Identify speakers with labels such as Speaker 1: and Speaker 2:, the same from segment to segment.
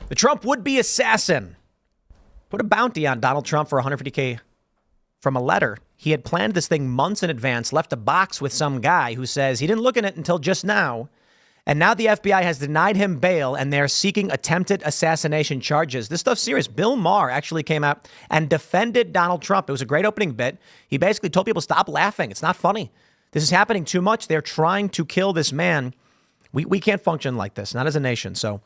Speaker 1: The Trump would-be assassin put a bounty on Donald Trump for $150K from a letter. He had planned this thing months in advance, left a box with some guy who says he didn't look in it until just now. And now the FBI has denied him bail and they're seeking attempted assassination charges. This stuff's serious. Bill Maher actually came out and defended Donald Trump. It was a great opening bit. He basically told people, stop laughing. It's not funny. This is happening too much. They're trying to kill this man. We can't function like this, not as a nation. So,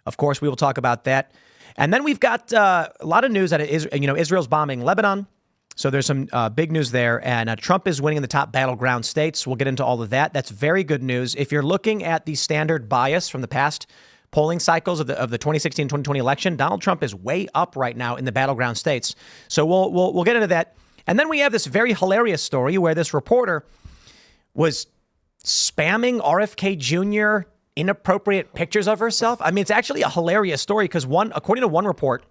Speaker 1: of course, we will talk about that. And then we've got a lot of news that Israel's bombing Lebanon. So there's some big news there. And Trump is winning in the top battleground states. We'll get into all of that. That's very good news. If you're looking at the standard bias from the past polling cycles of the 2016-2020 election, Donald Trump is way up right now in the battleground states. So we'll get into that. And then we have this very hilarious story where this reporter was spamming RFK Jr. inappropriate pictures of herself. I mean, it's actually a hilarious story because according to one report,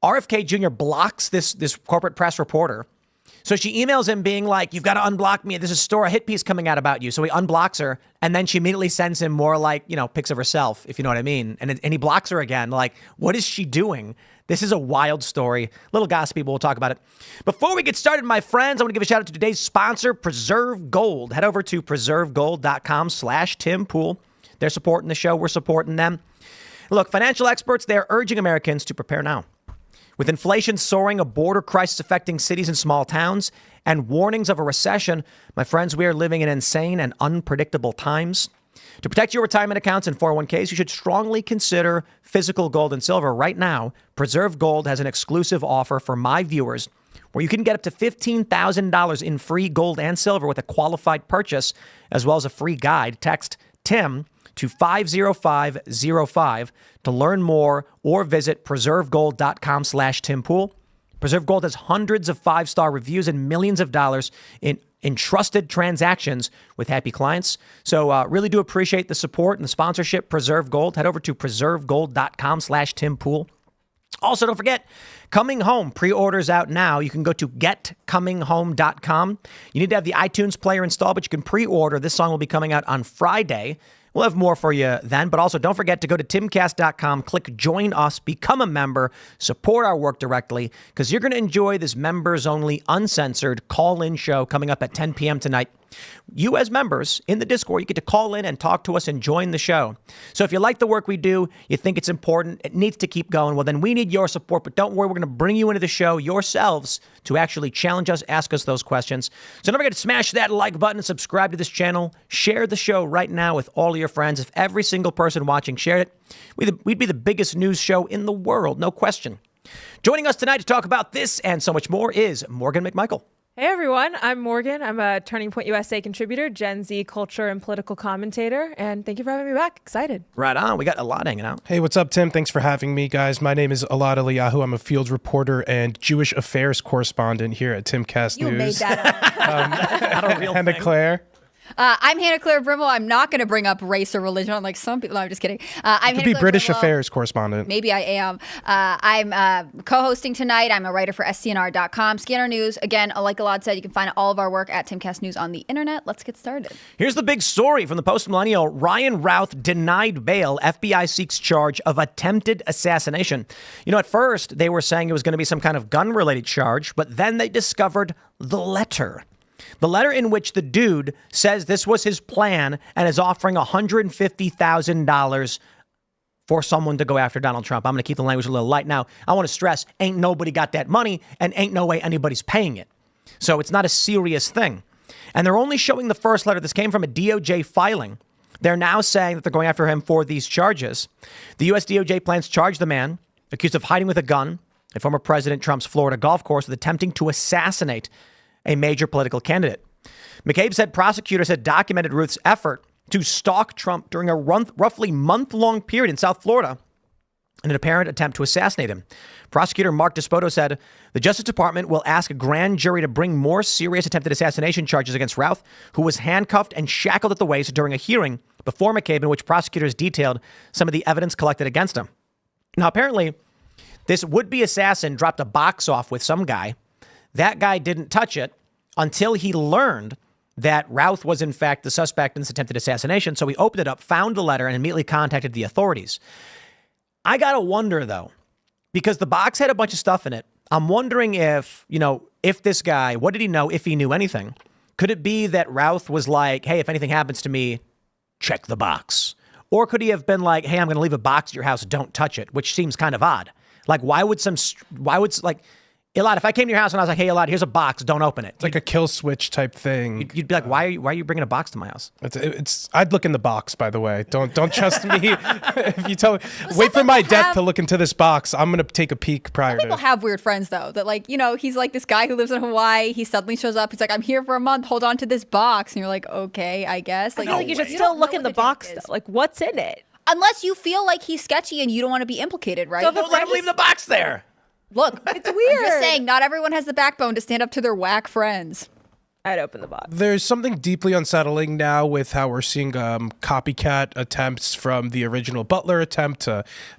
Speaker 1: RFK Jr. blocks this corporate press reporter. So she emails him being like, you've got to unblock me. There's a hit piece coming out about you. So he unblocks her. And then she immediately sends him more like, pics of herself, if you know what I mean. And he blocks her again. Like, what is she doing? This is a wild story. Little gossipy, but we'll talk about it. Before we get started, my friends, I want to give a shout out to today's sponsor, Preserve Gold. Head over to preservegold.com/Tim Pool. They're supporting the show. We're supporting them. Look, financial experts, they're urging Americans to prepare now. With inflation soaring, a border crisis affecting cities and small towns, and warnings of a recession, my friends, we are living in insane and unpredictable times. To protect your retirement accounts and 401ks, you should strongly consider physical gold and silver. Right now, Preserve Gold has an exclusive offer for my viewers where you can get up to $15,000 in free gold and silver with a qualified purchase, as well as a free guide. Text TIM to 50505 to learn more or visit preservegold.com/TimPool. Preserve Gold has hundreds of 5-star reviews and millions of dollars in trusted transactions with happy clients. So really do appreciate the support and the sponsorship. Preserve Gold. Head over to preservegold.com/TimPool. Also, don't forget, Coming Home pre-orders out now. You can go to getcominghome.com. You need to have the iTunes player installed, but you can pre-order. This song will be coming out on Friday. We'll have more for you then, but also don't forget to go to timcast.com, click join us, become a member, support our work directly, because you're going to enjoy this members-only, uncensored call-in show coming up at 10 p.m. tonight. You as members in the Discord, you get to call in and talk to us and join the show. So if you like the work we do, you think it's important, it needs to keep going, well, then we need your support. But don't worry, we're going to bring you into the show yourselves to actually challenge us, ask us those questions. So don't forget to smash that like button and subscribe to this channel. Share the show right now with all of your friends. If every single person watching shared it, we'd be the biggest news show in the world, no question. Joining us tonight to talk about this and so much more is Morgonn McMichael.
Speaker 2: Hey everyone, I'm Morgan. I'm a Turning Point USA contributor, Gen Z culture and political commentator, and thank you for having me back. Excited.
Speaker 1: Right on. We got Elad hanging out.
Speaker 3: Hey, what's up, Tim? Thanks for having me, guys. My name is Elad Eliyahu. I'm a field reporter and Jewish affairs correspondent here at Timcast
Speaker 4: You
Speaker 3: News.
Speaker 4: made that up.
Speaker 1: Not a real
Speaker 3: Hannah
Speaker 1: thing.
Speaker 3: Claire.
Speaker 4: I'm Hannah Claire Brimble. I'm not going to bring up race or religion like some people. No, I'm just kidding. I'm
Speaker 3: You could
Speaker 4: Hannah
Speaker 3: be
Speaker 4: Claire
Speaker 3: British
Speaker 4: Brimble.
Speaker 3: affairs correspondent.
Speaker 4: Maybe I am. I'm co-hosting tonight. I'm a writer for SCNR.com. Scanner News. Again, like Elad said, you can find all of our work at Timcast News on the internet. Let's get started.
Speaker 1: Here's the big story from the Post-Millennial. Ryan Routh denied bail. FBI seeks charge of attempted assassination. At first they were saying it was going to be some kind of gun-related charge, but then they discovered the letter. The letter in which the dude says this was his plan and is offering $150,000 for someone to go after Donald Trump. I'm going to keep the language a little light. Now, I want to stress, ain't nobody got that money and ain't no way anybody's paying it. So it's not a serious thing. And they're only showing the first letter. This came from a DOJ filing. They're now saying that they're going after him for these charges. The U.S. DOJ plans to charge the man accused of hiding with a gun at former President Trump's Florida golf course with attempting to assassinate a major political candidate. McCabe said prosecutors had documented Ruth's effort to stalk Trump during a roughly month-long period in South Florida in an apparent attempt to assassinate him. Prosecutor Mark Despoto said the Justice Department will ask a grand jury to bring more serious attempted assassination charges against Routh, who was handcuffed and shackled at the waist during a hearing before McCabe in which prosecutors detailed some of the evidence collected against him. Now, apparently, this would-be assassin dropped a box off with some guy. That guy didn't touch it until he learned that Routh was, in fact, the suspect in this attempted assassination. So he opened it up, found the letter, and immediately contacted the authorities. I got to wonder, though, because the box had a bunch of stuff in it. I'm wondering if, if this guy, what did he know, if he knew anything? Could it be that Routh was like, hey, if anything happens to me, check the box? Or could he have been like, hey, I'm going to leave a box at your house, don't touch it, which seems kind of odd. Like, Elad, if I came to your house and I was like, hey, Elad, here's a box, don't open it.
Speaker 3: It's like a kill switch type thing.
Speaker 1: You'd be like, why are you bringing a box to my house?
Speaker 3: I'd look in the box, by the way. Don't trust me. If you tell me, wait for my death to look into this box. I'm going to take a peek prior to.
Speaker 4: People have weird friends, though, that he's like this guy who lives in Hawaii. He suddenly shows up. He's like, I'm here for a month. Hold on to this box. And you're like, okay, I guess.
Speaker 2: I feel like you should still look in the box, though. Like, what's in it?
Speaker 4: Unless you feel like he's sketchy and you don't want to be implicated, right?
Speaker 1: So don't let him leave the box there.
Speaker 4: Look, it's weird. I'm just saying, not everyone has the backbone to stand up to their whack friends.
Speaker 2: I'd open the box.
Speaker 3: There's something deeply unsettling now with how we're seeing copycat attempts from the original Butler attempt.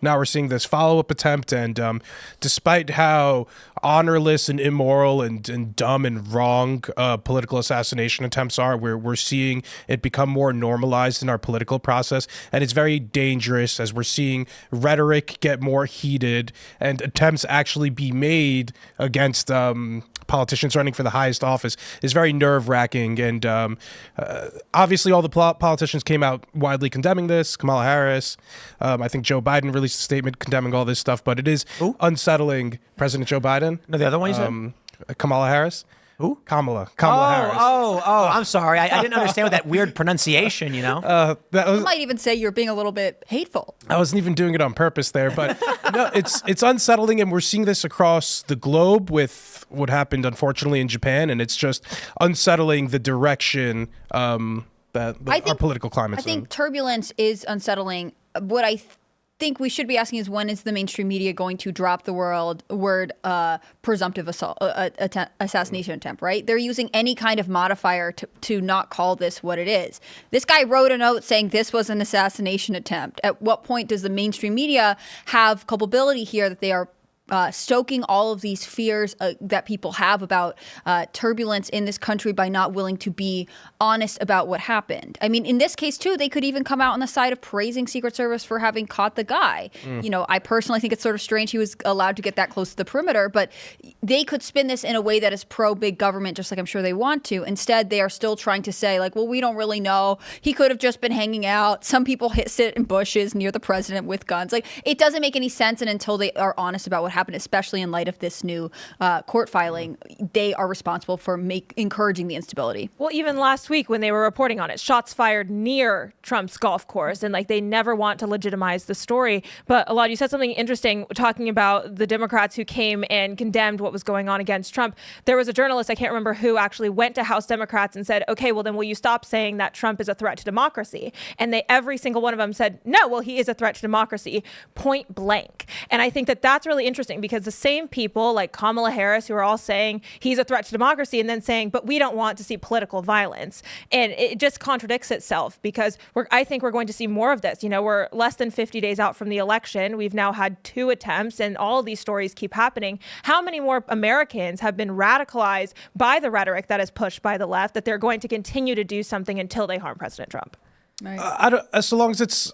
Speaker 3: Now we're seeing this follow-up attempt. And despite how honorless and immoral and dumb and wrong political assassination attempts are, we're seeing it become more normalized in our political process. And it's very dangerous as we're seeing rhetoric get more heated and attempts actually be made against politicians running for the highest office is very nerve-wracking. And obviously all the politicians came out widely condemning this. Kamala Harris, I think Joe Biden released a statement condemning all this stuff, but it is unsettling. President Joe Biden.
Speaker 1: No, the other one you said?
Speaker 3: Kamala Harris.
Speaker 1: Who?
Speaker 3: Kamala Harris.
Speaker 1: I'm sorry. I didn't understand with that weird pronunciation,
Speaker 4: I might even say you're being a little bit hateful.
Speaker 3: I wasn't even doing it on purpose there, but no, it's unsettling, and we're seeing this across the globe with what happened, unfortunately, in Japan, and it's just unsettling the direction that our political climate's
Speaker 4: I think
Speaker 3: in.
Speaker 4: turbulence is unsettling. What I think we should be asking is, when is the mainstream media going to drop the word presumptive assault, assassination attempt, right? They're using any kind of modifier to not call this what it is. This guy wrote a note saying this was an assassination attempt. At what point does the mainstream media have culpability here that they are stoking all of these fears that people have about turbulence in this country by not willing to be honest about what happened? I mean, in this case, too, they could even come out on the side of praising Secret Service for having caught the guy. I personally think it's sort of strange he was allowed to get that close to the perimeter, but they could spin this in a way that is pro-big government, just like I'm sure they want to. Instead, they are still trying to say, like, well, we don't really know. He could have just been hanging out. Some people sit in bushes near the president with guns. Like, it doesn't make any sense, and until they are honest about what happened, especially in light of this new court filing, they are responsible for encouraging the instability.
Speaker 2: Well, even last week when they were reporting on it, shots fired near Trump's golf course, and they never want to legitimize the story. But Elad, you said something interesting talking about the Democrats who came and condemned what was going on against Trump. There was a journalist, I can't remember who, actually went to House Democrats and said, okay, well then will you stop saying that Trump is a threat to democracy? And every single one of them said, no, well, he is a threat to democracy, point blank. And I think that that's really interesting, because the same people like Kamala Harris who are all saying he's a threat to democracy and then saying, but we don't want to see political violence. And it just contradicts itself, because I think we're going to see more of this. We're less than 50 days out from the election. We've now had 2 attempts, and all of these stories keep happening. How many more Americans have been radicalized by the rhetoric that is pushed by the left that they're going to continue to do something until they harm President Trump?
Speaker 4: Right.
Speaker 3: So long as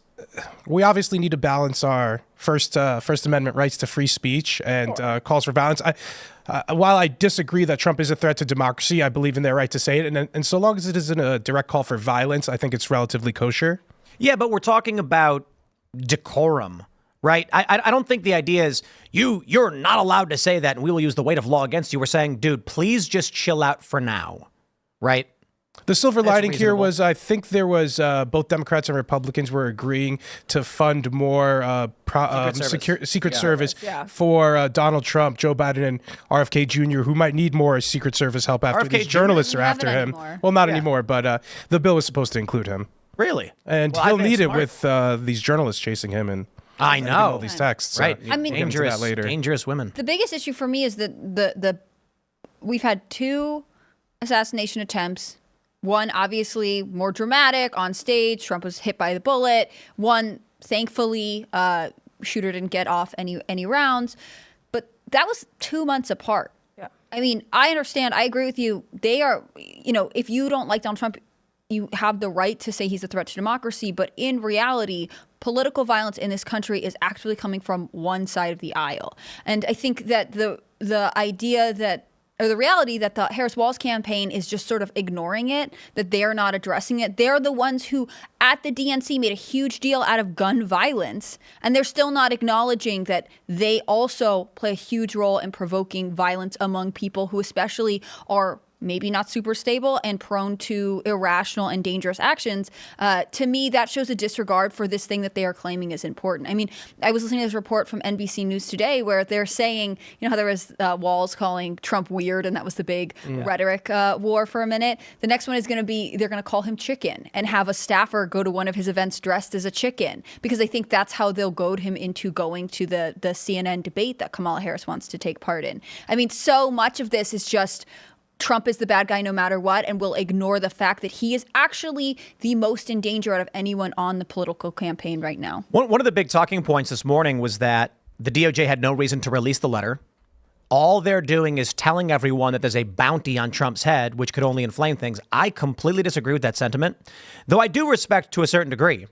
Speaker 3: we obviously need to balance our First Amendment rights to free speech and calls for violence. While I disagree that Trump is a threat to democracy, I believe in their right to say it. And so long as it isn't a direct call for violence, I think it's relatively kosher.
Speaker 1: Yeah, but we're talking about decorum, right? I don't think the idea is you're not allowed to say that and we will use the weight of law against you. We're saying, dude, please just chill out for now, right?
Speaker 3: The silver lining here
Speaker 1: reasonable.
Speaker 3: was, I think there was both Democrats and Republicans were agreeing to fund more Secret Service for Donald Trump, Joe Biden, and RFK Jr., who might need more Secret Service help after
Speaker 1: RFK
Speaker 3: these journalists are after him.
Speaker 4: Anymore.
Speaker 3: Well, not anymore, but the bill was supposed to include him.
Speaker 1: Really?
Speaker 3: And he'll need it with these journalists chasing him and
Speaker 1: I know
Speaker 3: all these texts.
Speaker 1: Right.
Speaker 3: So
Speaker 4: I mean,
Speaker 1: dangerous women.
Speaker 4: The biggest issue for me is that we've had 2 assassination attempts. One, obviously, more dramatic on stage. Trump was hit by the bullet. One, thankfully, shooter didn't get off any rounds. But that was 2 months apart.
Speaker 2: Yeah.
Speaker 4: I mean, I understand. I agree with you. They are, if you don't like Donald Trump, you have the right to say he's a threat to democracy. But in reality, political violence in this country is actually coming from one side of the aisle. And I think that the idea that, or the reality that the Harris-Walz campaign is just sort of ignoring it, that they're not addressing it. They're the ones who, at the DNC, made a huge deal out of gun violence, and they're still not acknowledging that they also play a huge role in provoking violence among people who especially are maybe not super stable and prone to irrational and dangerous actions. To me, that shows a disregard for this thing that they are claiming is important. I mean, I was listening to this report from NBC News today where they're saying, you know how there was Walz calling Trump weird, and that was the big rhetoric war for a minute. The next one is going to be, they're going to call him chicken and have a staffer go to one of his events dressed as a chicken, because I think that's how they'll goad him into going to the CNN debate that Kamala Harris wants to take part in. I mean, so much of this is just Trump is the bad guy no matter what, and will ignore the fact that he is actually the most in danger out of anyone on the political campaign right now.
Speaker 1: One of the big talking points this morning was that the DOJ had no reason to release the letter. All they're doing is telling everyone that there's a bounty on Trump's head, which could only inflame things. I completely disagree with that sentiment, though I do respect to a certain degree.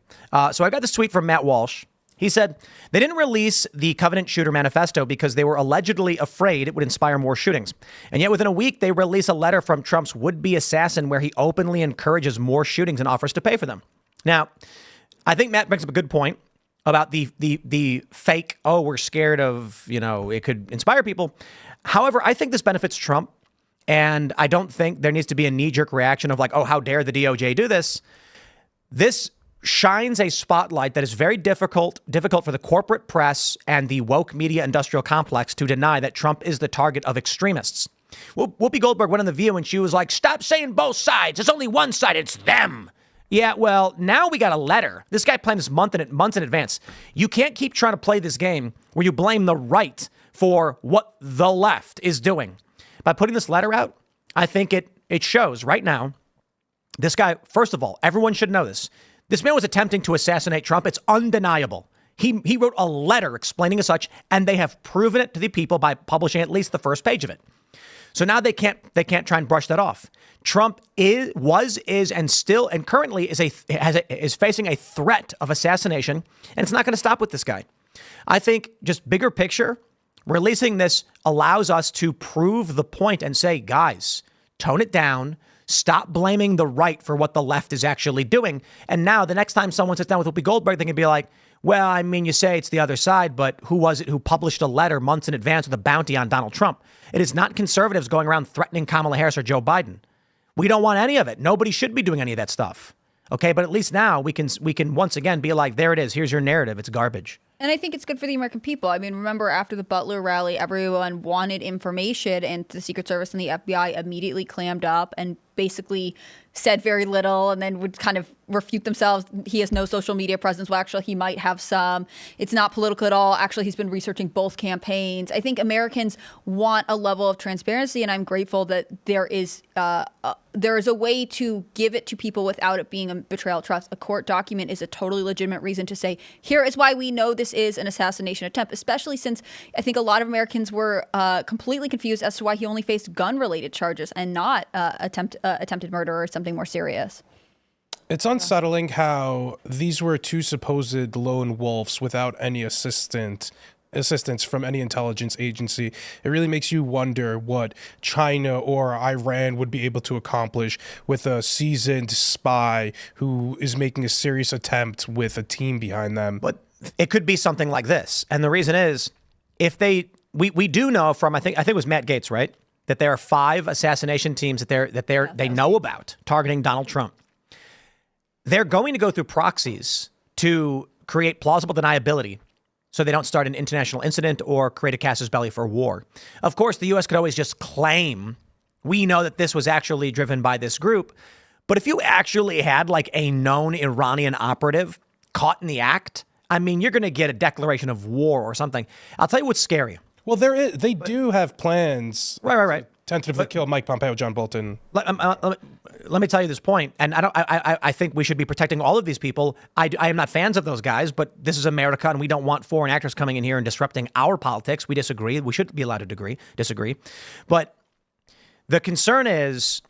Speaker 1: So I got this tweet from Matt Walsh. He said they didn't release the Covenant Shooter Manifesto because they were allegedly afraid it would inspire more shootings. And yet within a week, they release a letter from Trump's would-be assassin where he openly encourages more shootings and offers to pay for them. Now, I think Matt brings up a good point about the fake, oh, we're scared of, it could inspire people. However, I think this benefits Trump. And I don't think there needs to be a knee-jerk reaction of like, oh, how dare the DOJ do this? This shines a spotlight that is very difficult for the corporate press and the woke media industrial complex to deny that Trump is the target of extremists. Whoopi Goldberg went on The View and she was like, stop saying both sides. There's only one side. It's them. Yeah, well, now we got a letter. This guy planned this months in advance. You can't keep trying to play this game where you blame the right for what the left is doing. By putting this letter out, I think it shows right now. This guy, first of all, everyone should know this. This man was attempting to assassinate Trump. It's undeniable. He wrote a letter explaining as such, and they have proven it to the people by publishing at least the first page of it. So now they can't try and brush that off. Trump is and currently is facing a threat of assassination, and it's not going to stop with this guy. I think just bigger picture, releasing this allows us to prove the point and say, guys, tone it down. Stop blaming the right for what the left is actually doing. And now the next time someone sits down with Whoopi Goldberg, they can be like, well, I mean, you say it's the other side, but who was it who published a letter months in advance with a bounty on Donald Trump? It is not conservatives going around threatening Kamala Harris or Joe Biden. We don't want any of it. Nobody should be doing any of that stuff. OK, but at least now we can once again be like, there it is. Here's your narrative. It's garbage.
Speaker 4: And I think it's good for the American people. I mean, remember after the Butler rally, everyone wanted information, and the Secret Service and the FBI immediately clammed up and basically said very little and then would kind of refute themselves. He has no social media presence. Well, actually, he might have some. It's not political at all. Actually, he's been researching both campaigns. I think Americans want a level of transparency, and I'm grateful that there is a way to give it to people without it being a betrayal of trust. A court document is a totally legitimate reason to say, here is why we know this is an assassination attempt, especially since I think a lot of Americans were completely confused as to why he only faced gun-related charges and not attempted murder or something more serious.
Speaker 3: It's unsettling how these were two supposed lone wolves without any assistance from any intelligence agency. It really makes you wonder what China or Iran would be able to accomplish with a seasoned spy who is making a serious attempt with a team behind them.
Speaker 1: But it could be something like this. And the reason is, we do know from, I think it was Matt Gaetz, right? That there are 5 assassination teams that they know about targeting Donald Trump. They're going to go through proxies to create plausible deniability so they don't start an international incident or create a casus belli for war. Of course, the U.S. could always just claim, we know that this was actually driven by this group. But if you actually had like a known Iranian operative caught in the act, I mean, you're going to get a declaration of war or something. I'll tell you what's scary.
Speaker 3: Well, they do have plans.
Speaker 1: Right.
Speaker 3: Tentatively kill Mike Pompeo, John Bolton.
Speaker 1: Let me tell you this point, and I think we should be protecting all of these people. I am not fans of those guys, but this is America, and we don't want foreign actors coming in here and disrupting our politics. We disagree. We should be allowed to disagree. But the concern is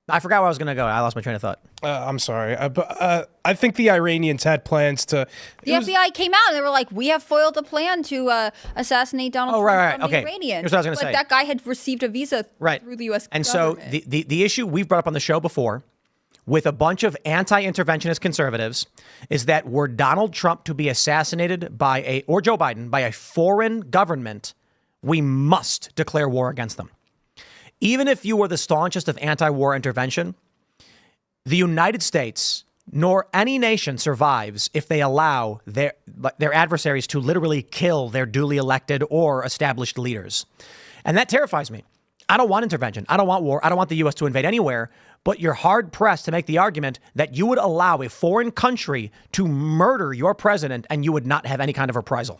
Speaker 1: I forgot where I was going to go. I lost my train of thought.
Speaker 3: I'm sorry. But I think the Iranians had plans to...
Speaker 4: The FBI came out and they were like, we have foiled a plan to assassinate Donald Trump from the Iranians.
Speaker 1: Here's what I was going to say.
Speaker 4: That guy had received a visa through the U.S.
Speaker 1: And
Speaker 4: government.
Speaker 1: so the issue we've brought up on the show before with a bunch of anti-interventionist conservatives is that were Donald Trump to be assassinated or Joe Biden by a foreign government, we must declare war against them. Even if you were the staunchest of anti-war intervention, the United States nor any nation survives if they allow their adversaries to literally kill their duly elected or established leaders. And that terrifies me. I don't want intervention. I don't want war. I don't want the U.S. to invade anywhere. But you're hard pressed to make the argument that you would allow a foreign country to murder your president and you would not have any kind of reprisal.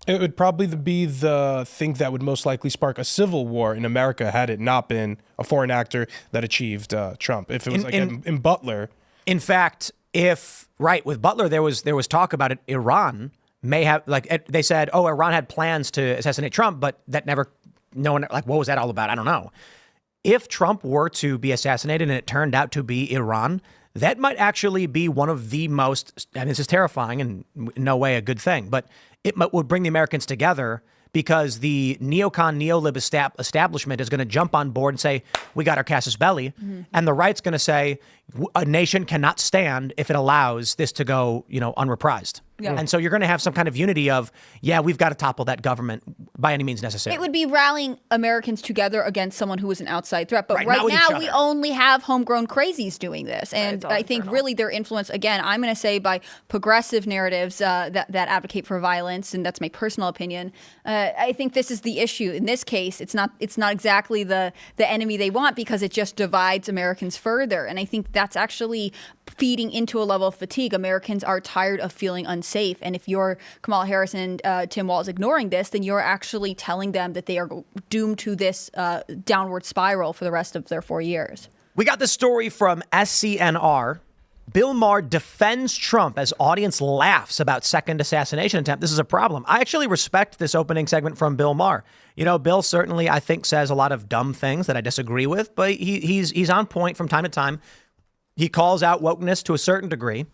Speaker 3: It would probably be the thing that would most likely spark a civil war in America had it not been a foreign actor that achieved Trump. If it was in Butler.
Speaker 1: In fact, with Butler, there was talk about it. Iran may have, they said, Iran had plans to assassinate Trump, but that never, no one, what was that all about? I don't know. If Trump were to be assassinated and it turned out to be Iran, that might actually be one of the most, and this is terrifying and in no way a good thing, but it would bring the Americans together because the neocon, neolib establishment is going to jump on board and say, we got our casus belli. Mm-hmm. And the right's going to say a nation cannot stand if it allows this to go, unreprised. Yeah. And so you're going to have some kind of unity of, we've got to topple that government by any means necessary.
Speaker 4: It would be rallying Americans together against someone who is an outside threat. But right now we only have homegrown crazies doing this. And I think really their influence, again, I'm going to say by progressive narratives that advocate for violence, and that's my personal opinion. I think this is the issue. In this case, it's not exactly the enemy they want because it just divides Americans further. And I think that's actually feeding into a level of fatigue. Americans are tired of feeling unsafe. And if you're Kamala Harris and Tim Walz ignoring this, then you're actually telling them that they are doomed to this downward spiral for the rest of their 4 years.
Speaker 1: We got this story from SCNR. Bill Maher defends Trump as audience laughs about second assassination attempt. This is a problem. I actually respect this opening segment from Bill Maher. Bill certainly, I think, says a lot of dumb things that I disagree with, but he's on point from time to time. He calls out wokeness to a certain degree.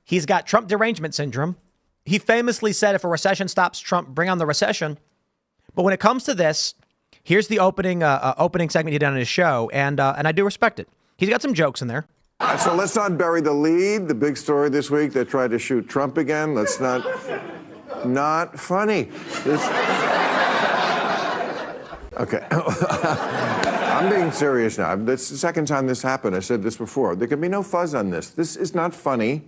Speaker 1: He's got Trump derangement syndrome. He famously said, if a recession stops Trump, bring on the recession. But when it comes to this, here's the opening segment he did on his show, and I do respect it. He's got some jokes in there.
Speaker 5: So let's not bury the lead. The big story this week, they tried to shoot Trump again. Let's not funny. Okay. I'm being serious now. That's the second time this happened. I said this before. There can be no fuzz on this. This is not funny.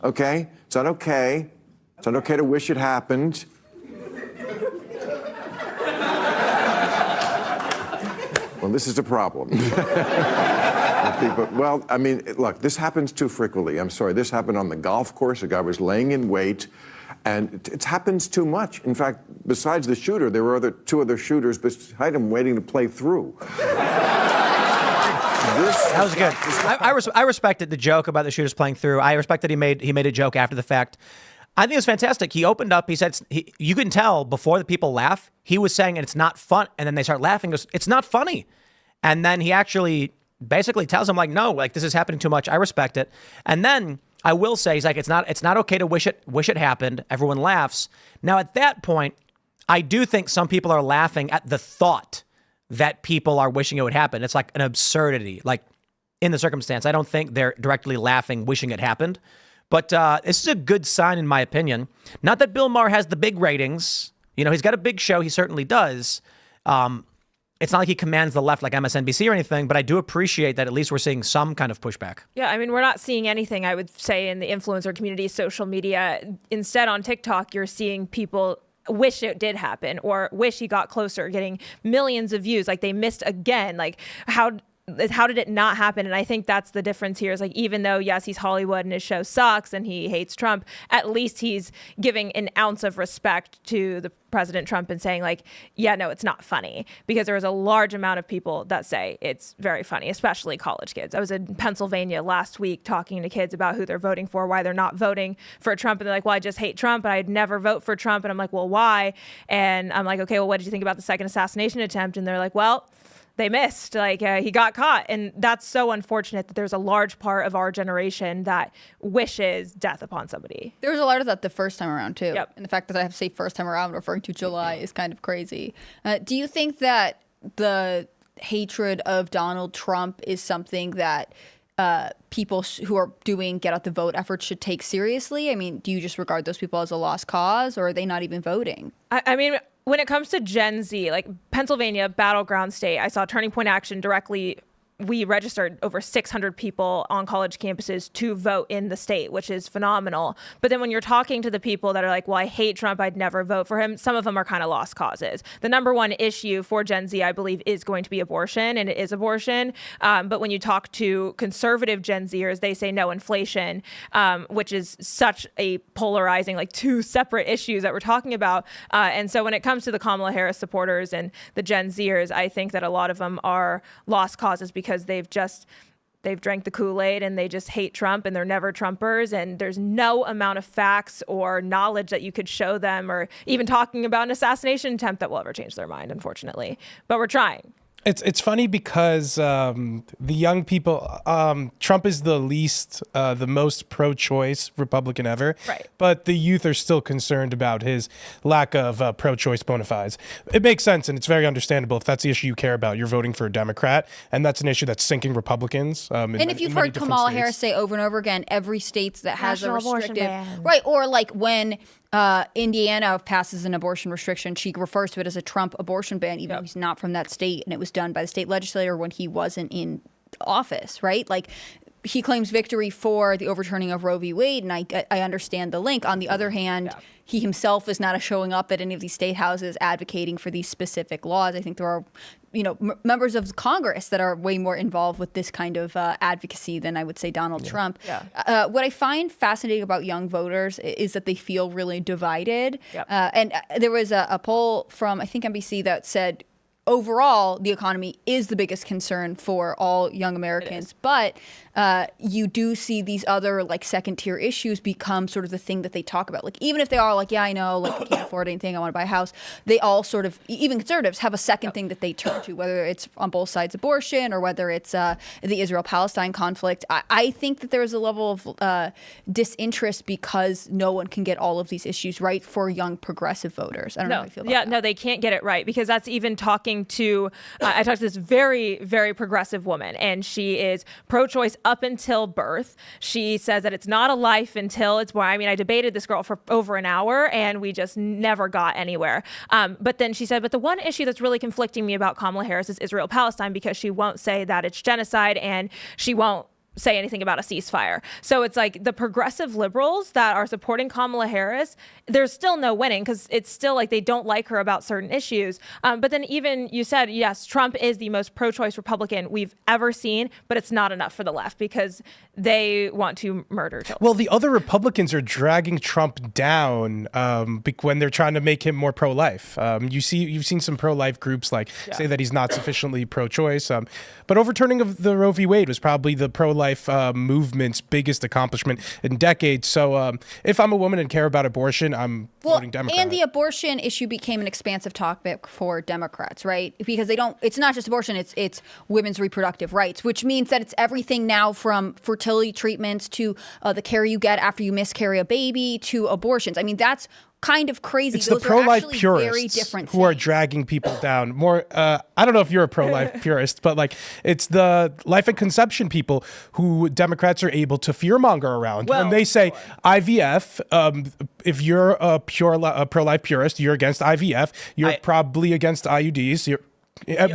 Speaker 5: Okay? It's not okay. It's not okay to wish it happened. Well, this is a problem. Well, I mean, look, this happens too frequently. I'm sorry. This happened on the golf course. A guy was laying in wait. And it happens too much. In fact, besides the shooter, there were two other shooters beside him waiting to play through.
Speaker 1: That was good. I respected the joke about the shooters playing through. I respect that he made a joke after the fact. I think it was fantastic. He opened up. He said, you can tell before the people laugh, he was saying, it's not fun. And then they start laughing. He goes, it's not funny. And then he actually basically tells them, no, this is happening too much. I respect it. And then I will say, he's like, it's not okay to wish it happened. Everyone laughs. Now, at that point, I do think some people are laughing at the thought that people are wishing it would happen. It's like an absurdity. In the circumstance, I don't think they're directly laughing, wishing it happened. But this is a good sign, in my opinion. Not that Bill Maher has the big ratings. He's got a big show. He certainly does. It's not like he commands the left like MSNBC or anything, but I do appreciate that at least we're seeing some kind of pushback.
Speaker 2: Yeah, I mean, we're not seeing anything, I would say, in the influencer community, social media. Instead, on TikTok, you're seeing people wish it did happen or wish he got closer, getting millions of views. They missed again. How did it not happen? And I think that's the difference here is even though, yes, he's Hollywood and his show sucks and he hates Trump, at least he's giving an ounce of respect to the President Trump and saying no, it's not funny, because there is a large amount of people that say it's very funny, especially college kids. I was in Pennsylvania last week talking to kids about who they're voting for, why they're not voting for Trump. And they're like, well, I just hate Trump and I'd never vote for Trump. And I'm like, well, why? And I'm like, okay, well, what did you think about the second assassination attempt? And they're like, well, they missed. Like he got caught. And that's so unfortunate that there's a large part of our generation that wishes death upon somebody.
Speaker 4: There was a lot of that the first time around, too.
Speaker 2: Yep.
Speaker 4: And the fact that I have to say first time around referring to July is kind of crazy. Do you think that the hatred of Donald Trump is something that people who are doing get out the vote efforts should take seriously? I mean, do you just regard those people as a lost cause, or are they not even voting?
Speaker 2: I mean, when it comes to Gen Z, like Pennsylvania, battleground state, I saw Turning Point Action directly. We registered over 600 people on college campuses to vote in the state, which is phenomenal. But then when you're talking to the people that are like, well, I hate Trump, I'd never vote for him, some of them are kind of lost causes. The number one issue for Gen Z, I believe, is going to be abortion, and it is abortion. But when you talk to conservative Gen Zers, they say no inflation, which is such a polarizing, like two separate issues that we're talking about. And so when it comes to the Kamala Harris supporters and the Gen Zers, I think that a lot of them are lost causes because they've drank the Kool-Aid and they just hate Trump and they're never Trumpers, and there's no amount of facts or knowledge that you could show them or even talking about an assassination attempt that will ever change their mind, unfortunately. But we're trying.
Speaker 3: It's funny because the young people, Trump is the most pro-choice Republican ever.
Speaker 2: Right.
Speaker 3: But the youth are still concerned about his lack of pro-choice bona fides. It makes sense, and it's very understandable. If that's the issue you care about, you're voting for a Democrat, and that's an issue that's sinking Republicans.
Speaker 4: And if you've heard Kamala Harris say over and over again, every state that has a restrictive, right, or like when Indiana passes an abortion restriction, she refers to it as a Trump abortion ban, even though he's not from that state, and it was done by the state legislature when he wasn't in office, right? Like, he claims victory for the overturning of Roe v. Wade, and I understand the link. On the other hand, he himself is not showing up at any of these state houses advocating for these specific laws. I think there are, members of Congress that are way more involved with this kind of advocacy than I would say Donald Trump. Yeah. What I find fascinating about young voters is that they feel really divided. Yep. And there was a poll from, I think, NBC that said, overall, the economy is the biggest concern for all young Americans. But you do see these other like second tier issues become sort of the thing that they talk about. Like, even if they are like, yeah, I know, like I can't afford anything, I want to buy a house. They all sort of, even conservatives, have a second thing that they turn to, whether it's on both sides abortion or whether it's the Israel-Palestine conflict. I think that there is a level of disinterest because no one can get all of these issues right for young progressive voters. I don't know how you feel about that.
Speaker 2: No, they can't get it right, because that's even talking to, I talked to this very, very progressive woman, and she is pro-choice up until birth. She says that it's not a life until it's born. I mean, I debated this girl for over an hour, and we just never got anywhere. But then she said, but the one issue that's really conflicting me about Kamala Harris is Israel-Palestine, because she won't say that it's genocide, and she won't say anything about a ceasefire. So it's like the progressive liberals that are supporting Kamala Harris, there's still no winning, because it's still like they don't like her about certain issues. But then even you said, yes, Trump is the most pro-choice Republican we've ever seen, but it's not enough for the left because they want to murder children.
Speaker 3: Well, the other Republicans are dragging Trump down when they're trying to make him more pro-life. You've seen some pro-life groups say that he's not sufficiently pro-choice. But overturning of the Roe v. Wade was probably the pro-life movement's biggest accomplishment in decades. So if I'm a woman and care about abortion, I'm voting Democrat.
Speaker 4: And the abortion issue became an expansive topic for Democrats, right? Because it's not just abortion, it's women's reproductive rights, which means that it's everything now from fertility treatments to the care you get after you miscarry a baby to abortions. I mean, that's kind of crazy.
Speaker 3: It's
Speaker 4: Those
Speaker 3: the pro-life
Speaker 4: are
Speaker 3: purists
Speaker 4: very different
Speaker 3: who are dragging people down. More, I don't know if you're a pro-life purist, but it's the life and conception people who Democrats are able to fearmonger around. When they say IVF, if you're a pro-life purist, you're against IVF. You're probably against IUDs.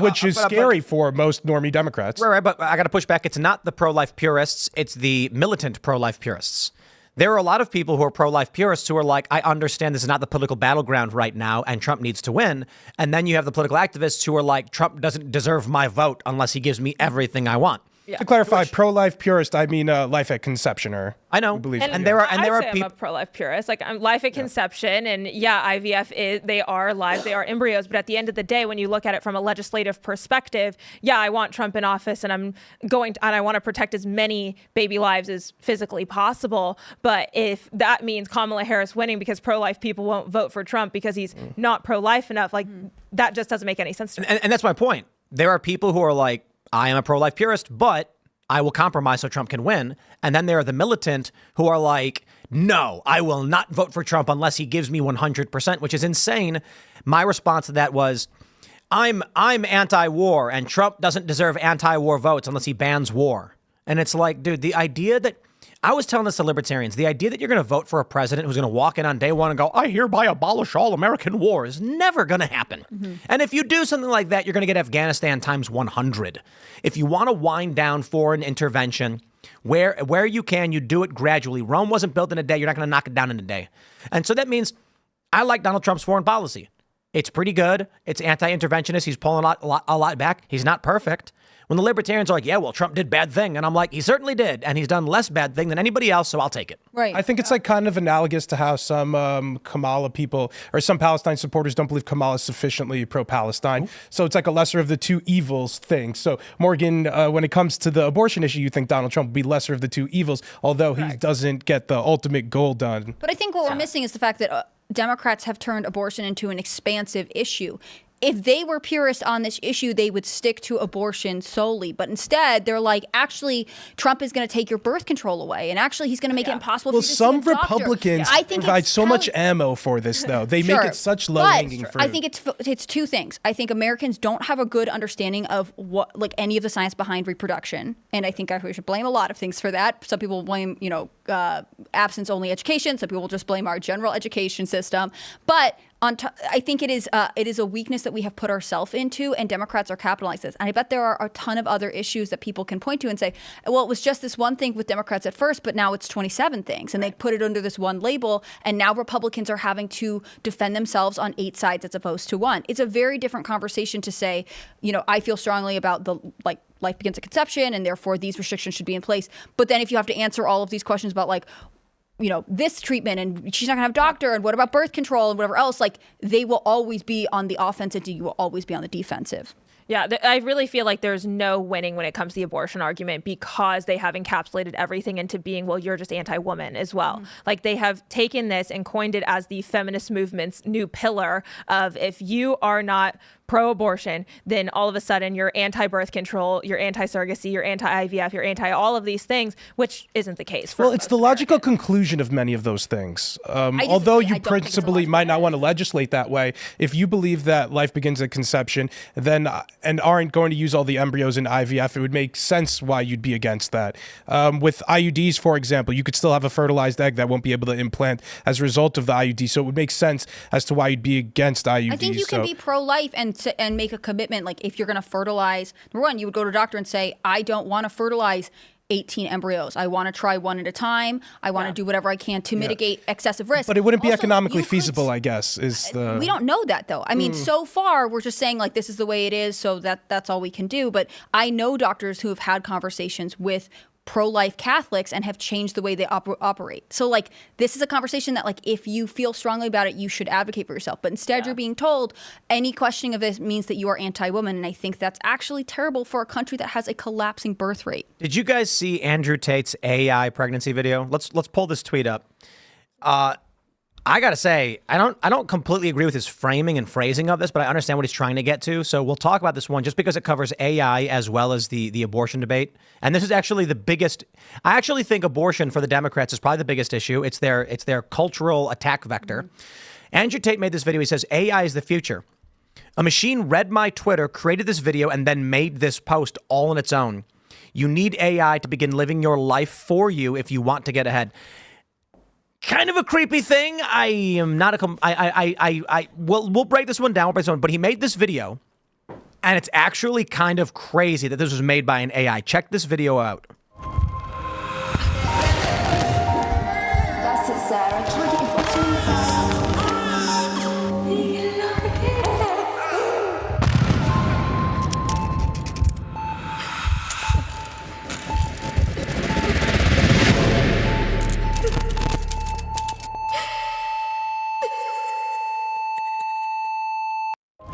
Speaker 3: Which is scary for most normie Democrats.
Speaker 1: Right, but I got to push back. It's not the pro-life purists. It's the militant pro-life purists. There are a lot of people who are pro-life purists who are like, I understand this is not the political battleground right now and Trump needs to win. And then you have the political activists who are like, Trump doesn't deserve my vote unless he gives me everything I want.
Speaker 2: Yeah.
Speaker 3: To clarify, pro-life purist, I mean life at conception, or
Speaker 1: I know,
Speaker 2: and there are people. I'm a pro-life purist. Like, I'm life at conception, and IVF they are lives, they are embryos. But at the end of the day, when you look at it from a legislative perspective, I want Trump in office, and I want to protect as many baby lives as physically possible. But if that means Kamala Harris winning because pro-life people won't vote for Trump because he's not pro-life enough, that just doesn't make any sense to me.
Speaker 1: And that's my point. there are people who are like, I am a pro-life purist, but I will compromise so Trump can win. And then there are the militant who are like, no, I will not vote for Trump unless he gives me 100%, which is insane. My response to that was, I'm anti-war, and Trump doesn't deserve anti-war votes unless he bans war. And it's like, dude, the idea that I was telling this to libertarians, the idea that you're going to vote for a president who's going to walk in on day one and go, I hereby abolish all American war is never going to happen. And if you do something like that, you're going to get Afghanistan times 100. If you want to wind down foreign intervention, where you can, you do it gradually. Rome wasn't built in a day. You're not going to knock it down in a day. And so that means I like Donald Trump's foreign policy. It's pretty good. It's anti-interventionist. He's pulling a lot back. He's not perfect. When the libertarians are like, yeah, well, Trump did bad thing. And I'm like, he certainly did. And he's done less bad thing than anybody else. So I'll take it.
Speaker 4: Right.
Speaker 3: I think it's like kind of analogous to how some Kamala people or some Palestine supporters don't believe Kamala is sufficiently pro-Palestine. So it's like a lesser of the two evils thing. So Morgan, when it comes to the abortion issue, you think Donald Trump would be lesser of the two evils, although he doesn't get the ultimate goal done.
Speaker 4: But I think what we're missing is the fact that Democrats have turned abortion into an expansive issue. If they were purist on this issue, they would stick to abortion solely. But instead, they're like, actually, Trump is going to take your birth control away. And actually, he's going to make it impossible for you to see a
Speaker 3: some
Speaker 4: doctor.
Speaker 3: Republicans
Speaker 4: I think
Speaker 3: provide
Speaker 4: it's
Speaker 3: so much ammo for this, though. They make it such low-hanging fruit.
Speaker 4: I think it's two things. I think Americans don't have a good understanding of what, like, any of the science behind reproduction. And I think we should blame a lot of things for that. Some people blame, absence-only education. Some people just blame our general education system. But I think it is a weakness that we have put ourselves into, and Democrats are capitalizing this. And I bet there are a ton of other issues that people can point to and say, well, it was just this one thing with Democrats at first, but now it's 27 things. And they put it under this one label, and now Republicans are having to defend themselves on 8 sides as opposed to 1. It's a very different conversation to say, I feel strongly about the, life begins at conception, and therefore these restrictions should be in place. But then if you have to answer all of these questions about, this treatment, and she's not gonna have a doctor, and what about birth control and whatever else, they will always be on the offensive, and you will always be on the defensive.
Speaker 2: Yeah, I really feel like there's no winning when it comes to the abortion argument, because they have encapsulated everything into being, well, you're just anti-woman as well. Like, they have taken this and coined it as the feminist movement's new pillar of, if you are not pro-abortion, then all of a sudden you're anti-birth control, you're anti-surrogacy, you're anti-IVF, you're anti all of these things, which isn't the case.
Speaker 3: Well, it's the logical conclusion of many of those things. Although you principally might not want to legislate that way, if you believe that life begins at conception, then and aren't going to use all the embryos in IVF, it would make sense why you'd be against that. With IUDs, for example, you could still have a fertilized egg that won't be able to implant as a result of the IUD, so it would make sense as to why you'd be against IUDs.
Speaker 4: I think you can be pro-life and make a commitment. Like, if you're going to fertilize, number one, you would go to a doctor and say, I don't want to fertilize 18 embryos. I want to try one at a time. I want to do whatever I can to mitigate excessive risk.
Speaker 3: But it wouldn't be
Speaker 4: Also,
Speaker 3: economically
Speaker 4: you could-
Speaker 3: feasible, I guess, is the...
Speaker 4: We don't know that, though. I mean, so far, we're just saying, this is the way it is, so that's all we can do. But I know doctors who have had conversations with pro-life Catholics and have changed the way they operate. So, this is a conversation that, if you feel strongly about it, you should advocate for yourself. But instead, you're being told any questioning of this means that you are anti-woman. And I think that's actually terrible for a country that has a collapsing birth rate.
Speaker 1: Did you guys see Andrew Tate's AI pregnancy video? Let's pull this tweet up. I gotta say, I don't completely agree with his framing and phrasing of this, but I understand what he's trying to get to. So we'll talk about this one just because it covers AI as well as the abortion debate. And this is actually the biggest. I actually think abortion for the Democrats is probably the biggest issue. It's their cultural attack vector. Andrew Tate made this video. He says AI is the future. A machine read my Twitter, created this video, and then made this post all on its own. You need AI to begin living your life for you if you want to get ahead. Kind of a creepy thing. I am not we'll break this one down. But he made this video, and it's actually kind of crazy that this was made by an AI. Check this video out.
Speaker 6: That's it, Sarah. Can I get your bottom?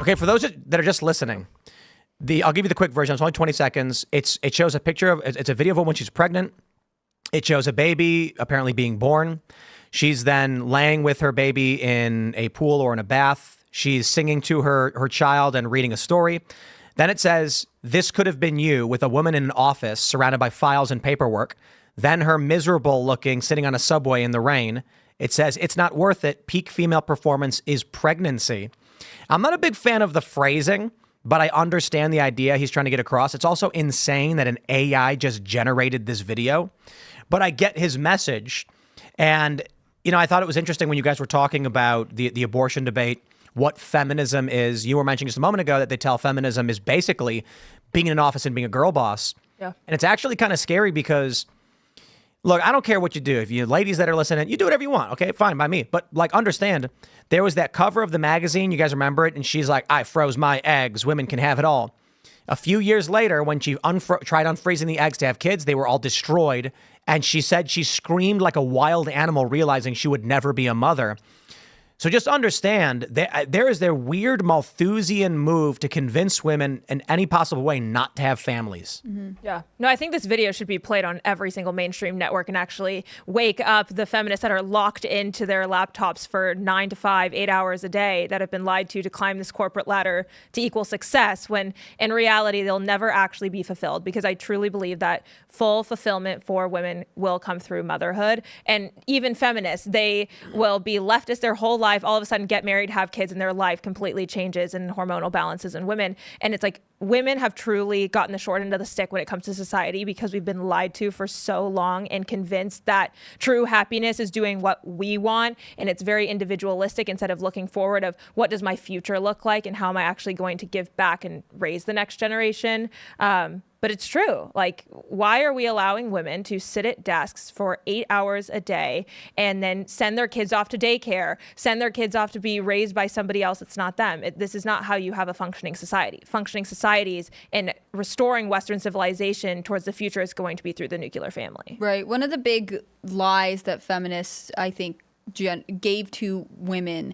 Speaker 1: Okay, for those that are just listening, I'll give you the quick version. It's only 20 seconds. It shows a picture of, it's a video of a woman when she's pregnant. It shows a baby apparently being born. She's then laying with her baby in a pool or in a bath. She's singing to her child and reading a story. Then it says, this could have been you with a woman in an office surrounded by files and paperwork. Then her miserable looking sitting on a subway in the rain. It says, it's not worth it. Peak female performance is pregnancy. I'm not a big fan of the phrasing, but I understand the idea he's trying to get across. It's also insane that an AI just generated this video, but I get his message. And, you know, I thought it was interesting when you guys were talking about the abortion debate, what feminism is. You were mentioning just a moment ago that they tell feminism is basically being in an office and being a girl boss.
Speaker 2: Yeah.
Speaker 1: And it's actually kind of scary because, look, I don't care what you do. If you ladies that are listening, you do whatever you want. Okay, fine by me. But like, understand, there was that cover of the magazine. You guys remember it? And she's like, I froze my eggs. Women can have it all. A few years later, when she tried unfreezing the eggs to have kids, they were all destroyed. And she said she screamed like a wild animal, realizing she would never be a mother. So just understand, there is their weird Malthusian move to convince women in any possible way not to have families.
Speaker 2: Mm-hmm. Yeah. No, I think this video should be played on every single mainstream network and actually wake up the feminists that are locked into their laptops for 9 to 5, 8 hours a day that have been lied to climb this corporate ladder to equal success, when in reality, they'll never actually be fulfilled, because I truly believe that full fulfillment for women will come through motherhood. And even feminists, they will be leftist their whole life, all of a sudden get married, have kids, and their life completely changes and hormonal balances in women. And it's like, women have truly gotten the short end of the stick when it comes to society, because we've been lied to for so long and convinced that true happiness is doing what we want. And it's very individualistic instead of looking forward of what does my future look like and how am I actually going to give back and raise the next generation. But it's true. Like, why are we allowing women to sit at desks for 8 hours a day and then send their kids off to daycare, send their kids off to be raised by somebody else that's not them? This is not how you have a functioning society. Functioning societies and restoring Western civilization towards the future is going to be through the nuclear family.
Speaker 4: Right. One of the big lies that feminists, I think, gave to women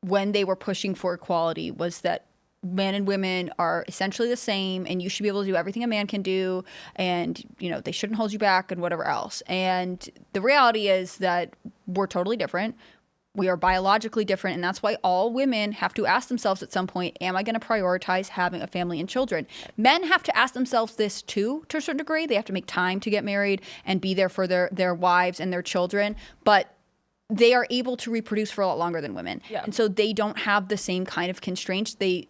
Speaker 4: when they were pushing for equality was that men and women are essentially the same, and you should be able to do everything a man can do, and, you know, they shouldn't hold you back and whatever else. And the reality is that we're totally different. We are biologically different, and that's why all women have to ask themselves at some point, am I going to prioritize having a family and children? Men have to ask themselves this too, to a certain degree. They have to make time to get married and be there for their wives and their children. But they are able to reproduce for a lot longer than women. Yeah. And so they don't have the same kind of constraints. They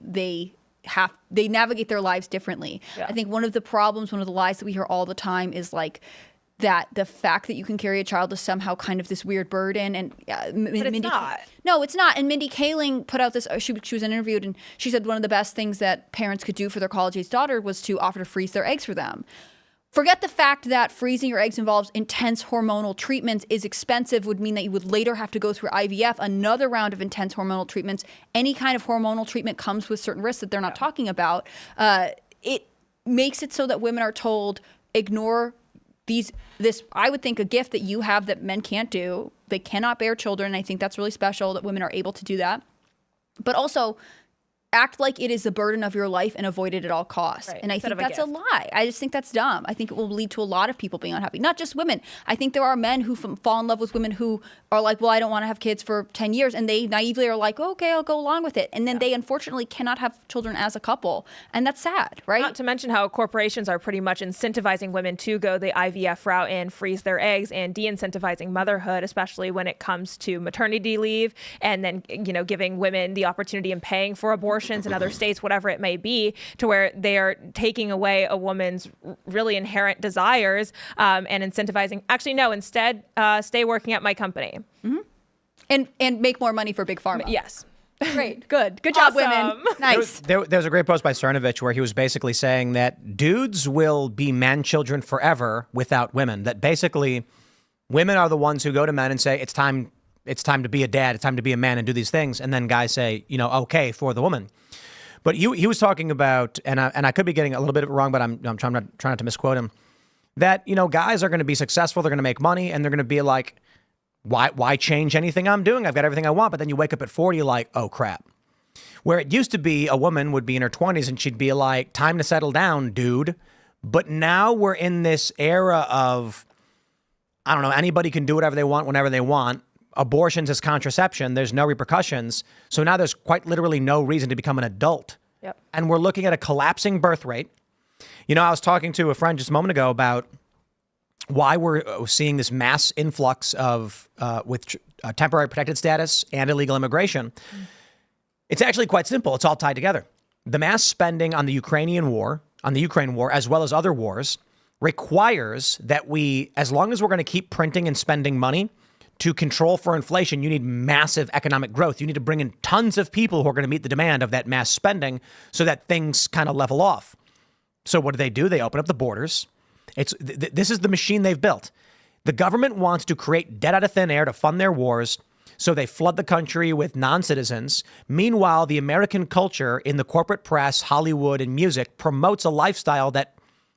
Speaker 4: navigate their lives differently. Yeah. I think one of the problems, one of the lies that we hear all the time is like that the fact that you can carry a child is somehow kind of this weird burden. And
Speaker 2: but it's not.
Speaker 4: No, it's not. And Mindy Kaling put out this, she was interviewed, and she said one of the best things that parents could do for their college-age daughter was to offer to freeze their eggs for them. Forget the fact that freezing your eggs involves intense hormonal treatments, is expensive, would mean that you would later have to go through IVF, another round of intense hormonal treatments. Any kind of hormonal treatment comes with certain risks that they're not talking about. It makes it so that women are told, ignore this, I would think, a gift that you have that men can't do. They cannot bear children. I think that's really special that women are able to do that. But also, act like it is the burden of your life and avoid it at all costs. Right. And I think that's a lie. I just think that's dumb. I think it will lead to a lot of people being unhappy, not just women. I think there are men who fall in love with women who are like, well, I don't want to have kids for 10 years. And they naively are like, okay, I'll go along with it. And then they unfortunately cannot have children as a couple. And that's sad, right?
Speaker 2: Not to mention how corporations are pretty much incentivizing women to go the IVF route and freeze their eggs, and de-incentivizing motherhood, especially when it comes to maternity leave, and then, you know, giving women the opportunity and paying for abortions in other states, whatever it may be, to where they are taking away a woman's really inherent desires and incentivizing. Actually, no, instead, stay working at my company.
Speaker 4: Mm-hmm. And make more money for Big Pharma.
Speaker 2: Yes.
Speaker 4: Great. Good job, women. Nice.
Speaker 1: There was a great post by Cernovich where he was basically saying that dudes will be man-children forever without women. That basically women are the ones who go to men and say, it's time to be a dad, it's time to be a man and do these things. And then guys say, you know, okay, for the woman. But he was talking about, and I could be getting a little bit of it wrong, but I'm trying not to misquote him, that, you know, guys are going to be successful, they're going to make money, and they're going to be like, why change anything I'm doing? I've got everything I want. But then you wake up at 40, you're like, oh, crap. Where it used to be a woman would be in her 20s and she'd be like, time to settle down, dude. But now we're in this era of, I don't know, anybody can do whatever they want whenever they want. Abortions as contraception, there's no repercussions. So now there's quite literally no reason to become an adult
Speaker 2: Yep.
Speaker 1: And we're looking at a collapsing birth rate. You know, I was talking to a friend just a moment ago about why we're seeing this mass influx of with temporary protected status and illegal immigration. It's actually quite simple. It's all tied together. The mass spending on the Ukraine war, as well as other wars, requires that we, as long as we're going to keep printing and spending money to control for inflation, you need massive economic growth. You need to bring in tons of people who are going to meet the demand of that mass spending so that things kind of level off. So what do? They open up the borders. This is the machine they've built. The government wants to create debt out of thin air to fund their wars. So they flood the country with non-citizens. Meanwhile, the American culture in the corporate press, Hollywood, and music promotes a lifestyle that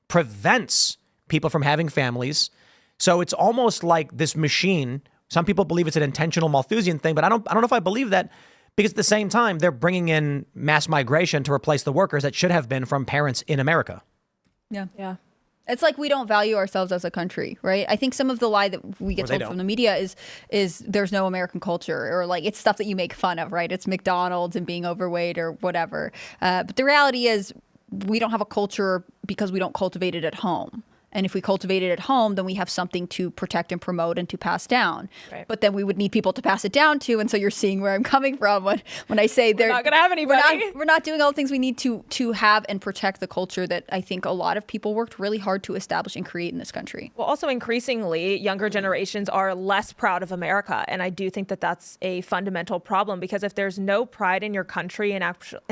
Speaker 1: prevents people from having families. So it's almost like this machine. Some people believe it's an intentional Malthusian thing, but I don't know if I believe that, because at the same time, they're bringing in mass migration to replace the workers that should have been from parents in America.
Speaker 2: Yeah.
Speaker 4: It's like we don't value ourselves as a country, right? I think some of the lie that we get told from the media is there's no American culture, or like it's stuff that you make fun of, right? It's McDonald's and being overweight or whatever. But the reality is we don't have a culture because we don't cultivate it at home. And if we cultivate it at home, then we have something to protect and promote and to pass down. Right. But then we would need people to pass it down to. And so you're seeing where I'm coming from when I say
Speaker 2: we're not going to have anybody.
Speaker 4: We're not doing all the things we need to have and protect the culture that I think a lot of people worked really hard to establish and create in this country.
Speaker 2: Well, also increasingly, younger generations are less proud of America. And I do think that that's a fundamental problem, because if there's no pride in your country and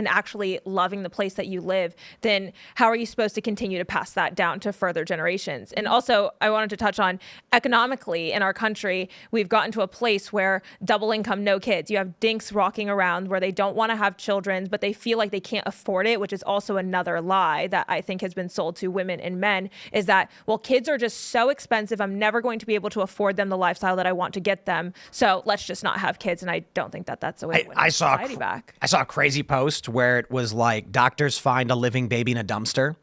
Speaker 2: actually loving the place that you live, then how are you supposed to continue to pass that down to further generations? And also, I wanted to touch on economically in our country, we've gotten to a place where double income, no kids. You have dinks walking around where they don't want to have children, but they feel like they can't afford it, which is also another lie that I think has been sold to women and men, is that, well, kids are just so expensive. I'm never going to be able to afford them the lifestyle that I want to get them. So let's just not have kids. And I don't think that that's a way to win society back.
Speaker 1: I saw a crazy post where it was like, doctors find a living baby in a dumpster.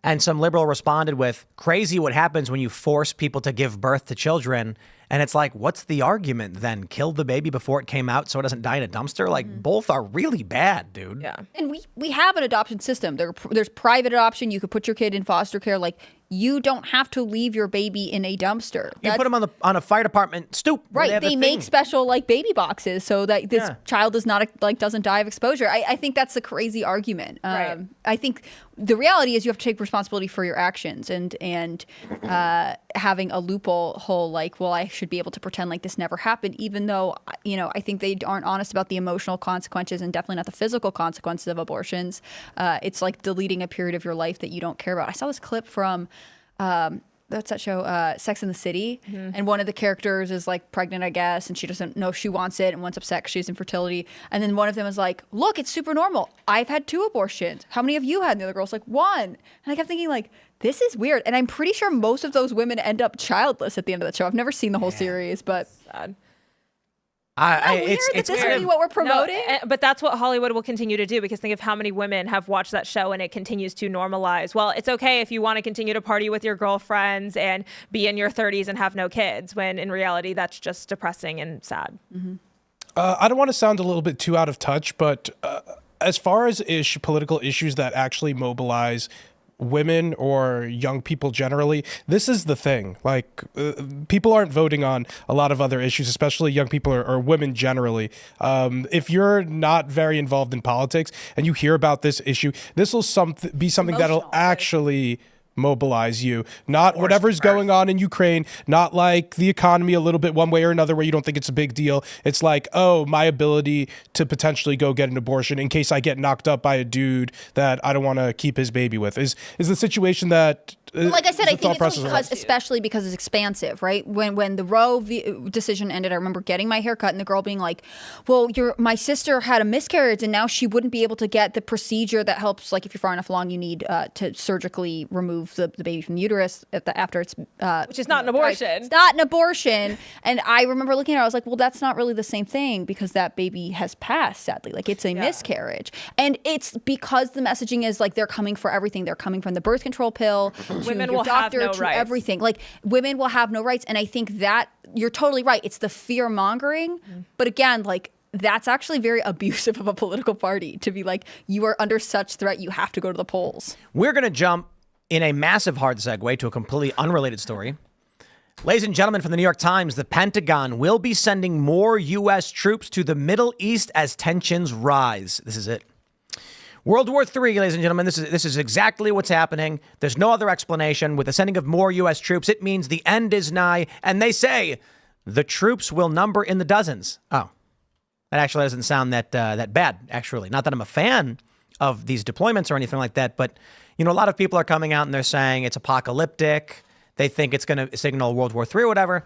Speaker 1: And some liberal responded with, crazy what happens when you force people to give birth to children. And it's like, what's the argument then? Kill the baby before it came out so it doesn't die in a dumpster? Like, both are really bad, dude.
Speaker 2: Yeah.
Speaker 4: And we have an adoption system. There's private adoption. You could put your kid in foster care. Like, you don't have to leave your baby in a dumpster.
Speaker 1: You put them on a fire department stoop.
Speaker 4: Right. They make special like baby boxes so that this child is not doesn't die of exposure. I think that's a crazy argument.
Speaker 2: Right.
Speaker 4: I think the reality is you have to take responsibility for your actions, and having a loophole like, well, I should be able to pretend like this never happened, even though, I think they aren't honest about the emotional consequences and definitely not the physical consequences of abortions. It's like deleting a period of your life that you don't care about. I saw this clip from that's that show, Sex and the City. And one of the characters is like pregnant, I guess, and she doesn't know if she wants it, and one's upset because she has infertility. And then one of them is like, look, it's super normal. I've had 2 abortions. How many have you had? And the other girl's like, 1. And I kept thinking, like, this is weird. And I'm pretty sure most of those women end up childless at the end of the show. I've never seen the whole series, but
Speaker 2: Sad.
Speaker 4: It's really what we're promoting.
Speaker 2: No, but that's what Hollywood will continue to do, because think of how many women have watched that show and it continues to normalize. Well, it's okay if you want to continue to party with your girlfriends and be in your 30s and have no kids, when in reality that's just depressing and sad.
Speaker 3: I don't want to sound a little bit too out of touch, but as far as political issues that actually mobilize women or young people generally, this is the thing. Like, people aren't voting on a lot of other issues, especially young people or women generally. If you're not very involved in politics and you hear about this issue, this will be something that'll actually mobilize you, not whatever's going on in Ukraine, not like the economy a little bit one way or another where you don't think it's a big deal. It's like, oh, my ability to potentially go get an abortion in case I get knocked up by a dude that I don't want to keep his baby with is the situation that
Speaker 4: like I said, I think it's especially because it's expansive, right? When the Roe decision ended, I remember getting my hair cut and the girl being like, well, my sister had a miscarriage and now she wouldn't be able to get the procedure that helps, like if you're far enough along, you need to surgically remove the baby from the uterus after it's...
Speaker 2: which is not an abortion.
Speaker 4: It's not an abortion. And I remember looking at her, I was like, well, that's not really the same thing because that baby has passed, sadly. Like, it's a miscarriage. And it's because the messaging is like they're coming for everything. They're coming from the birth control pill
Speaker 2: women
Speaker 4: your
Speaker 2: will
Speaker 4: doctor,
Speaker 2: have no
Speaker 4: to
Speaker 2: rights.
Speaker 4: everything. Like, women will have no rights. And I think that you're totally right. It's the fear mongering. But again, like, that's actually very abusive of a political party to be like, you are under such threat, you have to go to the polls.
Speaker 1: We're going to jump in a massive hard segue to a completely unrelated story. Ladies and gentlemen, from the New York Times, the Pentagon will be sending more U.S. troops to the Middle East as tensions rise. This is it. World War III, ladies and gentlemen, this is exactly what's happening. There's no other explanation. With the sending of more U.S. troops, it means the end is nigh. And they say the troops will number in the dozens. Oh, that actually doesn't sound that bad, actually. Not that I'm a fan of these deployments or anything like that, but, a lot of people are coming out and they're saying it's apocalyptic. They think it's going to signal World War III or whatever.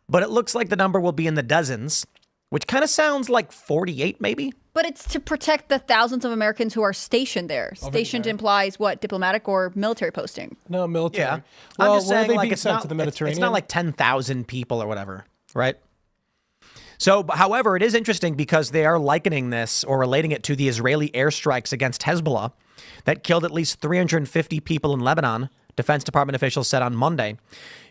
Speaker 1: But it looks like the number will be in the dozens, which kind of sounds like 48 maybe.
Speaker 4: But it's to protect the thousands of Americans who are stationed there. Stationed implies what? Diplomatic or military posting?
Speaker 3: No, military.
Speaker 1: Yeah.
Speaker 3: Well,
Speaker 1: I'm just
Speaker 3: where are
Speaker 1: saying,
Speaker 3: they
Speaker 1: like,
Speaker 3: being
Speaker 1: it's
Speaker 3: sent
Speaker 1: not,
Speaker 3: to the Mediterranean?
Speaker 1: It's not like 10,000 people or whatever, right? So, however, it is interesting because they are likening this or relating it to the Israeli airstrikes against Hezbollah that killed at least 350 people in Lebanon, Defense Department officials said on Monday.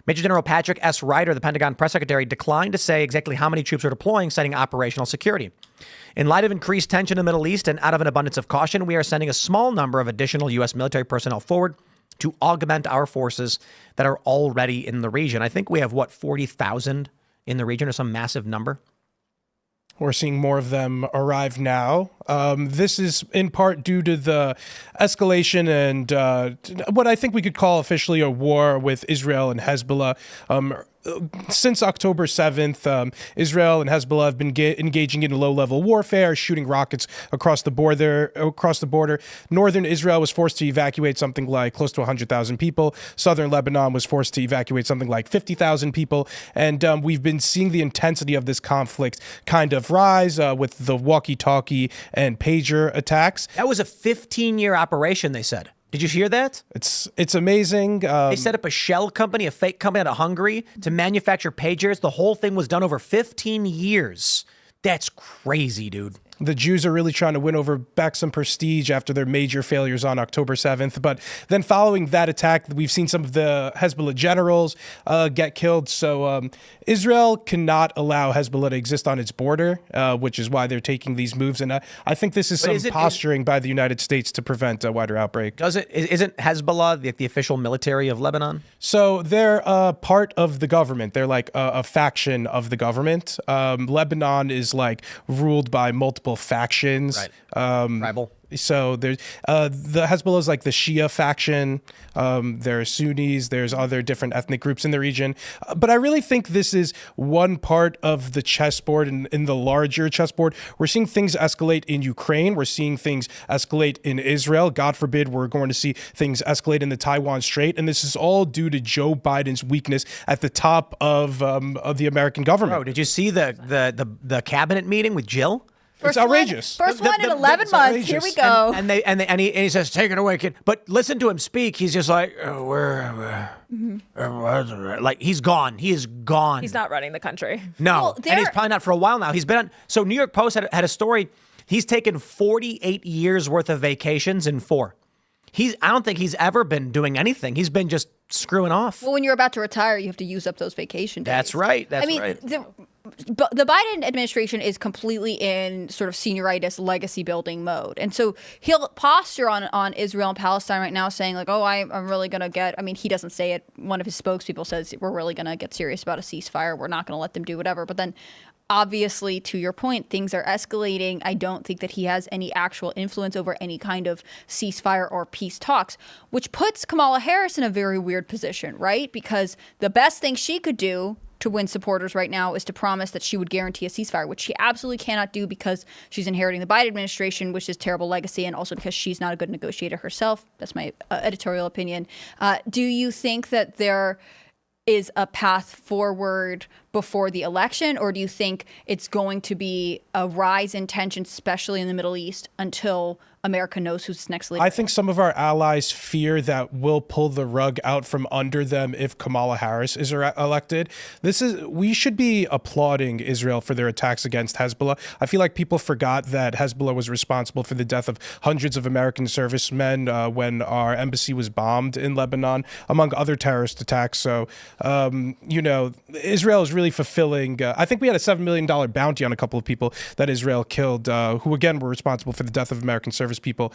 Speaker 1: Major General Patrick S. Ryder, the Pentagon press secretary, declined to say exactly how many troops are deploying, citing operational security. In light of increased tension in the Middle East and out of an abundance of caution, we are sending a small number of additional U.S. military personnel forward to augment our forces that are already in the region. I think we have, 40,000 in the region or some massive number?
Speaker 3: We're seeing more of them arrive now. This is in part due to the escalation and what I think we could call officially a war with Israel and Hezbollah. Since October 7th, Israel and Hezbollah have been engaging in low-level warfare, shooting rockets across the border. Northern Israel was forced to evacuate something like close to 100,000 people. Southern Lebanon was forced to evacuate something like 50,000 people. And we've been seeing the intensity of this conflict kind of rise with the walkie-talkie and pager attacks.
Speaker 1: That was a 15-year operation, they said. Did you hear that?
Speaker 3: It's amazing.
Speaker 1: They set up a shell company, a fake company out of Hungary to manufacture pagers. The whole thing was done over 15 years. That's crazy, dude.
Speaker 3: The Jews are really trying to win back some prestige after their major failures on October 7th. But then following that attack, we've seen some of the Hezbollah generals get killed. So Israel cannot allow Hezbollah to exist on its border, which is why they're taking these moves. And I think this is posturing by the United States to prevent a wider outbreak.
Speaker 1: Isn't Hezbollah the official military of Lebanon?
Speaker 3: So they're part of the government. They're like a faction of the government. Lebanon is like ruled by multiple factions.
Speaker 1: Right. Tribal.
Speaker 3: So there's the Hezbollah is like the Shia faction. There are Sunnis. There's other different ethnic groups in the region. But I really think this is one part of the chessboard in the larger chessboard. We're seeing things escalate in Ukraine. We're seeing things escalate in Israel. God forbid we're going to see things escalate in the Taiwan Strait. And this is all due to Joe Biden's weakness at the top of the American government.
Speaker 1: Bro, did you see the cabinet meeting with Jill?
Speaker 3: It's outrageous.
Speaker 4: First one in 11 months. Here we go.
Speaker 1: And he says, "Take it away, kid." But listen to him speak. He's just like, like he's gone. He is gone.
Speaker 2: He's not running the country.
Speaker 1: No,
Speaker 4: Well,
Speaker 1: and he's probably not for a while now. He's been on. So New York Post had a story. He's taken 48 years worth of vacations in 4. I don't think he's ever been doing anything. He's been just screwing off.
Speaker 4: Well, when you're about to retire, you have to use up those vacation days.
Speaker 1: That's right. That's right.
Speaker 4: The Biden administration is completely in sort of senioritis legacy building mode. And so he'll posture on Israel and Palestine right now saying like, oh, I'm really going to he doesn't say it. One of his spokespeople says we're really going to get serious about a ceasefire. We're not going to let them do whatever. But then obviously, to your point, things are escalating. I don't think that he has any actual influence over any kind of ceasefire or peace talks, which puts Kamala Harris in a very weird position, right? Because the best thing she could do to win supporters right now is to promise that she would guarantee a ceasefire, which she absolutely cannot do because she's inheriting the Biden administration, which is terrible legacy, and also because she's not a good negotiator herself. That's my editorial opinion. Do you think that there is a path forward before the election, or do you think it's going to be a rise in tension, especially in the Middle East, until America knows who's next leader.
Speaker 3: I think some of our allies fear that we'll pull the rug out from under them if Kamala Harris is elected. We should be applauding Israel for their attacks against Hezbollah. I feel like people forgot that Hezbollah was responsible for the death of hundreds of American servicemen when our embassy was bombed in Lebanon, among other terrorist attacks. So, Israel is really fulfilling. I think we had a $7 million bounty on a couple of people that Israel killed, who again were responsible for the death of American service people.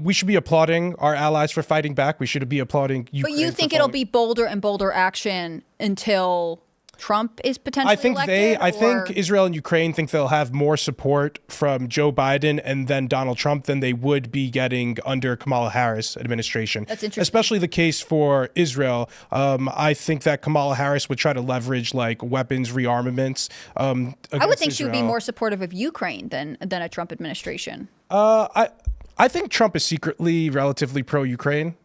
Speaker 3: We should be applauding our allies for fighting back. We should be applauding Ukraine.
Speaker 4: But you think it'll be bolder and bolder action until Trump is potentially elected?
Speaker 3: I think Israel and Ukraine think they'll have more support from Joe Biden and then Donald Trump than they would be getting under Kamala Harris administration.
Speaker 4: That's interesting.
Speaker 3: Especially the case for Israel. I think that Kamala Harris would try to leverage like weapons rearmaments.
Speaker 4: I would think she would be
Speaker 3: Israel.
Speaker 4: more supportive of Ukraine than a Trump administration.
Speaker 3: I think Trump is secretly relatively pro-Ukraine.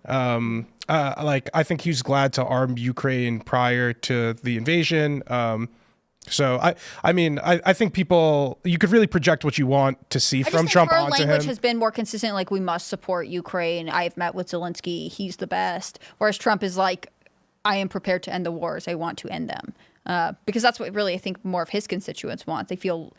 Speaker 3: I think he was glad to arm Ukraine prior to the invasion. So I think people, you could really project what you want to see from Trump
Speaker 4: her
Speaker 3: onto
Speaker 4: language
Speaker 3: him.
Speaker 4: has been more consistent. Like, we must support Ukraine. I have met with Zelensky. He's the best. Whereas Trump is like, I am prepared to end the wars. I want to end them. Because that's what really I think more of his constituents want. They feel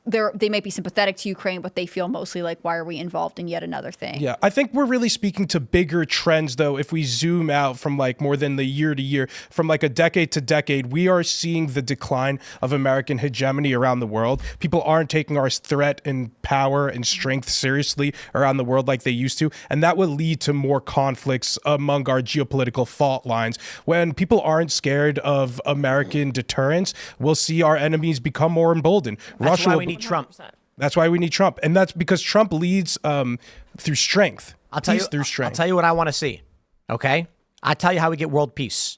Speaker 4: they might be sympathetic to Ukraine, but they feel mostly like, why are we involved in yet another thing?
Speaker 3: Yeah, I think we're really speaking to bigger trends, though. If we zoom out from like more than the year to year, from like a decade to decade, we are seeing the decline of American hegemony around the world. People aren't taking our threat and power and strength seriously around the world like they used to. And that will lead to more conflicts among our geopolitical fault lines. When people aren't scared of American deterrence, we'll see our enemies become more emboldened.
Speaker 1: That's why we need Trump.
Speaker 3: That's why we need Trump. And that's because Trump leads through strength.
Speaker 1: I'll tell you what I want to see. Okay? I'll tell you how we get world peace.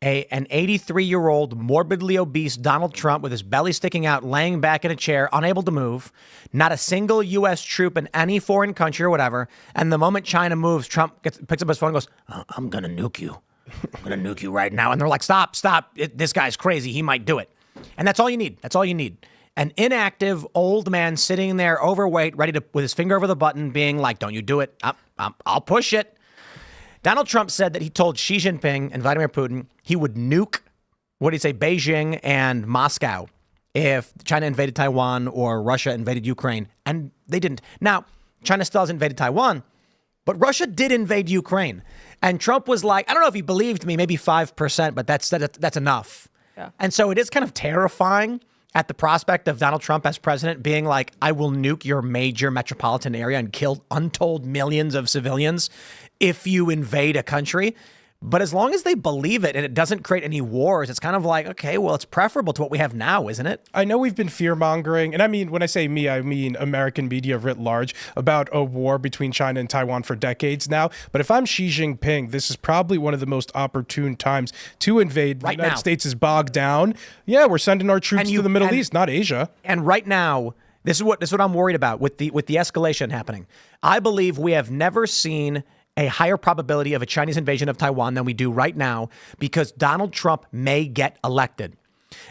Speaker 1: An 83-year-old, morbidly obese Donald Trump with his belly sticking out, laying back in a chair, unable to move, not a single U.S. troop in any foreign country or whatever. And the moment China moves, Trump picks up his phone and goes, I'm going to nuke you. I'm going to nuke you right now. And they're like, stop. This guy's crazy. He might do it. And that's all you need. That's all you need. An inactive old man sitting there, overweight, ready to, with his finger over the button, being like, don't you do it. I'll push it. Donald Trump said that he told Xi Jinping and Vladimir Putin he would nuke, what did he say, Beijing and Moscow if China invaded Taiwan or Russia invaded Ukraine. And they didn't. Now, China still hasn't invaded Taiwan, but Russia did invade Ukraine. And Trump was like, I don't know if he believed me, maybe 5%, but that's enough. Yeah. And so it is kind of terrifying at the prospect of Donald Trump as president being like, I will nuke your major metropolitan area and kill untold millions of civilians if you invade a country. But as long as they believe it and it doesn't create any wars, it's kind of like, okay, well, it's preferable to what we have now, isn't it?
Speaker 3: I know we've been fear-mongering, and I mean, when I say me, I mean American media writ large, about a war between China and Taiwan for decades now. But if I'm Xi Jinping, this is probably one of the most opportune times to invade.
Speaker 1: Right
Speaker 3: the United
Speaker 1: now.
Speaker 3: States is bogged down. Yeah, we're sending our troops to the Middle East, not Asia.
Speaker 1: And right now, this is what I'm worried about with the escalation happening. I believe we have never seen a higher probability of a Chinese invasion of Taiwan than we do right now because Donald Trump may get elected.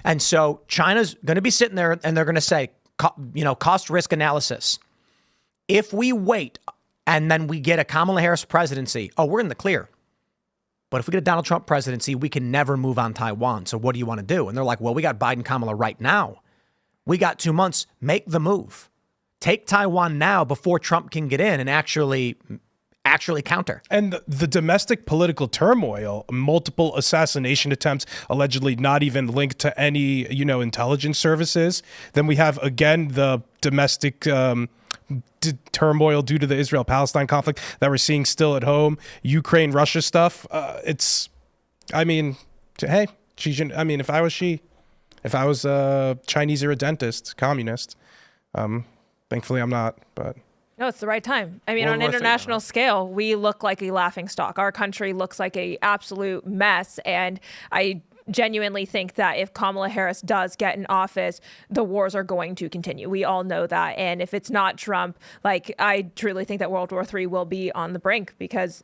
Speaker 1: And so China's going to be sitting there and they're going to say, cost risk analysis. If we wait and then we get a Kamala Harris presidency, we're in the clear. But if we get a Donald Trump presidency, we can never move on Taiwan. So what do you want to do? And they're like, well, we got Biden, Kamala right now. We got 2 months. Make the move. Take Taiwan now before Trump can get in and actually counter.
Speaker 3: And the domestic political turmoil, multiple assassination attempts, allegedly not even linked to any, intelligence services. Then we have, again, the domestic turmoil due to the Israel-Palestine conflict that we're seeing still at home. Ukraine-Russia stuff. Hey, if I was a Chinese or a dentist, communist, thankfully I'm not, but...
Speaker 2: No, it's the right time. I mean,
Speaker 3: World
Speaker 2: on
Speaker 3: War
Speaker 2: an
Speaker 3: III,
Speaker 2: international scale, we look like a laughingstock. Our country looks like a absolute mess. And I genuinely think that if Kamala Harris does get in office, the wars are going to continue. We all know that. And if it's not Trump, I truly think that World War III will be on the brink because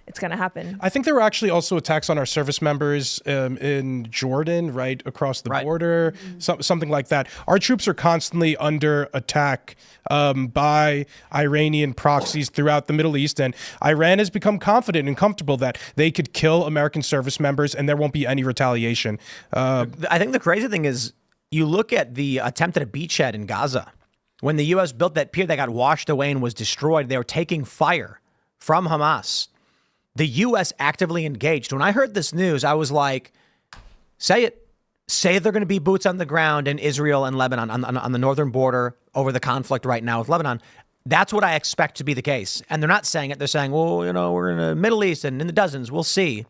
Speaker 2: it's going to happen.
Speaker 3: I think there were actually also attacks on our service members in Jordan, right across the border, something like that. Our troops are constantly under attack by Iranian proxies throughout the Middle East, and Iran has become confident and comfortable that they could kill American service members and there won't be any retaliation.
Speaker 1: I think the crazy thing is you look at the attempt at a beachhead in Gaza. When the U.S. built that pier that got washed away and was destroyed, they were taking fire from Hamas. The U.S. actively engaged. When I heard this news, I was like, say it. Say they're going to be boots on the ground in Israel and Lebanon on the northern border over the conflict right now with Lebanon. That's what I expect to be the case. And they're not saying it. They're saying, well, we're in the Middle East and in the dozens. We'll see.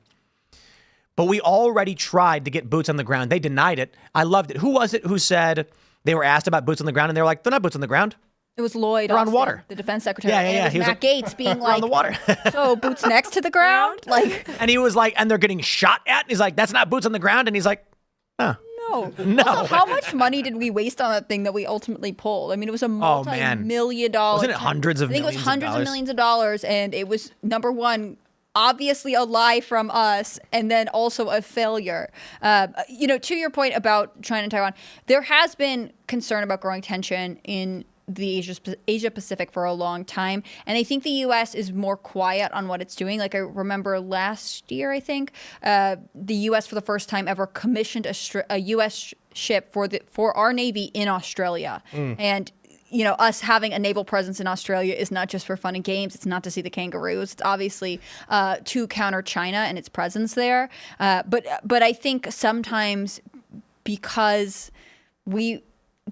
Speaker 1: But we already tried to get boots on the ground. They denied it. I loved it. Who was it who said they were asked about boots on the ground and they were like, they're not boots on the ground.
Speaker 4: It was Lloyd
Speaker 1: They're on
Speaker 4: Austin,
Speaker 1: water.
Speaker 4: the defense secretary.
Speaker 1: Yeah.
Speaker 4: And it was
Speaker 1: He was
Speaker 4: Matt Gaetz being
Speaker 1: on the water.
Speaker 4: so boots next to the ground? Like,
Speaker 1: And he was like, and they're getting shot at. And he's like, that's not boots on the ground. And he's like,
Speaker 4: no. Also, how much money did we waste on that thing that we ultimately pulled? I mean, it was a multi-million dollar.
Speaker 1: Wasn't it hundreds of millions?
Speaker 4: I think it was hundreds of millions of dollars. And it was, number one, obviously a lie from us, and then also a failure. To your point about China and Taiwan, there has been concern about growing tension in the Asia Pacific for a long time. And I think the U.S. is more quiet on what it's doing. Like I remember last year, I think, the U.S. for the first time ever commissioned a U.S. ship for our Navy in Australia. And us having a naval presence in Australia is not just for fun and games. It's not to see the kangaroos. It's obviously to counter China and its presence there. But I think sometimes because we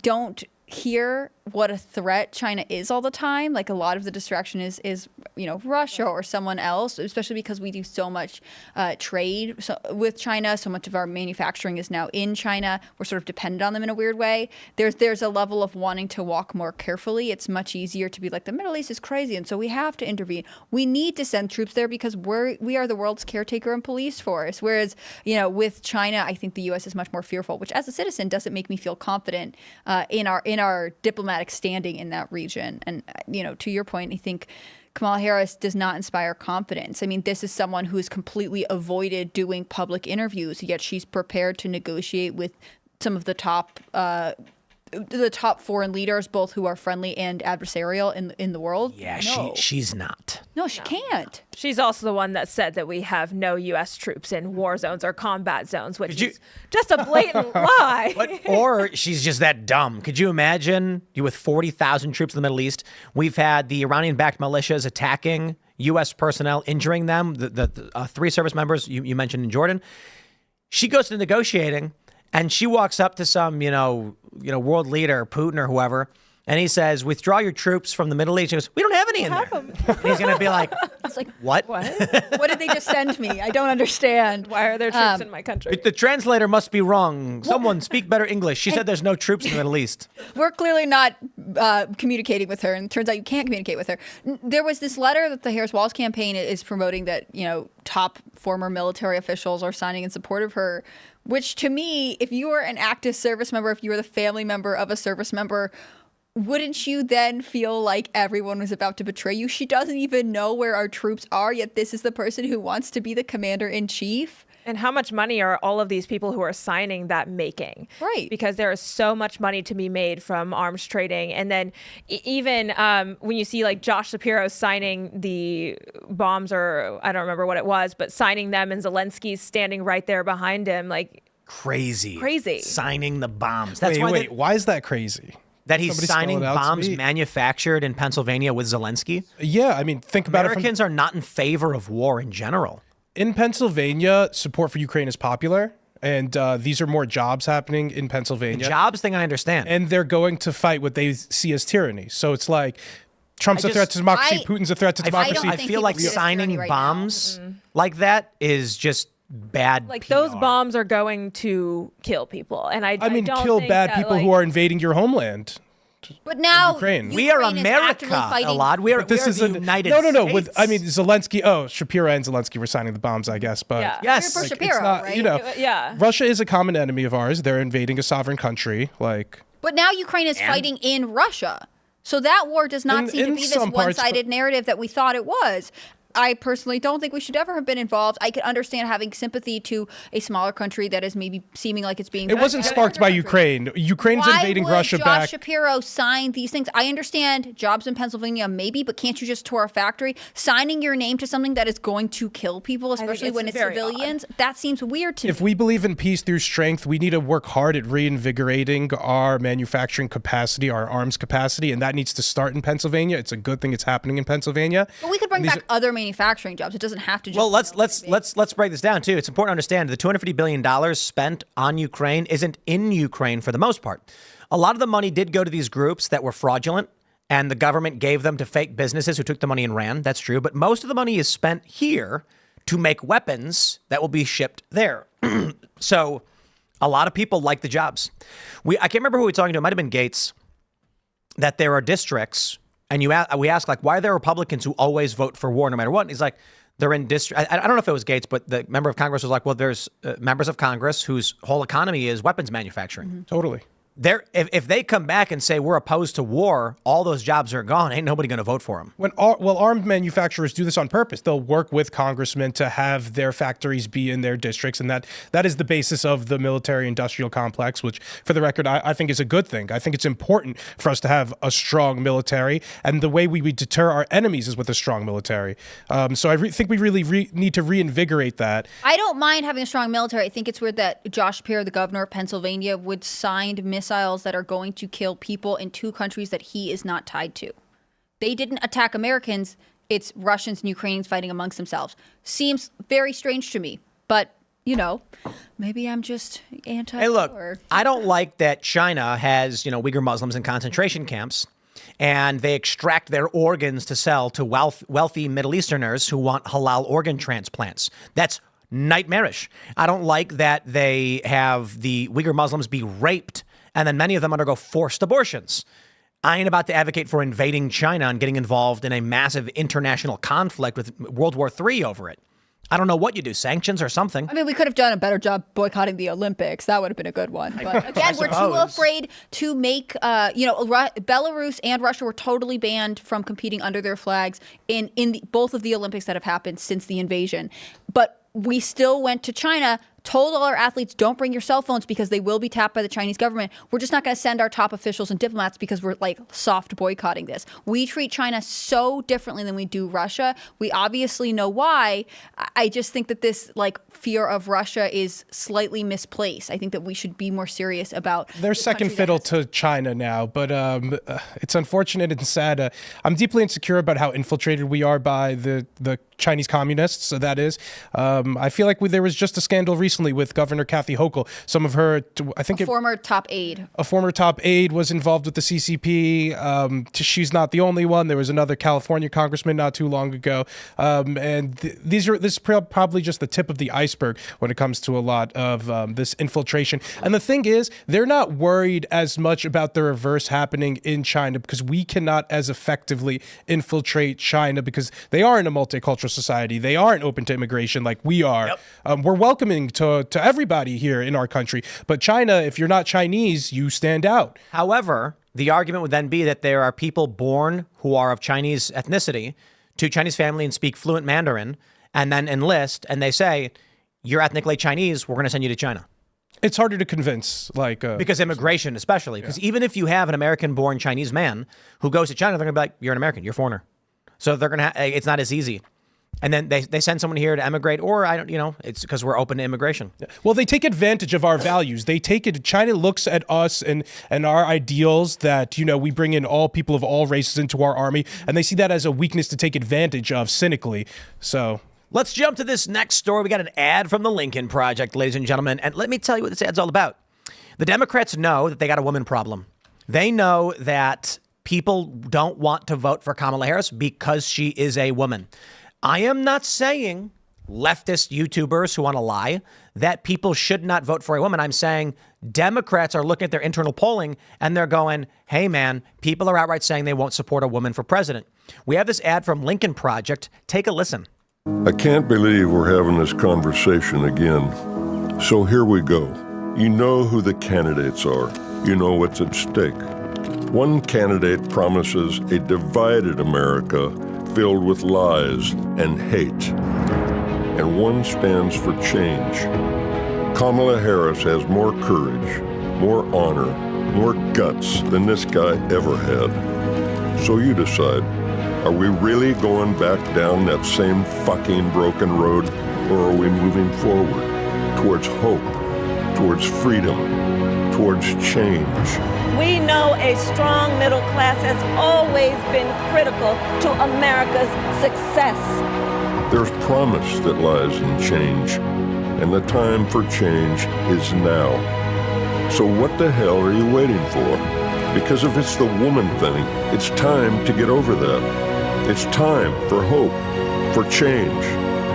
Speaker 4: don't hear what a threat China is all the time, like a lot of the distraction is Russia or someone else, especially because we do so much trade with China. So much of our manufacturing is now in China. We're sort of dependent on them in a weird way. There's a level of wanting to walk more carefully. It's much easier to be like, the Middle East is crazy, and so we have to intervene. We need to send troops there because we are the world's caretaker and police force. Whereas, with China, I think the U.S. is much more fearful, which as a citizen doesn't make me feel confident in our diplomatic standing in that region. And, to your point, I think Kamala Harris does not inspire confidence. I mean, this is someone who has completely avoided doing public interviews, yet she's prepared to negotiate with some of the top foreign leaders, both who are friendly and adversarial in the world.
Speaker 1: Yeah,
Speaker 4: no.
Speaker 1: she's not.
Speaker 4: No, she can't.
Speaker 2: She's also the one that said that we have no U.S. troops in war zones or combat zones, which is just a blatant lie.
Speaker 1: Or she's just that dumb. Could you imagine you with 40,000 troops in the Middle East? We've had the Iranian-backed militias attacking U.S. personnel, injuring them. The 3 service members you mentioned in Jordan. She goes to negotiating, and she walks up to some, world leader, Putin or whoever, and he says, withdraw your troops from the Middle East. She goes, we don't have any in there. And he's going to be like,
Speaker 4: It's like,
Speaker 1: what?
Speaker 4: what did they just send me? I don't understand.
Speaker 2: Why are there troops in my country?
Speaker 1: The translator must be wrong. Someone speak better English. She said there's no troops in the Middle East.
Speaker 4: We're clearly not communicating with her, and it turns out you can't communicate with her. There was this letter that the Harris Walls campaign is promoting that, top former military officials are signing in support of her, which to me, if you were an active service member, if you were the family member of a service member, wouldn't you then feel like everyone was about to betray you? She doesn't even know where our troops are, yet this is the person who wants to be the commander-in-chief.
Speaker 2: And how much money are all of these people who are signing that making?
Speaker 4: Right.
Speaker 2: Because there is so much money to be made from arms trading. And then even when you see like Josh Shapiro signing the bombs, or I don't remember what it was, but signing them and Zelensky's standing right there behind him, like
Speaker 1: Crazy. Signing the bombs. That's
Speaker 3: Why is that crazy?
Speaker 1: That he's
Speaker 3: Somebody
Speaker 1: signing
Speaker 3: spell it out to
Speaker 1: bombs
Speaker 3: me.
Speaker 1: manufactured in Pennsylvania with Zelensky?
Speaker 3: Yeah, I mean, think about it.
Speaker 1: Americans are not in favor of war in general.
Speaker 3: In Pennsylvania, support for Ukraine is popular, and these are more jobs happening in Pennsylvania.
Speaker 1: Jobs thing I understand.
Speaker 3: And they're going to fight what they see as tyranny. So it's like Trump's a threat to democracy, Putin's a threat to democracy.
Speaker 1: I feel like signing bombs like that is just bad
Speaker 2: like
Speaker 1: PR.
Speaker 2: those bombs are going to kill people. And I
Speaker 3: mean,
Speaker 2: don't
Speaker 3: kill
Speaker 2: think
Speaker 3: bad
Speaker 2: that,
Speaker 3: people who are invading your homeland.
Speaker 4: But now
Speaker 3: Ukraine.
Speaker 1: We are
Speaker 4: Ukraine is
Speaker 1: America,
Speaker 4: actively fighting.
Speaker 1: Elad. We are the United States.
Speaker 3: No. Zelensky. Shapiro and Zelensky were signing the bombs, I guess. But
Speaker 2: Yeah.
Speaker 1: Yes.
Speaker 4: For
Speaker 3: like,
Speaker 4: Shapiro,
Speaker 3: it's not,
Speaker 4: right?
Speaker 2: Yeah.
Speaker 3: Russia is a common enemy of ours. They're invading a sovereign country.
Speaker 4: But now Ukraine is fighting in Russia. So that war does not seem to
Speaker 3: in
Speaker 4: be this
Speaker 3: some parts,
Speaker 4: one-sided narrative that we thought it was. I personally don't think we should ever have been involved. I could understand having sympathy to a smaller country that is maybe seeming like it's being.
Speaker 3: It wasn't sparked by Ukraine. Ukraine's invading Russia
Speaker 4: Josh
Speaker 3: back.
Speaker 4: Shapiro sign these things? I understand jobs in Pennsylvania, maybe, but can't you just tour a factory? Signing your name to something that is going to kill people, especially when it's civilians, that seems weird to me.
Speaker 3: If we believe in peace through strength, we need to work hard at reinvigorating our manufacturing capacity, our arms capacity, and that needs to start in Pennsylvania. It's a good thing it's happening in Pennsylvania.
Speaker 4: But we could bring back other manufacturing jobs. It doesn't have to just.
Speaker 1: Well, let's break this down too. It's important to understand the $250 billion spent on Ukraine isn't in Ukraine for the most part. A lot of the money did go to these groups that were fraudulent, and the government gave them to fake businesses who took the money and ran. That's true. But most of the money is spent here to make weapons that will be shipped there. So a lot of people like the jobs. I can't remember who we were talking to. It might have been Gates. That there are districts, and we ask, like, why are there Republicans who always vote for war no matter what? And he's like, they're in district. I don't know if it was Gates, but the member of Congress was like, well, there's members of Congress whose whole economy is weapons manufacturing.
Speaker 4: Mm-hmm.
Speaker 3: Totally.
Speaker 1: If they come back and say we're opposed to war, all those jobs are gone. Ain't nobody going to vote for them.
Speaker 3: Armed manufacturers do this on purpose. They'll work with congressmen to have their factories be in their districts, and that is the basis of the military-industrial complex, which, for the record, I think is a good thing. I think it's important for us to have a strong military, and the way we deter our enemies is with a strong military. So I think we really need to reinvigorate that.
Speaker 4: I don't mind having a strong military. I think it's weird that Josh Shapiro, the governor of Pennsylvania, would sign missiles that are going to kill people in two countries that he is not tied to. They didn't attack Americans. It's Russians and Ukrainians fighting amongst themselves. Seems very strange to me, but maybe I'm just anti-war.
Speaker 1: Hey, look, I don't like that China has, Uyghur Muslims in concentration camps, and they extract their organs to sell to wealthy Middle Easterners who want halal organ transplants. That's nightmarish. I don't like that they have the Uyghur Muslims be raped and then many of them undergo forced abortions. I ain't about to advocate for invading China and getting involved in a massive international conflict with World War III over it. I don't know what you do, sanctions or something.
Speaker 4: I mean, we could have done a better job boycotting the Olympics. That would have been a good one. But again, we're too afraid to make, Belarus and Russia were totally banned from competing under their flags in both of the Olympics that have happened since the invasion. But we still went to China, told all our athletes, don't bring your cell phones because they will be tapped by the Chinese government. We're just not going to send our top officials and diplomats because we're soft boycotting this. We treat China so differently than we do Russia. We obviously know why. I just think that this fear of Russia is slightly misplaced. I think that we should be more serious about.
Speaker 3: They're second fiddle to China now, but it's unfortunate and sad. I'm deeply insecure about how infiltrated we are by the Chinese communists. So that is, I feel like there was just a scandal recently with Governor Kathy Hochul. Some of her,
Speaker 4: former top aide.
Speaker 3: A former top aide was involved with the CCP. She's not the only one. There was another California congressman not too long ago. And this is probably just the tip of the iceberg when it comes to a lot of this infiltration. And the thing is, they're not worried as much about the reverse happening in China because we cannot as effectively infiltrate China because they are in a multicultural society. They aren't open to immigration like we are. Yep. We're welcoming to everybody here in our country. But China, if you're not Chinese, you stand out.
Speaker 1: However, the argument would then be that there are people born who are of Chinese ethnicity to Chinese family and speak fluent Mandarin and then enlist, and they say, you're ethnically Chinese, we're going to send you to China.
Speaker 3: It's harder to convince,
Speaker 1: because immigration, especially. Because even if you have an American-born Chinese man who goes to China, they're going to be like, you're an American, you're a foreigner. So they're going to it's not as easy. And then they send someone here to emigrate, or it's because we're open to immigration.
Speaker 3: Well, they take advantage of our values. China looks at us and our ideals that, we bring in all people of all races into our army, and they see that as a weakness to take advantage of cynically. So
Speaker 1: let's jump to this next story. We got an ad from the Lincoln Project, ladies and gentlemen. And let me tell you what this ad's all about. The Democrats know that they got a woman problem. They know that people don't want to vote for Kamala Harris because she is a woman. I am not saying leftist YouTubers who want to lie that people should not vote for a woman. I'm saying Democrats are looking at their internal polling and they're going, hey, man, people are outright saying they won't support a woman for president. We have this ad from Lincoln Project. Take a listen.
Speaker 7: I can't believe we're having this conversation again. So here we go. You know who the candidates are. You know what's at stake. One candidate promises a divided America filled with lies and hate. And one stands for change. Kamala Harris has more courage, more honor, more guts than this guy ever had. So you decide, are we really going back down that same fucking broken road, or are we moving forward towards hope, towards freedom, towards change?
Speaker 8: We know a strong middle class has always been critical to America's success.
Speaker 7: There's promise that lies in change, and the time for change is now. So what the hell are you waiting for? Because if it's the woman thing, it's time to get over that. It's time for hope, for change.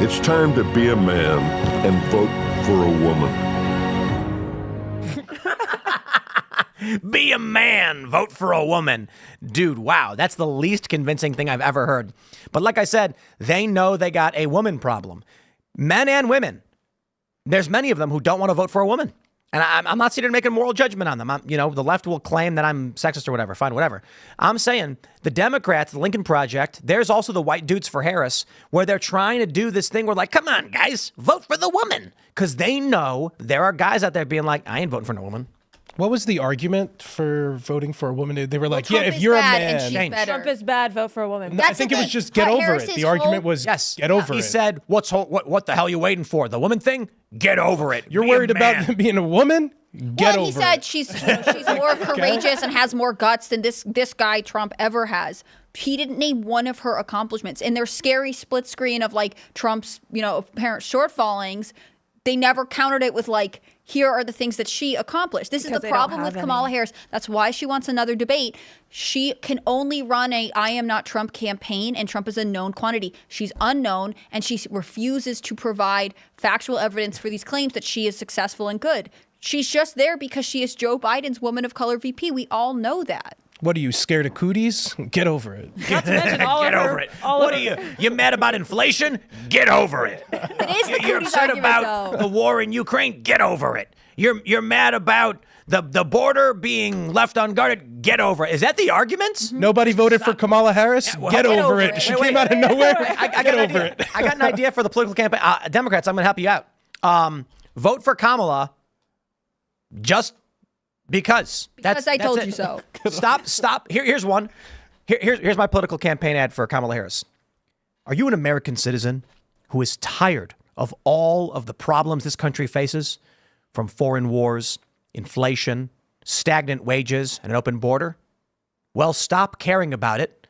Speaker 7: It's time to be a man and vote for a woman.
Speaker 1: Be a man, vote for a woman. Dude, wow, that's the least convincing thing I've ever heard. But like I said, they know they got a woman problem. Men and women. There's many of them who don't want to vote for a woman. And I'm not sitting to make a moral judgment on them. The left will claim that I'm sexist or whatever. Fine, whatever. I'm saying the Democrats, the Lincoln Project, there's also the white dudes for Harris, where they're trying to do this thing where like, come on, guys, vote for the woman. Because they know there are guys out there being like, I ain't voting for no woman.
Speaker 3: What was the argument for voting for a woman? They were like,
Speaker 4: Trump
Speaker 3: yeah, if
Speaker 4: is
Speaker 3: you're a
Speaker 4: bad and
Speaker 3: man.
Speaker 4: she's better.
Speaker 2: Trump is bad, vote for a woman.
Speaker 3: No, I think it was just get over it. The argument was get over it.
Speaker 1: He said, what the hell are you waiting for? The woman thing? Get over it.
Speaker 3: You're
Speaker 1: Be
Speaker 3: worried
Speaker 1: a man.
Speaker 3: about them being a woman? Get over
Speaker 4: he said
Speaker 3: it.
Speaker 4: she's more courageous and has more guts than this guy Trump ever has. He didn't name one of her accomplishments. In their scary split screen of like Trump's, apparent shortfallings, they never countered it with like, here are the things that she accomplished. This is the problem with Kamala Harris. That's why she wants another debate. She can only run a I am not Trump campaign, and Trump is a known quantity. She's unknown, and she refuses to provide factual evidence for these claims that she is successful and good. She's just there because she is Joe Biden's woman of color VP. We all know that.
Speaker 3: What are you, scared of cooties? Get over it.
Speaker 2: Not to mention all
Speaker 1: Get
Speaker 2: of her,
Speaker 1: over it.
Speaker 2: all
Speaker 1: What
Speaker 2: of
Speaker 1: are
Speaker 2: her-
Speaker 1: you mad about inflation? Get over it.
Speaker 4: It is the
Speaker 1: You're
Speaker 4: cooties
Speaker 1: upset
Speaker 4: argument,
Speaker 1: about
Speaker 4: though.
Speaker 1: the war in Ukraine? Get over it. You're mad about the border being left unguarded? Get over it. Is that the argument?
Speaker 3: Nobody voted for Kamala Harris? Get over it. She came out of nowhere. Get over it.
Speaker 1: I got an idea for the political campaign. Democrats, I'm going to help you out. Vote for Kamala just because.
Speaker 4: Because I told
Speaker 1: it.
Speaker 4: you so.
Speaker 1: Stop. Here's one. Here's my political campaign ad for Kamala Harris. Are you an American citizen who is tired of all of the problems this country faces, from foreign wars, inflation, stagnant wages, and an open border? Well, stop caring about it,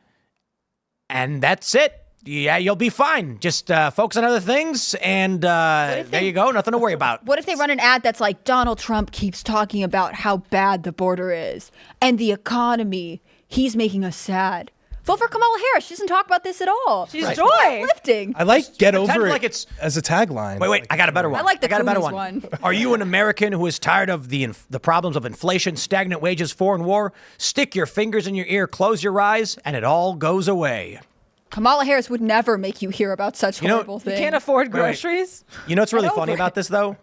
Speaker 1: and that's it. Yeah, you'll be fine. Just focus on other things, and there you go. Nothing to worry about.
Speaker 4: What if they run an ad that's like, Donald Trump keeps talking about how bad the border is and the economy. He's making us sad. Vote for Kamala Harris. She doesn't talk about this at all.
Speaker 2: She's joy.
Speaker 4: Lifting.
Speaker 3: I like get
Speaker 1: pretend
Speaker 3: over
Speaker 1: like
Speaker 3: it
Speaker 1: it's-
Speaker 3: as a tagline.
Speaker 1: Wait, I got a better one.
Speaker 4: I like the
Speaker 1: I got a better
Speaker 4: Cooties
Speaker 1: one.
Speaker 4: one.
Speaker 1: Are you an American who is tired of the problems of inflation, stagnant wages, foreign war? Stick your fingers in your ear, close your eyes, and it all goes away.
Speaker 4: Kamala Harris would never make you hear about such horrible
Speaker 2: You
Speaker 4: things.
Speaker 2: can't afford
Speaker 1: wait.
Speaker 2: groceries?
Speaker 1: You know what's really
Speaker 4: Get
Speaker 1: funny
Speaker 4: over
Speaker 1: about
Speaker 4: it.
Speaker 1: this, though?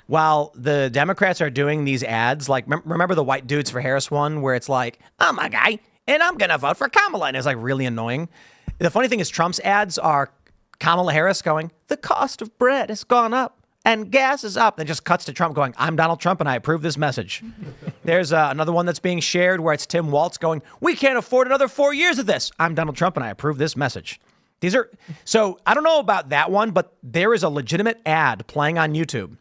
Speaker 1: While the Democrats are doing these ads, like, remember the white dudes for Harris one, where it's like, I'm a guy, and I'm going to vote for Kamala, and it's like really annoying. The funny thing is Trump's ads are Kamala Harris going, the cost of bread has gone up, and gas is up. And it just cuts to Trump going, I'm Donald Trump, and I approve this message. There's another one that's being shared where it's Tim Walz going, we can't afford another 4 years of this. I'm Donald Trump, and I approve this message. So I don't know about that one, but there is a legitimate ad playing on YouTube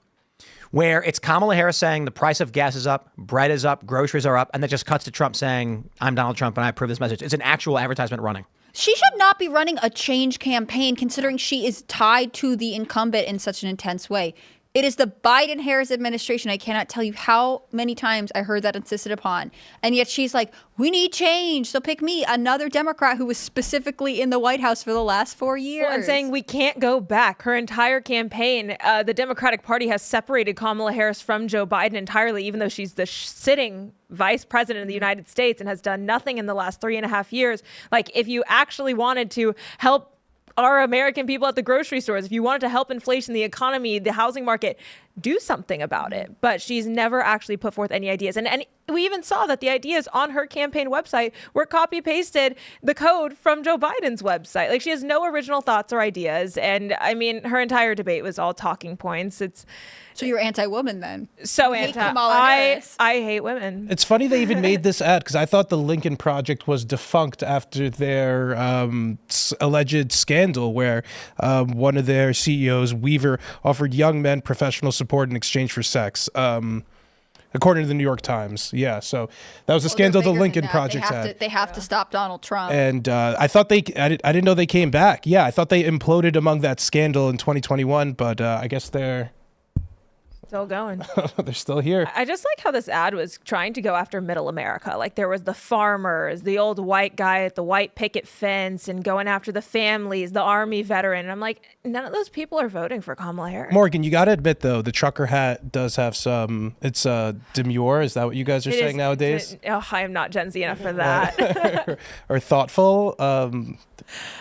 Speaker 1: where it's Kamala Harris saying the price of gas is up, bread is up, groceries are up, and that just cuts to Trump saying, I'm Donald Trump and I approve this message. It's an actual advertisement running.
Speaker 4: She should not be running a change campaign considering she is tied to the incumbent in such an intense way. It is the Biden-Harris administration. I cannot tell you how many times I heard that insisted upon. And yet she's like, we need change. So pick me, another Democrat who was specifically in the White House for the last 4 years.
Speaker 2: Well, and saying we can't go back. Her entire campaign, the Democratic Party has separated Kamala Harris from Joe Biden entirely, even though she's the sitting vice president of the United States and has done nothing in the last 3.5 years. Like, if you actually wanted to help our American people at the grocery stores, if you wanted to help inflation, the economy, the housing market, do something about it. But she's never actually put forth any ideas. And we even saw that the ideas on her campaign website were copy pasted the code from Joe Biden's website. Like, she has no original thoughts or ideas. And I mean, her entire debate was all talking points.
Speaker 4: So you're anti-woman then?
Speaker 2: So
Speaker 4: You hate
Speaker 2: anti.
Speaker 4: Kamala Harris.
Speaker 2: I hate women.
Speaker 3: It's funny they even made this ad because I thought the Lincoln Project was defunct after their alleged scandal where one of their CEOs, Weaver, offered young men professional support in exchange for sex. According to the New York Times. Yeah, so that was a scandal the Lincoln Project had.
Speaker 4: They have to stop Donald Trump.
Speaker 3: And I thought I didn't know they came back. Yeah, I thought they imploded among that scandal in 2021, but I guess they're
Speaker 2: Still going.
Speaker 3: they're still here.
Speaker 2: I just like how this ad was trying to go after middle America. Like, there was the farmers, the old white guy at the white picket fence, and going after the families, the Army veteran. And I'm like, none of those people are voting for Kamala Harris.
Speaker 3: Morgan, you got to admit, though, the trucker hat does have some, it's demure. Is that what you guys are saying nowadays?
Speaker 2: I am not Gen Z enough for that.
Speaker 3: Or thoughtful?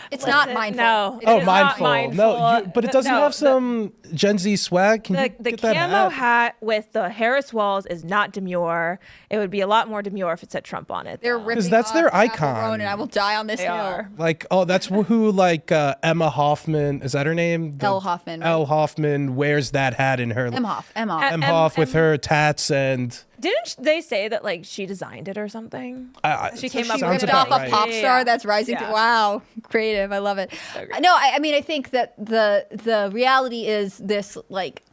Speaker 4: It's not mindful.
Speaker 2: No.
Speaker 3: Oh,
Speaker 2: It's
Speaker 3: mindful.
Speaker 2: not mindful.
Speaker 3: No, but it doesn't
Speaker 2: No,
Speaker 3: have some Gen Z swag. Can you
Speaker 2: the
Speaker 3: get that
Speaker 2: camo
Speaker 3: hat?
Speaker 2: hat with the Harris walls is not demure. It would be a lot more demure if it said Trump on it.
Speaker 4: They're
Speaker 2: though.
Speaker 4: ripping
Speaker 3: that's
Speaker 4: off
Speaker 3: their
Speaker 4: Chaperone,
Speaker 3: icon.
Speaker 4: and I will die on this
Speaker 2: They
Speaker 4: hill.
Speaker 2: are.
Speaker 3: Like, oh, that's who like Emma Hoffman, is that her name?
Speaker 4: Elle Hoffman, right?
Speaker 3: Elle Hoffman wears that hat in her.
Speaker 4: Emhoff.
Speaker 3: M. Hoff with her tats and.
Speaker 2: Didn't they say that, like, she designed it or something? She came up
Speaker 4: She
Speaker 3: sounds
Speaker 4: ripped
Speaker 3: about
Speaker 4: off
Speaker 3: right.
Speaker 4: a pop star
Speaker 2: Yeah.
Speaker 4: that's rising to
Speaker 2: Yeah.
Speaker 4: wow, creative. I love it. No, I mean, I think that the reality is this, like,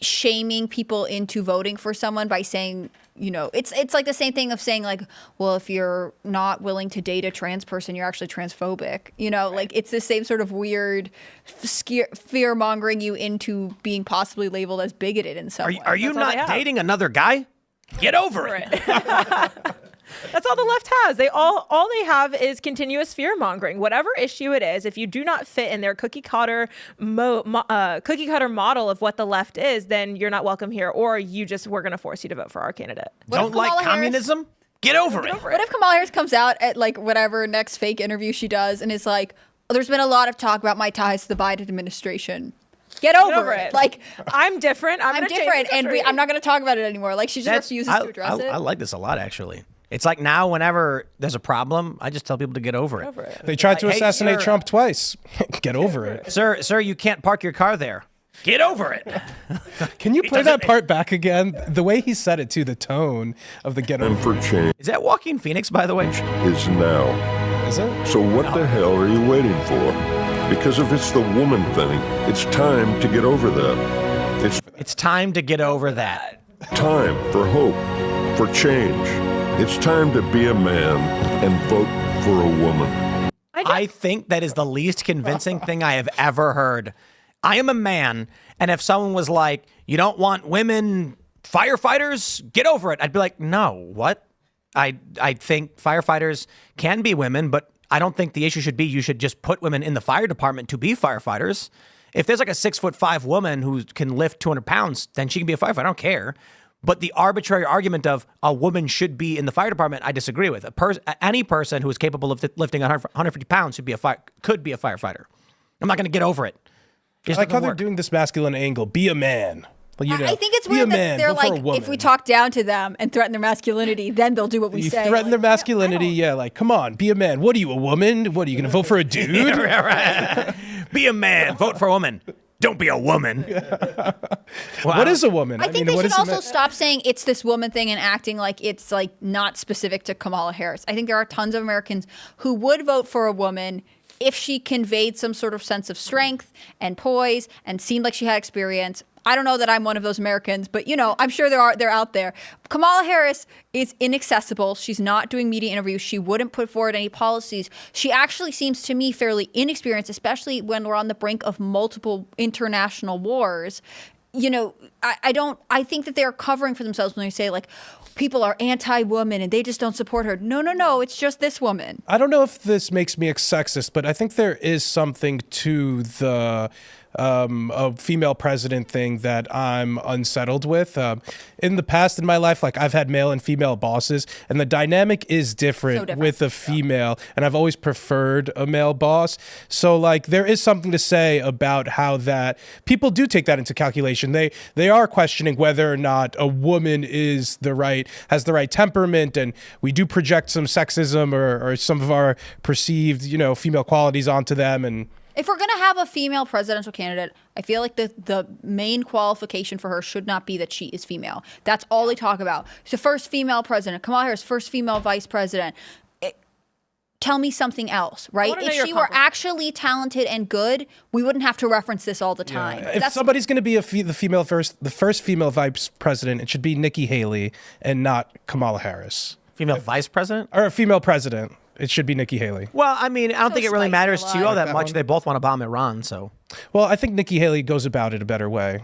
Speaker 4: shaming people into voting for someone by saying, you know, it's like the same thing of saying, like, well, if you're not willing to date a trans person, you're actually transphobic. You know, like, it's the same sort of weird fear mongering you into being possibly labeled as bigoted in some way.
Speaker 1: Are you
Speaker 2: That's all they
Speaker 1: not
Speaker 2: have.
Speaker 1: dating another guy? Get over it.
Speaker 2: That's all the left has. All they have is continuous fear mongering. Whatever issue it is, if you do not fit in their cookie cutter model of what the left is, then you're not welcome here, or we're going to force you to vote for our candidate.
Speaker 1: Don't like
Speaker 4: Kamala Harris-
Speaker 1: communism? Get over it.
Speaker 4: What if Kamala Harris comes out at, like, whatever next fake interview she does and is like, oh, there's been a lot of talk about my ties to the Biden administration. Get over it. Like,
Speaker 2: I'm different.
Speaker 4: I'm different, and I'm not going to talk about it anymore. Like, she just refuses to address it.
Speaker 1: I like this a lot, actually. It's like now, whenever there's a problem, I just tell people to get over it.
Speaker 3: They tried to
Speaker 1: Like, hey,
Speaker 3: assassinate
Speaker 1: sir,
Speaker 3: Trump twice. Get over it.
Speaker 1: Sir, you can't park your car there. Get over it.
Speaker 3: Can you play that part back again? The way he said it to the tone of the get
Speaker 7: And
Speaker 3: over.
Speaker 7: for change
Speaker 1: Is that Joaquin Phoenix, by the way?
Speaker 7: is now.
Speaker 3: Is it?
Speaker 7: So what the hell are you waiting for? Because if it's the woman thing, it's time to get over that. It's
Speaker 1: It's time to get over that.
Speaker 7: time for hope, for change. It's time to be a man and vote for a woman.
Speaker 1: I think that is the least convincing thing I have ever heard. I am a man, and if someone was like, you don't want women firefighters, get over it, I'd be like, no, what? I think firefighters can be women, but I don't think the issue should be you should just put women in the fire department to be firefighters. If there's like a 6'5" woman who can lift 200 pounds, then she can be a firefighter. I don't care. But the arbitrary argument of a woman should be in the fire department, I disagree with. Any person who is capable of lifting 150 pounds could be a firefighter. I'm not going to get over it.
Speaker 3: I like how they're doing this masculine angle. Be a man. Well, you know,
Speaker 4: I think it's
Speaker 3: be a
Speaker 4: weird
Speaker 3: man,
Speaker 4: that they're
Speaker 3: vote for a
Speaker 4: like,
Speaker 3: woman.
Speaker 4: if we talk down to them and threaten their masculinity, then they'll do what we
Speaker 3: You
Speaker 4: say.
Speaker 3: threaten
Speaker 4: Like,
Speaker 3: their masculinity, yeah, like, come on, be a man. What are you, a woman? What, are you going to vote for a dude?
Speaker 1: Be a man. Vote for a woman. Don't be a woman.
Speaker 3: What is a woman?
Speaker 4: I think
Speaker 3: what
Speaker 4: they
Speaker 3: is
Speaker 4: should
Speaker 3: a
Speaker 4: also
Speaker 3: man?
Speaker 4: stop saying it's this woman thing and acting like it's, like, not specific to Kamala Harris. I think there are tons of Americans who would vote for a woman if she conveyed some sort of sense of strength and poise and seemed like she had experience. I don't know that I'm one of those Americans, but, you know, I'm sure they're out there. Kamala Harris is inaccessible. She's not doing media interviews. She wouldn't put forward any policies. She actually seems to me fairly inexperienced, especially when we're on the brink of multiple international wars. You know, I think that they're covering for themselves when they say, like, people are anti-woman and they just don't support her. No, it's just this woman.
Speaker 3: I don't know if this makes me sexist, but I think there is something to the a female president thing that I'm unsettled with. In the past in my life, like I've had male and female bosses, and the dynamic is different with a female, and I've always preferred a male boss. So like there is something to say about how that people do take that into calculation. They are questioning whether or not a woman has the right temperament, and we do project some sexism or some of our perceived, female qualities onto them. And
Speaker 4: if we're going to have a female presidential candidate, I feel like the main qualification for her should not be that she is female. That's all they talk about. She's the first female president. Kamala Harris, first female vice president. Tell me something else, right? If she were actually talented and good, we wouldn't have to reference this all the time.
Speaker 3: Yeah. If somebody's going to be the first female vice president, it should be Nikki Haley and not Kamala Harris.
Speaker 1: Female vice president?
Speaker 3: Or a female president. It should be Nikki Haley.
Speaker 1: Well, I mean, I don't think it really matters to you all that much. They both want to bomb Iran, so.
Speaker 3: Well, I think Nikki Haley goes about it a better way.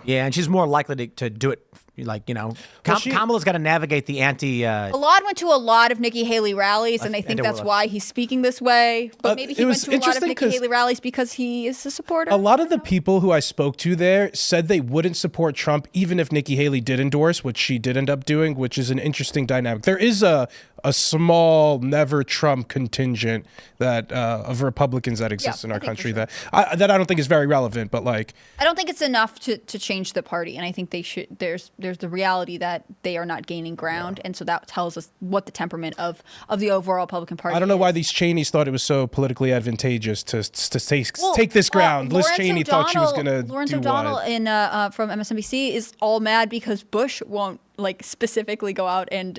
Speaker 1: Yeah, and she's more likely to do it, Kamala's got to navigate the
Speaker 4: Elad went to a lot of Nikki Haley rallies, and I think that's why he's speaking this way. But maybe he went to a lot of Nikki Haley rallies because he is a supporter.
Speaker 3: A lot of the people who I spoke to there said they wouldn't support Trump even if Nikki Haley did endorse, which she did end up doing, which is an interesting dynamic. There is a small never Trump contingent that of Republicans that exists in our country that I don't think is very relevant, but like
Speaker 4: I don't think it's enough to change the party, and I think they should. There's the reality that they are not gaining ground, and so that tells us what the temperament of the overall Republican Party.
Speaker 3: I don't know why these Cheneys thought it was so politically advantageous to take this ground. Liz Cheney thought she was going to do
Speaker 4: Lawrence O'Donnell from MSNBC is all mad because Bush won't specifically go out and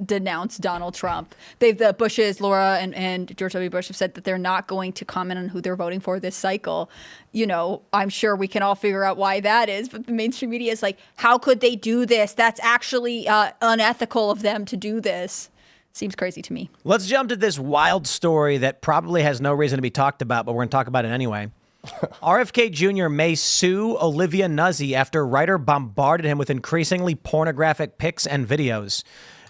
Speaker 4: denounce Donald Trump. The Bushes, Laura and George W. Bush have said that they're not going to comment on who they're voting for this cycle. I'm sure we can all figure out why that is, but the mainstream media is like, how could they do this? That's actually unethical of them to do this. Seems crazy to me.
Speaker 1: Let's jump to this wild story that probably has no reason to be talked about, but we're going to talk about it anyway. RFK Jr. may sue Olivia Nuzzi after writer bombarded him with increasingly pornographic pics and videos.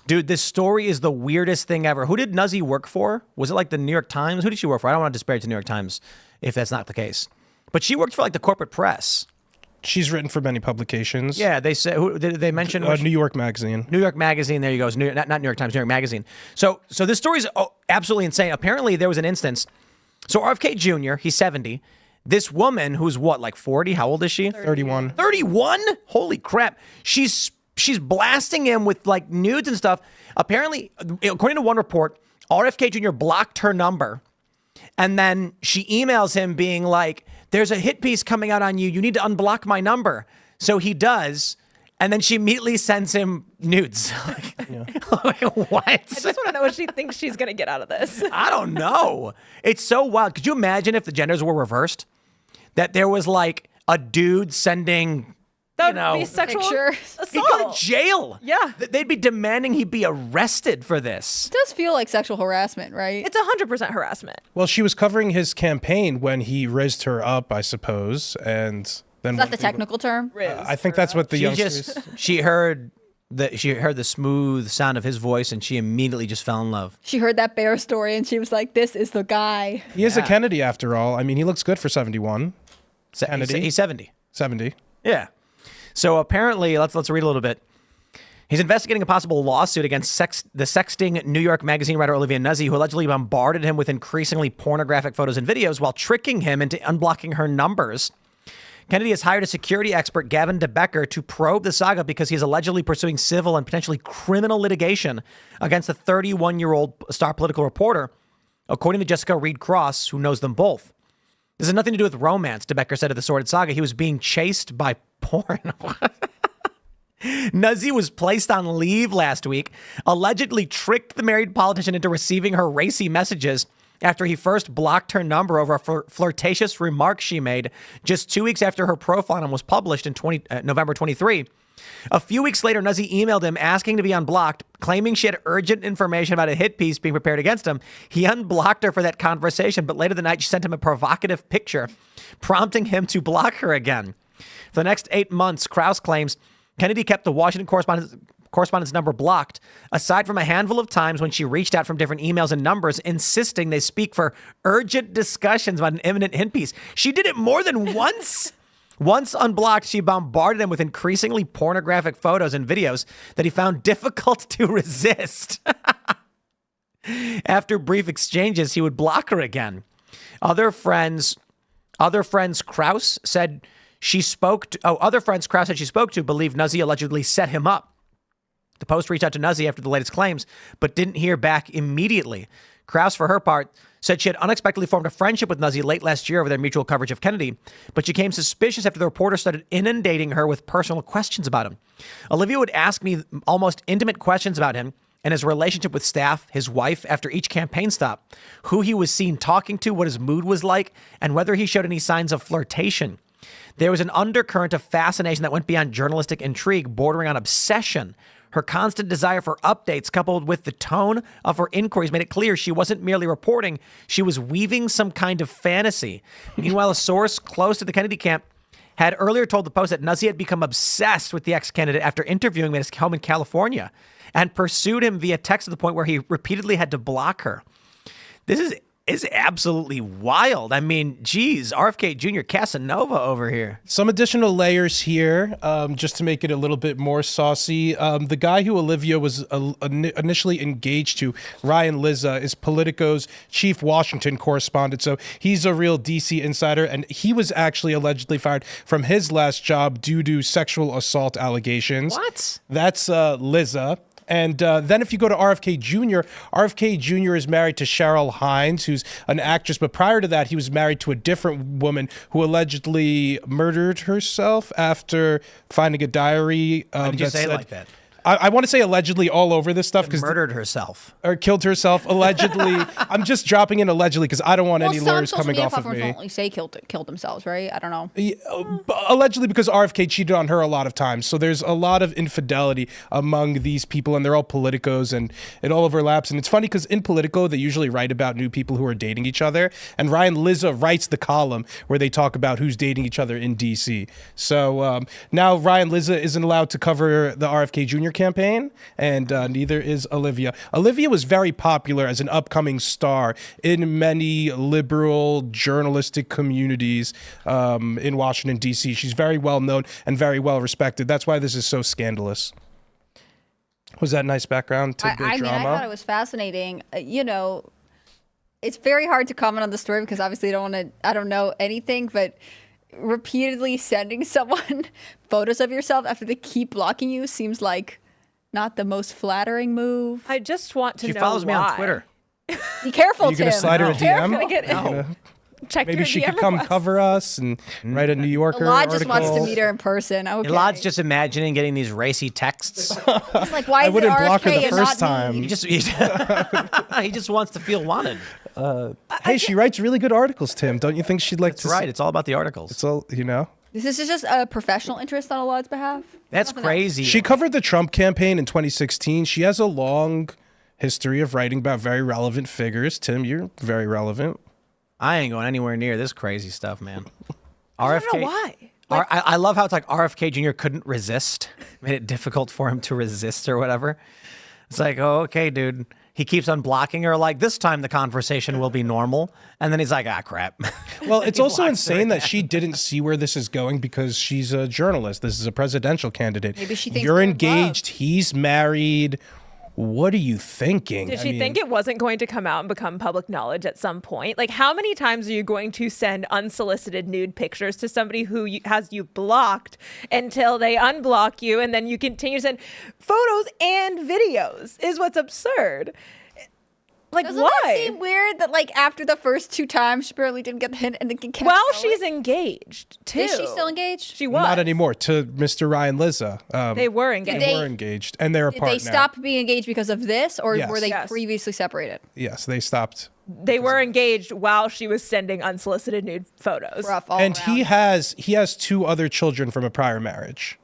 Speaker 1: Dude, this story is the weirdest thing ever. Who did Nuzzi work for? Was it like the New York Times? Who did she work for? I don't want to disparage the New York Times if that's not the case. But she worked for the corporate press.
Speaker 3: She's written for many publications.
Speaker 1: Yeah, they said they mentioned
Speaker 3: New York Magazine.
Speaker 1: New York Magazine. There you go. Not New York Times. New York Magazine. So this story is absolutely insane. Apparently, there was an instance. So RFK Jr. He's 70. This woman who's 40? How old is she?
Speaker 3: 31.
Speaker 1: 31? Holy crap! She's blasting him with nudes and stuff. Apparently, according to one report, RFK Jr. blocked her number, and then she emails him being like, "There's a hit piece coming out on you. You need to unblock my number." So he does, and then she immediately sends him nudes. What?
Speaker 2: I just want to know what she thinks she's going to get out of this.
Speaker 1: I don't know. It's so wild. Could you imagine if the genders were reversed? That there was a dude sending,
Speaker 2: that would be sexual assault.
Speaker 1: He'd go to jail.
Speaker 2: Yeah.
Speaker 1: They'd be demanding he be arrested for this.
Speaker 4: It does feel like sexual harassment, right?
Speaker 2: It's 100% harassment.
Speaker 3: Well, she was covering his campaign when he raised her up, I suppose, and then.
Speaker 4: Is that the technical term?
Speaker 3: I think that's what the youngsters.
Speaker 1: She heard the smooth sound of his voice, and she immediately just fell in love.
Speaker 4: She heard that bear story, and she was like, "This is the guy."
Speaker 3: He is a Kennedy, after all. I mean, he looks good for 71. Kennedy.
Speaker 1: He's 70.
Speaker 3: 70.
Speaker 1: Yeah. So apparently, let's read a little bit. He's investigating a possible lawsuit against the sexting New York Magazine writer Olivia Nuzzi, who allegedly bombarded him with increasingly pornographic photos and videos while tricking him into unblocking her numbers. Kennedy has hired a security expert, Gavin DeBecker, to probe the saga because he's allegedly pursuing civil and potentially criminal litigation against the 31-year-old star political reporter, according to Jessica Reed Cross, who knows them both. This has nothing to do with romance, DeBecker said of the sordid saga. He was being chased by porn. Nuzzi was placed on leave last week, allegedly tricked the married politician into receiving her racy messages after he first blocked her number over a flirtatious remark she made just 2 weeks after her profile on him was published in November 23. A few weeks later, Nuzzi emailed him asking to be unblocked, claiming she had urgent information about a hit piece being prepared against him. He unblocked her for that conversation, but later that night she sent him a provocative picture, prompting him to block her again. For the next 8 months, Krauss claims Kennedy kept the Washington correspondence number blocked, aside from a handful of times when she reached out from different emails and numbers, insisting they speak for urgent discussions about an imminent hint piece. She did it more than once. Once unblocked, she bombarded him with increasingly pornographic photos and videos that he found difficult to resist. After brief exchanges, he would block her again. Other friends Krause said she spoke to believed Nuzzy allegedly set him up. The Post reached out to Nuzzy after the latest claims, but didn't hear back immediately. Krause, for her part, said she had unexpectedly formed a friendship with Nuzzy late last year over their mutual coverage of Kennedy, but she became suspicious after the reporter started inundating her with personal questions about him. Olivia would ask me almost intimate questions about him and his relationship with staff, his wife after each campaign stop, who he was seen talking to, what his mood was like, and whether he showed any signs of flirtation. There was an undercurrent of fascination that went beyond journalistic intrigue, bordering on obsession. Her constant desire for updates, coupled with the tone of her inquiries, made it clear she wasn't merely reporting, she was weaving some kind of fantasy. Meanwhile, a source close to the Kennedy camp had earlier told the Post that Nuzzy had become obsessed with the ex-candidate after interviewing him at his home in California and pursued him via text to the point where he repeatedly had to block her. This is absolutely wild. I mean, geez, RFK Jr. Casanova over here.
Speaker 3: Some additional layers here, just to make it a little bit more saucy. The guy who Olivia was initially engaged to, Ryan Lizza, is Politico's chief Washington correspondent. So he's a real DC insider, and he was actually allegedly fired from his last job due to sexual assault allegations.
Speaker 1: What?
Speaker 3: That's Lizza. And then if you go to RFK Jr. is married to Cheryl Hines, who's an actress. But prior to that, he was married to a different woman who allegedly murdered herself after finding a diary.
Speaker 1: Why did you say it like that?
Speaker 3: I want to say allegedly all over this stuff because
Speaker 1: murdered herself
Speaker 3: or killed herself allegedly. I'm just dropping in allegedly because I don't want any lawyers coming off of me.
Speaker 4: Don't say killed themselves, right? I don't know.
Speaker 3: Allegedly because RFK cheated on her a lot of times. So there's a lot of infidelity among these people, and they're all politicos, and it all overlaps. And it's funny because in Politico they usually write about new people who are dating each other, and Ryan Lizza writes the column where they talk about who's dating each other in DC. So now Ryan Lizza isn't allowed to cover the RFK Jr. campaign, and neither is Olivia. Olivia was very popular as an upcoming star in many liberal journalistic communities in Washington, D.C. She's very well known and very well respected. That's why this is so scandalous. Was that nice background to the drama?
Speaker 4: I thought it was fascinating. It's very hard to comment on the story because obviously I don't know anything, but repeatedly sending someone photos of yourself after they keep blocking you seems like not the most flattering move.
Speaker 2: I just want to know
Speaker 1: She follows me
Speaker 2: why.
Speaker 1: on Twitter.
Speaker 4: Be careful,
Speaker 3: Are you going to
Speaker 4: Tim.
Speaker 3: slide her a
Speaker 2: Careful
Speaker 3: DM?
Speaker 2: to get check
Speaker 3: Maybe
Speaker 2: your
Speaker 3: she
Speaker 2: DM
Speaker 3: could come
Speaker 2: requests.
Speaker 3: cover us and write a New Yorker
Speaker 4: Elad
Speaker 3: article.
Speaker 4: just wants to meet her in person. Okay.
Speaker 1: Elad's just imagining getting these racy texts.
Speaker 4: He's like, why
Speaker 3: I
Speaker 4: is it
Speaker 3: wouldn't block her
Speaker 4: RFK
Speaker 3: the
Speaker 4: and
Speaker 3: first
Speaker 4: not me?
Speaker 3: time.
Speaker 1: He just wants to feel wanted.
Speaker 3: Hey, she writes really good articles, Tim. Don't you think she'd like
Speaker 1: That's
Speaker 3: to?
Speaker 1: right. It's all about the articles.
Speaker 3: It's all, you know.
Speaker 4: This is just a professional interest on Elad's behalf.
Speaker 1: That's crazy.
Speaker 3: She covered the Trump campaign in 2016. She has a long history of writing about very relevant figures. Tim, you're very relevant.
Speaker 1: I ain't going anywhere near this crazy stuff, man.
Speaker 2: I don't know why.
Speaker 1: I love how it's like RFK Jr. couldn't resist. Made it difficult for him to resist or whatever. It's like, oh, okay, dude. He keeps unblocking her. Like, this time the conversation will be normal. And then he's like, ah, crap.
Speaker 3: Well, it's also insane that she didn't see where this is going because she's a journalist. This is a presidential candidate.
Speaker 4: Maybe she thinks
Speaker 3: you're
Speaker 4: they're in
Speaker 3: engaged. He's married. What are you thinking?
Speaker 2: Did she think it wasn't going to come out and become public knowledge at some point? Like, how many times are you going to send unsolicited nude pictures to somebody who has you blocked until they unblock you, and then you continue to send photos and videos? Is what's absurd. Like,
Speaker 4: Doesn't
Speaker 2: why?
Speaker 4: that seem weird that like after the first 2 times she barely didn't get the hint and then kept
Speaker 2: Well,
Speaker 4: going?
Speaker 2: she's engaged too.
Speaker 4: Is she still engaged?
Speaker 2: She was.
Speaker 3: Not anymore. To Mr. Ryan Lizza.
Speaker 2: They were engaged.
Speaker 3: They were engaged, and they're
Speaker 4: Did
Speaker 3: apart
Speaker 4: they
Speaker 3: now.
Speaker 4: stop being engaged because of this, or
Speaker 3: Yes.
Speaker 4: were they
Speaker 2: Yes.
Speaker 4: previously separated?
Speaker 3: Yes, they stopped.
Speaker 2: They were engaged while she was sending unsolicited nude photos.
Speaker 4: Rough all
Speaker 3: And
Speaker 4: around.
Speaker 3: he has 2 other children from a prior marriage.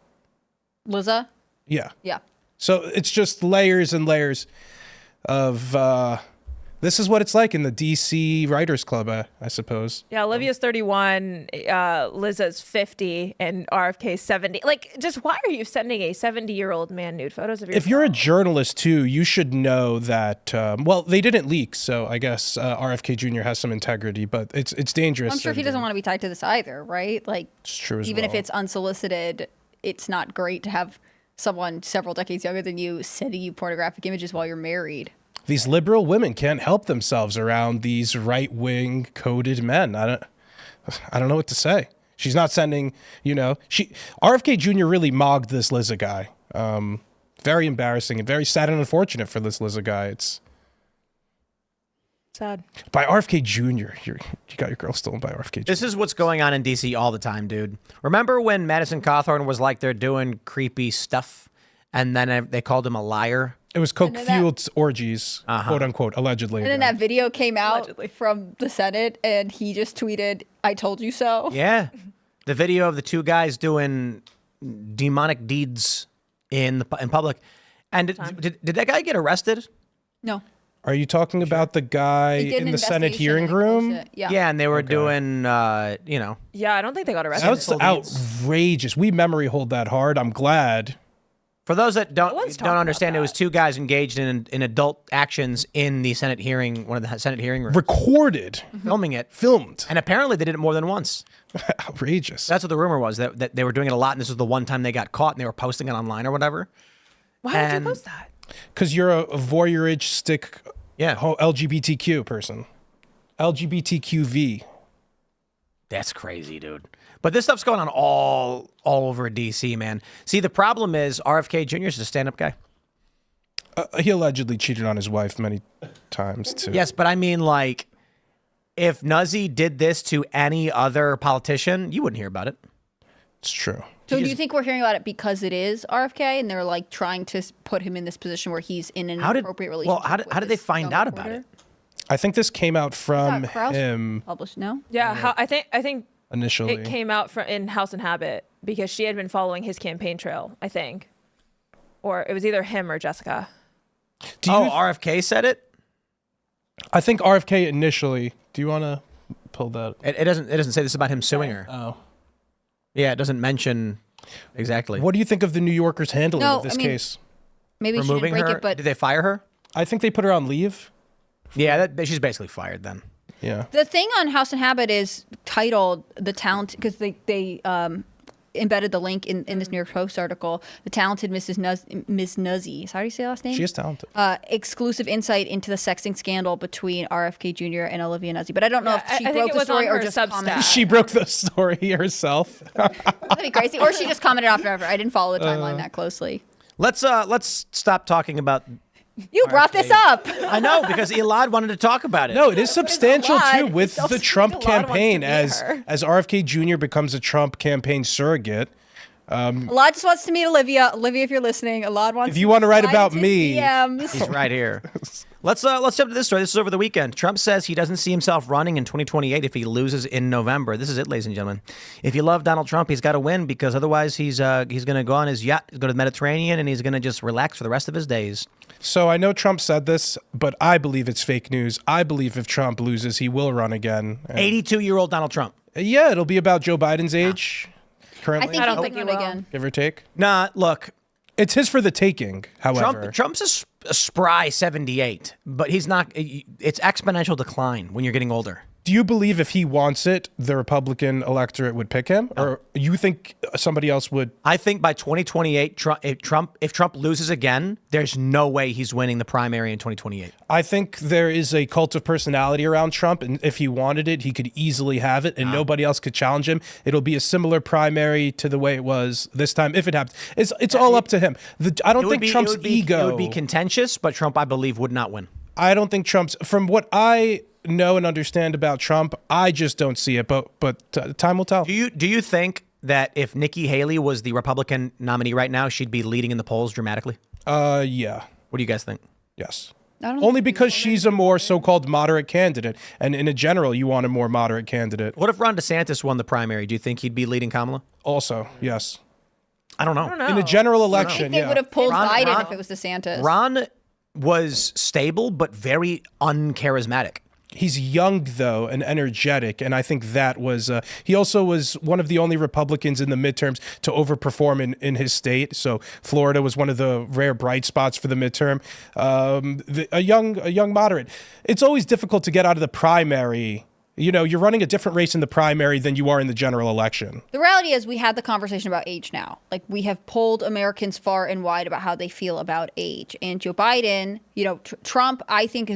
Speaker 4: Lizza?
Speaker 3: Yeah.
Speaker 4: Yeah.
Speaker 3: So it's just layers and layers of This is what it's like in the DC Writers Club, I suppose.
Speaker 2: Yeah, Olivia's 31, Liza's 50, and RFK's 70. Like, just why are you sending a 70-year-old man nude photos of yourself?
Speaker 3: If you're a journalist, too, you should know that, well, they didn't leak, so I guess RFK Jr. has some integrity, but it's dangerous.
Speaker 4: I'm sure he doesn't want to be tied to this either, right? Like,
Speaker 3: It's true as
Speaker 4: even if
Speaker 3: well.
Speaker 4: it's unsolicited, it's not great to have someone several decades younger than you sending you pornographic images while you're married.
Speaker 3: These liberal women can't help themselves around these right-wing coded men. I don't know what to say. She's not sending, RFK Jr. really mogged this Liza guy. Very embarrassing and very sad and unfortunate for this Liza guy. It's
Speaker 2: sad.
Speaker 3: by RFK Jr. You got your girl stolen by RFK Jr.
Speaker 1: This is what's going on in DC all the time, dude. Remember when Madison Cawthorn was like, they're doing creepy stuff, and then they called him a liar?
Speaker 3: It was coke-fueled orgies, quote unquote, allegedly.
Speaker 4: And then that video came out from the Senate, and he just tweeted, "I told you so."
Speaker 1: Yeah. The video of the two guys doing demonic deeds in public. And did that guy get arrested?
Speaker 4: No.
Speaker 3: Are you talking about the guy
Speaker 4: He did
Speaker 3: in
Speaker 4: an
Speaker 3: the Senate
Speaker 4: investigation
Speaker 3: hearing
Speaker 4: and they closed
Speaker 3: room?
Speaker 4: it. Yeah.
Speaker 1: Yeah, and they were doing,
Speaker 2: Yeah, I don't think they got arrested.
Speaker 3: That's outrageous. We memory hold that hard. I'm glad.
Speaker 1: For those that don't
Speaker 2: Let's talk about
Speaker 1: understand, it was two guys engaged in adult actions in the Senate hearing, one of the Senate hearing rooms,
Speaker 3: Recorded.
Speaker 1: filming it.
Speaker 3: Filmed.
Speaker 1: And apparently they did it more than once.
Speaker 3: Outrageous.
Speaker 1: That's what the rumor was, that they were doing it a lot, and this was the one time they got caught, and they were posting it online or whatever.
Speaker 2: Why would
Speaker 1: And-
Speaker 2: you post that?
Speaker 3: Because you're a voyeuristic
Speaker 1: Yeah.
Speaker 3: LGBTQ person. LGBTQV.
Speaker 1: That's crazy, dude. But this stuff's going on all over DC, man. See, the problem is RFK Jr. is a stand-up guy.
Speaker 3: He allegedly cheated on his wife many times, too.
Speaker 1: Yes, but I mean, like, if Nuzzy did this to any other politician, you wouldn't hear about it.
Speaker 3: It's true.
Speaker 4: So do you think we're hearing about it because it is RFK, and they're like trying to put him in this position where he's in an appropriate relationship?
Speaker 1: How did they
Speaker 4: with
Speaker 1: find
Speaker 4: this
Speaker 1: out
Speaker 4: young
Speaker 1: about
Speaker 4: reporter?
Speaker 1: it?
Speaker 3: I think this came out from
Speaker 4: Is that Krause
Speaker 3: him
Speaker 4: published? No.
Speaker 2: Yeah, I think
Speaker 3: initially.
Speaker 2: it came out in House and Habit because she had been following his campaign trail, I think. Or it was either him or Jessica.
Speaker 1: RFK said it?
Speaker 3: I think RFK initially. Do you want to pull that?
Speaker 1: It doesn't say this about him suing her.
Speaker 3: Oh.
Speaker 1: Yeah, it doesn't mention exactly.
Speaker 3: What do you think of the New Yorkers handling
Speaker 4: No,
Speaker 3: of this
Speaker 4: I mean-
Speaker 3: case?
Speaker 4: Maybe she
Speaker 1: Removing
Speaker 4: didn't break
Speaker 1: her?
Speaker 4: it, but
Speaker 1: Did they fire her?
Speaker 3: I think they put her on leave.
Speaker 1: Yeah, she's basically fired then.
Speaker 3: Yeah.
Speaker 4: the thing on House and Habit is titled "The Talent" because they embedded the link in this New York Post article. The talented Miss Nuzzy. How do you say her last name?
Speaker 3: She is talented.
Speaker 4: Exclusive insight into the sexting scandal between RFK Jr. and Olivia Nuzzy. But I don't know if she
Speaker 2: I think
Speaker 4: broke
Speaker 2: it
Speaker 4: the
Speaker 2: was
Speaker 4: story
Speaker 2: on
Speaker 4: or
Speaker 2: her
Speaker 4: just
Speaker 2: Substack.
Speaker 4: commented.
Speaker 3: She broke the story herself.
Speaker 4: That'd be crazy. Or she just commented after. I didn't follow the timeline that closely.
Speaker 1: Let's stop talking about.
Speaker 4: You brought this up.
Speaker 1: I know, because Elad wanted to talk about it.
Speaker 3: No, it is substantial
Speaker 4: Elad.
Speaker 3: too with
Speaker 4: It's
Speaker 3: the Trump
Speaker 2: Elad wants to
Speaker 3: campaign
Speaker 2: meet
Speaker 3: as
Speaker 2: her.
Speaker 3: RFK Jr. becomes a Trump campaign surrogate.
Speaker 4: Elad just wants to meet Olivia. Olivia, if you're listening, Elad wants.
Speaker 3: If you want to write
Speaker 4: slide
Speaker 3: about
Speaker 4: into
Speaker 3: me-
Speaker 4: DMs.
Speaker 1: He's right here. Let's jump to this story. This is over the weekend. Trump says he doesn't see himself running in 2028 if he loses in November. This is it, ladies and gentlemen. If you love Donald Trump, he's got to win because otherwise he's going to go on his yacht, go to the Mediterranean, and he's going to just relax for the rest of his days.
Speaker 3: So I know Trump said this, but I believe it's fake news. I believe if Trump loses, he will run again. And
Speaker 1: 82-year-old Donald Trump.
Speaker 3: yeah, it'll be about Joe Biden's age currently,
Speaker 4: I think
Speaker 2: I don't
Speaker 4: he
Speaker 2: think
Speaker 4: would
Speaker 2: he
Speaker 4: run
Speaker 2: will.
Speaker 4: again.
Speaker 3: give or take.
Speaker 1: Nah, look,
Speaker 3: It's his for the taking, however.
Speaker 1: Trump's a spry 78, but he's not. It's exponential decline when you're getting older.
Speaker 3: Do you believe if he wants it, the Republican electorate would pick him? Or you think somebody else would?
Speaker 1: I think by 2028, if Trump loses again, there's no way he's winning the primary in 2028.
Speaker 3: I think there is a cult of personality around Trump, and if he wanted it, he could easily have it, and nobody else could challenge him. It'll be a similar primary to the way it was this time, if it happens. It's all up to him. I don't think Trump's ego.
Speaker 1: It would be contentious, but Trump, I believe, would not win.
Speaker 3: I don't think Trump's. From what I know and understand about Trump, I just don't see it. But time will tell.
Speaker 1: Do you think that if Nikki Haley was the Republican nominee right now, she'd be leading in the polls dramatically?
Speaker 3: Yeah.
Speaker 1: What do you guys think?
Speaker 3: Yes.
Speaker 4: I don't
Speaker 3: Only
Speaker 4: think
Speaker 3: because she's a more so-called moderate candidate, and in a general, you want a more moderate candidate.
Speaker 1: What if Ron DeSantis won the primary? Do you think he'd be leading Kamala?
Speaker 3: Also, yes.
Speaker 1: I don't know.
Speaker 2: I don't know.
Speaker 3: In a general
Speaker 4: I
Speaker 3: election,
Speaker 4: think they
Speaker 3: yeah.
Speaker 4: would have pulled
Speaker 1: Ron-
Speaker 4: Biden
Speaker 1: Ron-
Speaker 4: if it was DeSantis.
Speaker 1: Ron was stable, but very uncharismatic.
Speaker 3: He's young, though, and energetic, and I think that was... he also was one of the only Republicans in the midterms to overperform in his state, so Florida was one of the rare bright spots for the midterm. A young moderate. It's always difficult to get out of the primary. You know, you're running a different race in the primary than you are in the general election.
Speaker 4: The reality is we had the conversation about age now. Like, we have polled Americans far and wide about how they feel about age. And Joe Biden, you know, Trump, I think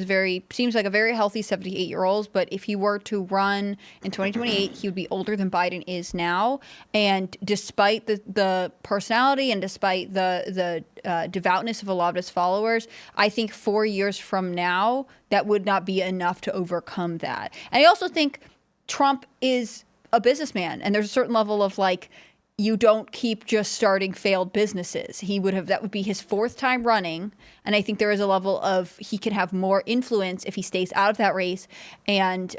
Speaker 4: seems like a very healthy 78-year-old. But if he were to run in 2028, he would be older than Biden is now. And despite the personality and despite the devoutness of a lot of his followers, I think 4 years from now, that would not be enough to overcome that. And I also think Trump is a businessman, and there's a certain level of like, you don't keep just starting failed businesses. That would be his fourth time running. And I think there is a level of, he can have more influence if he stays out of that race and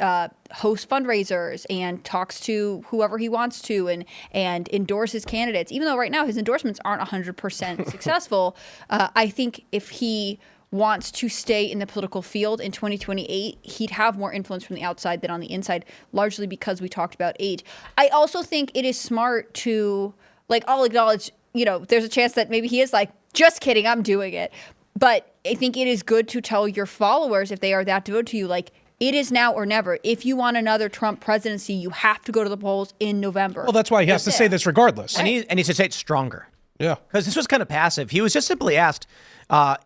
Speaker 4: hosts fundraisers and talks to whoever he wants to and endorses candidates. Even though right now his endorsements aren't 100% successful, I think if he wants to stay in the political field in 2028, he'd have more influence from the outside than on the inside, largely because we talked about age. I also think it is smart to, like, I'll acknowledge, you know, there's a chance that maybe he is like, just kidding, I'm doing it. But I think it is good to tell your followers, if they are that devoted to you, like, it is now or never. If you want another Trump presidency, you have to go to the polls in November.
Speaker 3: Well, that's why he has to say this regardless.
Speaker 1: And he should say it stronger.
Speaker 3: Yeah.
Speaker 1: Because this was kind of passive. He was just simply asked,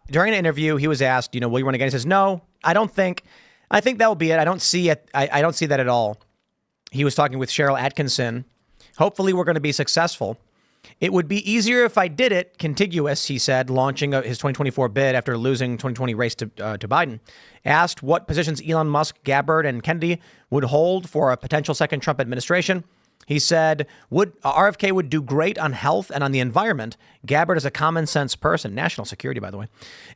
Speaker 1: during an interview, he was asked, you know, will you run again? He says, no, I think that will be it. I don't see it. I don't see that at all. He was talking with Cheryl Atkinson. Hopefully we're going to be successful. It would be easier if I did it contiguous, he said, launching his 2024 bid after losing 2020 race to Biden. Asked what positions Elon Musk, Gabbard, and Kennedy would hold for a potential second Trump administration. He said, RFK would do great on health and on the environment. Gabbard is a common sense person, national security, by the way.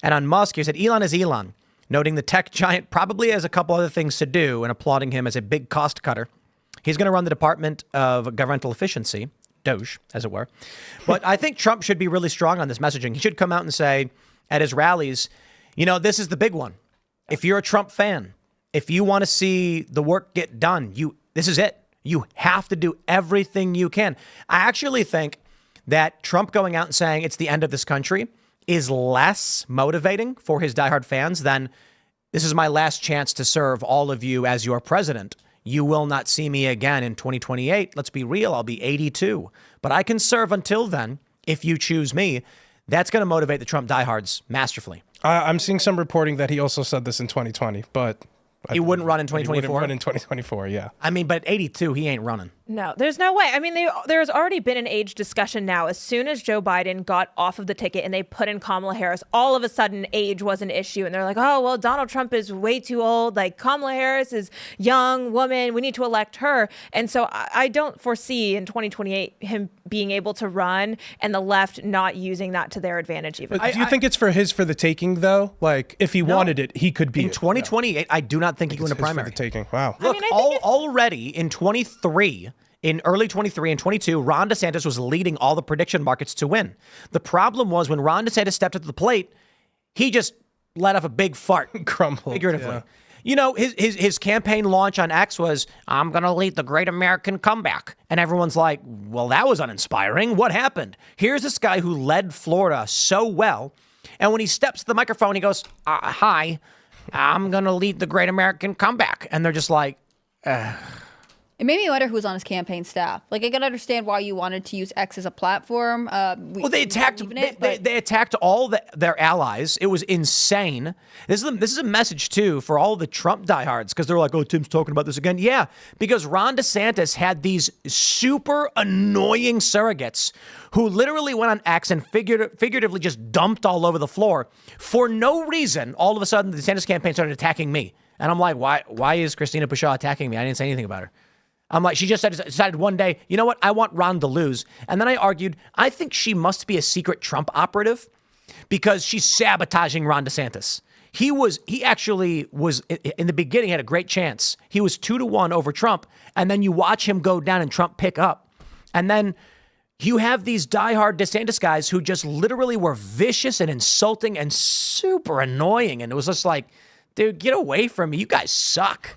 Speaker 1: And on Musk, he said, Elon is Elon, noting the tech giant probably has a couple other things to do and applauding him as a big cost cutter. He's going to run the Department of Governmental Efficiency, DOJ, as it were. But I think Trump should be really strong on this messaging. He should come out and say at his rallies, you know, this is the big one. If you're a Trump fan, if you want to see the work get done, this is it. You have to do everything you can. I actually think that Trump going out and saying it's the end of this country is less motivating for his diehard fans than this is my last chance to serve all of you as your president. You will not see me again in 2028. Let's be real. I'll be 82, but I can serve until then. If you choose me, that's going to motivate the Trump diehards masterfully.
Speaker 3: I'm seeing some reporting that he also said this in 2020, but
Speaker 1: he wouldn't run in 2024.
Speaker 3: He wouldn't run in 2024. Yeah.
Speaker 1: I mean, but at 82, he ain't running.
Speaker 2: No, there's no way. I mean, there's already been an age discussion now. As soon as Joe Biden got off of the ticket and they put in Kamala Harris, all of a sudden age was an issue. And they're like, oh, well, Donald Trump is way too old. Like, Kamala Harris is young woman. We need to elect her. And so I don't foresee in 2028 him being able to run and the left not using that to their advantage even.
Speaker 3: But do you think it's for the taking, though? Like, if he wanted it, he could be
Speaker 1: in 2028. I do not think he can win a primary.
Speaker 3: For the taking. Wow.
Speaker 1: Look, already in 23, in early 23 and 22, Ron DeSantis was leading all the prediction markets to win. The problem was when Ron DeSantis stepped up to the plate, he just let off a big fart.
Speaker 3: Crumbled.
Speaker 1: Figuratively.
Speaker 3: Yeah.
Speaker 1: You know, his campaign launch on X was, I'm going to lead the great American comeback. And everyone's like, well, that was uninspiring. What happened? Here's this guy who led Florida so well. And when he steps to the microphone, he goes, hi, I'm going to lead the great American comeback. And they're just like,
Speaker 4: It made me wonder who was on his campaign staff. Like, I can understand why you wanted to use X as a platform.
Speaker 1: They attacked. They attacked all their allies. It was insane. This is a message too for all the Trump diehards because they're like, "Oh, Tim's talking about this again." Yeah, because Ron DeSantis had these super annoying surrogates who literally went on X and figuratively just dumped all over the floor for no reason. All of a sudden, the DeSantis campaign started attacking me, and I'm like, "Why is Christina Pushaw attacking me? I didn't say anything about her." I'm like, she just decided one day, you know what? I want Ron to lose. And then I argued, I think she must be a secret Trump operative because she's sabotaging Ron DeSantis. He actually was, in the beginning, had a great chance. He was 2-1 over Trump. And then you watch him go down and Trump pick up. And then you have these diehard DeSantis guys who just literally were vicious and insulting and super annoying. And it was just like, dude, get away from me. You guys suck.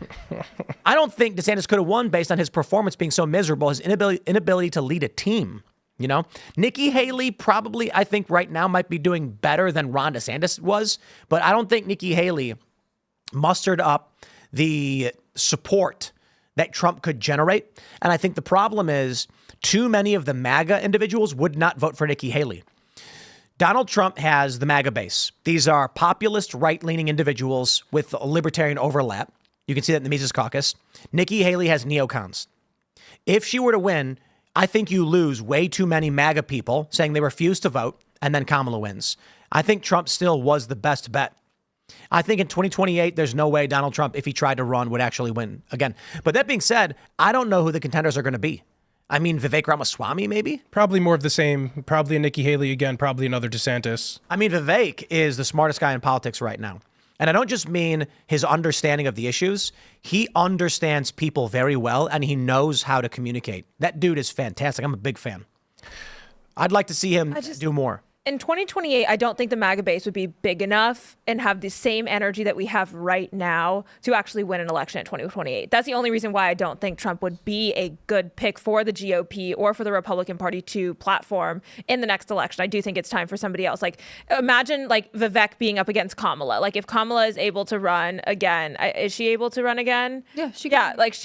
Speaker 1: I don't think DeSantis could have won based on his performance being so miserable, his inability to lead a team. You know, Nikki Haley probably, I think right now might be doing better than Ron DeSantis was, but I don't think Nikki Haley mustered up the support that Trump could generate. And I think the problem is too many of the MAGA individuals would not vote for Nikki Haley. Donald Trump has the MAGA base. These are populist, right-leaning individuals with a libertarian overlap. You can see that in the Mises Caucus. Nikki Haley has neocons. If she were to win, I think you lose way too many MAGA people saying they refuse to vote, and then Kamala wins. I think Trump still was the best bet. I think in 2028, there's no way Donald Trump, if he tried to run, would actually win again. But that being said, I don't know who the contenders are going to be. I mean, Vivek Ramaswamy, maybe?
Speaker 3: Probably more of the same. Probably a Nikki Haley again. Probably another DeSantis.
Speaker 1: I mean, Vivek is the smartest guy in politics right now. And I don't just mean his understanding of the issues. He understands people very well, and he knows how to communicate. That dude is fantastic. I'm a big fan. I'd like to see him do more.
Speaker 2: In 2028, I don't think the MAGA base would be big enough and have the same energy that we have right now to actually win an election in 2028. That's the only reason why I don't think Trump would be a good pick for the GOP or for the Republican Party to platform in the next election. I do think it's time for somebody else. Like, imagine like Vivek being up against Kamala. Like, if Kamala is able to run again, is she able to run again?
Speaker 4: Yeah, she can.
Speaker 2: Yeah, like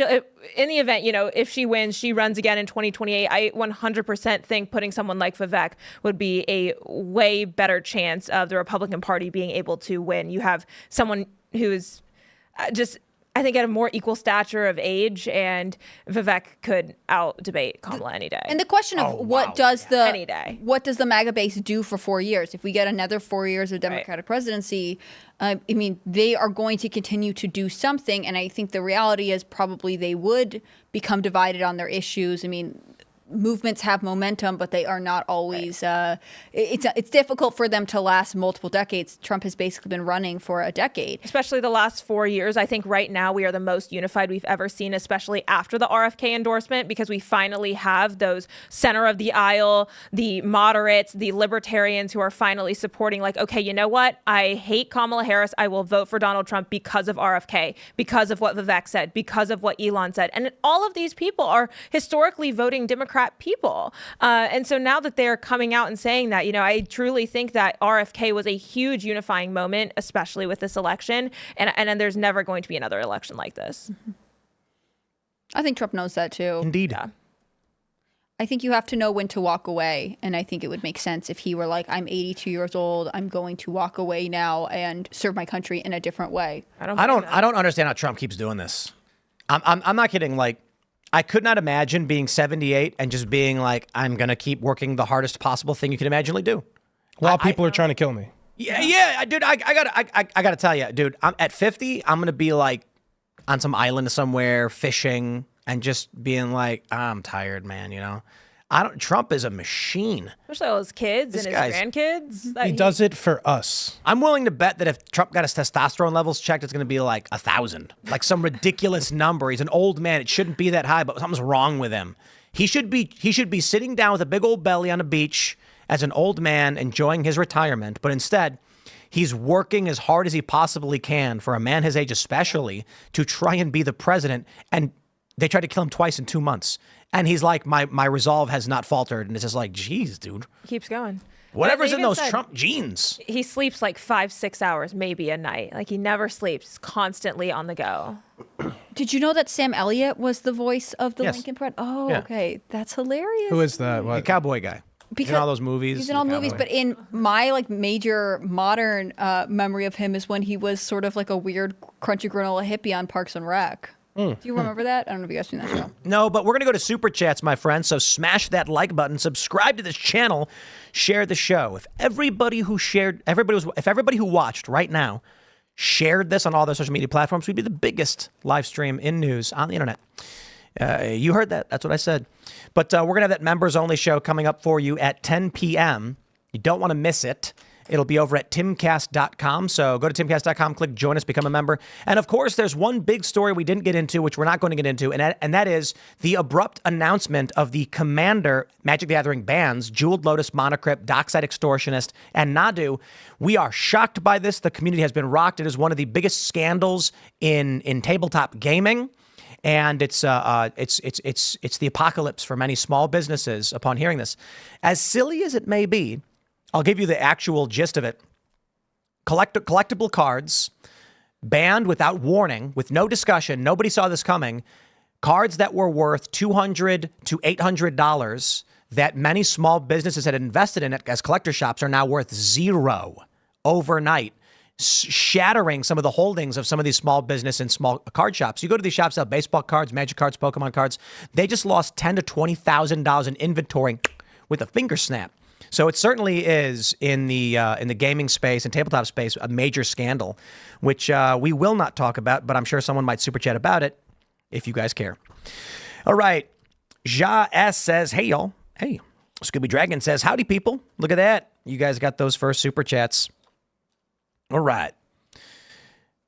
Speaker 2: in the event, you know, if she wins, she runs again in 2028. I 100% think putting someone like Vivek would be a way better chance of the Republican Party being able to win. You have someone who's just, I think, at a more equal stature of age, and Vivek could out debate Kamala any day.
Speaker 4: And the question of what does the MAGA base do for 4 years? If we get another 4 years of Democratic presidency, I mean, they are going to continue to do something. And I think the reality is probably they would become divided on their issues. I mean, movements have momentum, but they are not always. It's difficult for them to last multiple decades. Trump has basically been running for a decade,
Speaker 2: especially the last 4 years. I think right now we are the most unified we've ever seen, especially after the RFK endorsement, because we finally have those center of the aisle, the moderates, the libertarians who are finally supporting. Like, okay, you know what? I hate Kamala Harris. I will vote for Donald Trump because of RFK, because of what Vivek said, because of what Elon said, and all of these people are historically voting Democrat people. And so now that they're coming out and saying that, you know, I truly think that RFK was a huge unifying moment, especially with this election. And then there's never going to be another election like this.
Speaker 4: I think Trump knows that too.
Speaker 1: Indeed.
Speaker 2: Yeah.
Speaker 4: I think you have to know when to walk away. And I think it would make sense if he were like, I'm 82 years old. I'm going to walk away now and serve my country in a different way.
Speaker 1: I don't understand how Trump keeps doing this. I'm not kidding. Like, I could not imagine being 78 and just being like, I'm going to keep working the hardest possible thing you can imaginably do.
Speaker 3: While people are trying to kill me.
Speaker 1: Yeah, dude, I gotta tell you, dude, I'm at 50, I'm going to be like on some island somewhere fishing and just being like, I'm tired, man, you know? Trump is a machine.
Speaker 2: Especially all his kids and his grandkids.
Speaker 3: He does it for us.
Speaker 1: I'm willing to bet that if Trump got his testosterone levels checked, it's going to be like 1,000, like some ridiculous number. He's an old man. It shouldn't be that high, but something's wrong with him. He should be sitting down with a big old belly on a beach as an old man enjoying his retirement. But instead, he's working as hard as he possibly can for a man his age, especially to try and be the president. And they tried to kill him twice in 2 months. And he's like, my resolve has not faltered. And it's just like, geez, dude.
Speaker 2: Keeps going.
Speaker 1: Whatever's in those Trump genes.
Speaker 2: He sleeps like 5-6 hours, maybe a night. Like, he never sleeps, constantly on the go.
Speaker 4: Did you know that Sam Elliott was the voice of the
Speaker 1: Yes.
Speaker 4: Lincoln Pride? Oh,
Speaker 1: Yeah.
Speaker 4: okay. That's hilarious.
Speaker 3: Who is that?
Speaker 1: The
Speaker 3: What?
Speaker 1: cowboy guy. He's in all those movies.
Speaker 4: He's in all the movies, but in my like major modern memory of him is when he was sort of like a weird crunchy granola hippie on Parks and Rec. Do you remember that? I don't know if you guys seen that show.
Speaker 1: No, but we're going to go to Super Chats, my friends. So smash that like button, subscribe to this channel, share the show. If everybody who watched right now shared this on all their social media platforms, we'd be the biggest live stream in news on the internet. You heard that. That's what I said. But we're going to have that members only show coming up for you at 10 p.m. You don't want to miss it. It'll be over at timcast.com. So go to timcast.com, click join us, become a member. And of course, there's one big story we didn't get into, which we're not going to get into, and that is the abrupt announcement of the Commander Magic the Gathering bans, Jeweled Lotus, Monocrypt, Dockside Extortionist, and Nadu. We are shocked by this. The community has been rocked. It is one of the biggest scandals in tabletop gaming. And it's the apocalypse for many small businesses upon hearing this. As silly as it may be, I'll give you the actual gist of it. Collectible cards banned without warning, with no discussion. Nobody saw this coming. Cards that were worth $200 to $800 that many small businesses had invested in it as collector shops are now worth $0 overnight, shattering some of the holdings of some of these small business and small card shops. You go to these shops, sell baseball cards, magic cards, Pokemon cards. They just lost $10,000 to $20,000 in inventory with a finger snap. So it certainly is in the gaming space and tabletop space a major scandal, which we will not talk about, but I'm sure someone might super chat about it if you guys care. All right. Ja S says, hey, y'all. Hey. Scooby Dragon says, howdy, people. Look at that. You guys got those first super chats. All right.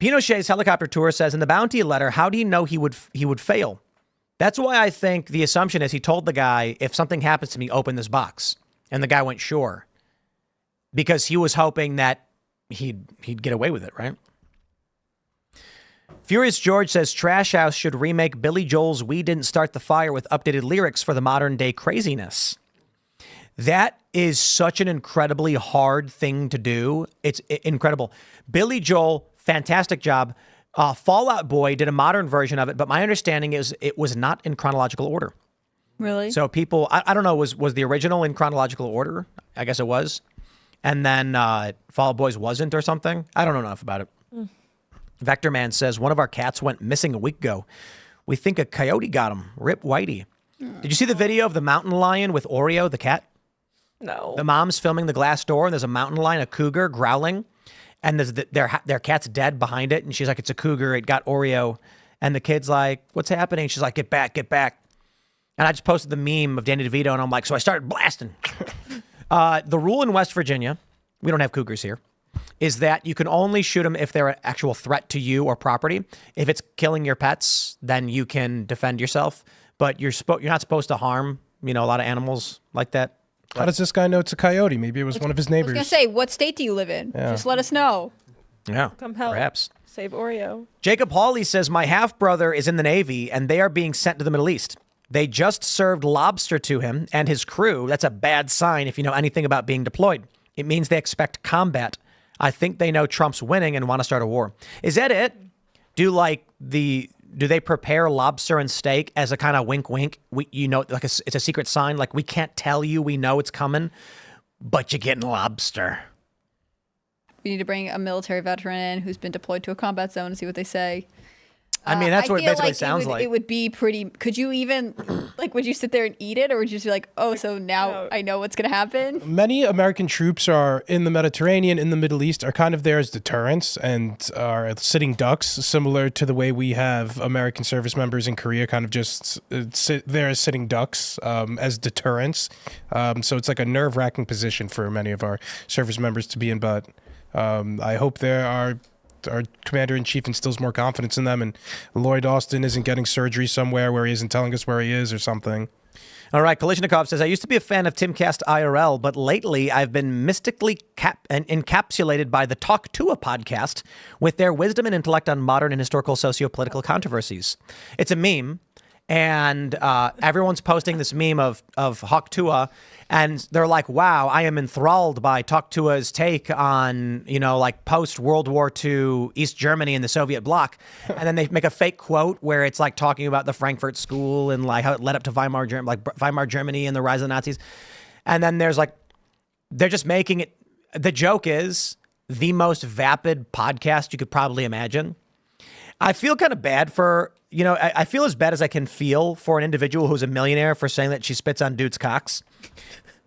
Speaker 1: Pinochet's helicopter tour says in the bounty letter, how do you know he would fail? That's why I think the assumption is he told the guy, if something happens to me, open this box. And the guy went, sure. Because he was hoping that he'd get away with it, right? Furious George says Trash House should remake Billy Joel's We Didn't Start the Fire with updated lyrics for the modern day craziness. That is such an incredibly hard thing to do. It's incredible. Billy Joel, fantastic job. Fall Out Boy did a modern version of it, but my understanding is it was not in chronological order.
Speaker 4: Really?
Speaker 1: So people, I don't know, was the original in chronological order? I guess it was. And then Fall Out Boys wasn't or something. I don't know enough about it. Vector Man says, one of our cats went missing a week ago. We think a coyote got him. Rip Whitey. Did you see the video of the mountain lion with Oreo, the cat?
Speaker 2: No.
Speaker 1: The mom's filming the glass door, and there's a mountain lion, a cougar, growling. And there's their cat's dead behind it. And she's like, it's a cougar. It got Oreo. And the kid's like, what's happening? She's like, get back, get back. And I just posted the meme of Danny DeVito, and I'm like, so I started blasting. The rule in West Virginia, we don't have cougars here, is that you can only shoot them if they're an actual threat to you or property. If it's killing your pets, then you can defend yourself. But you're not supposed to harm, a lot of animals like that.
Speaker 3: How does this guy know it's a coyote? Maybe it was one of his neighbors.
Speaker 4: I was going to say, what state do you live in?
Speaker 3: Yeah.
Speaker 4: Just let us know.
Speaker 1: Yeah,
Speaker 2: Come help.
Speaker 1: perhaps.
Speaker 2: Save Oreo.
Speaker 1: Jacob Hawley says, my half-brother is in the Navy, and they are being sent to the Middle East. They just served lobster to him and his crew. That's a bad sign if you know anything about being deployed. It means they expect combat. I think they know Trump's winning and want to start a war. Is that it? Do they prepare lobster and steak as a kind of wink, wink? It's a secret sign. Like, we can't tell you. We know it's coming, but you're getting lobster.
Speaker 4: We need to bring a military veteran in who's been deployed to a combat zone and see what they say.
Speaker 1: I mean, that's what it basically sounds like.
Speaker 4: It would be pretty. Could you even, would you sit there and eat it, or would you just be like, oh, so now I know what's going to happen?
Speaker 3: Many American troops are in the Mediterranean, in the Middle East, are kind of there as deterrents and are sitting ducks, similar to the way we have American service members in Korea kind of just sit there as sitting ducks as deterrents. So it's like a nerve-wracking position for many of our service members to be in, but I hope our commander-in-chief instills more confidence in them, and Lloyd Austin isn't getting surgery somewhere where he isn't telling us where he is or something.
Speaker 1: All right, Kalishnikov says, I used to be a fan of Timcast IRL, but lately I've been mystically encapsulated by the Talk To A podcast with their wisdom and intellect on modern and historical socio-political controversies. It's a meme, and everyone's posting this meme of Hawk Tua, and they're like, wow, I am enthralled by Talk Tua's take on, post-World War II East Germany and the Soviet bloc. And then they make a fake quote where it's like talking about the Frankfurt School and like how it led up to Weimar Germany and the rise of the Nazis. And then there's they're just making it, the joke is the most vapid podcast you could probably imagine. I feel kind of bad for, I feel as bad as I can feel for an individual who's a millionaire for saying that she spits on dudes' cocks.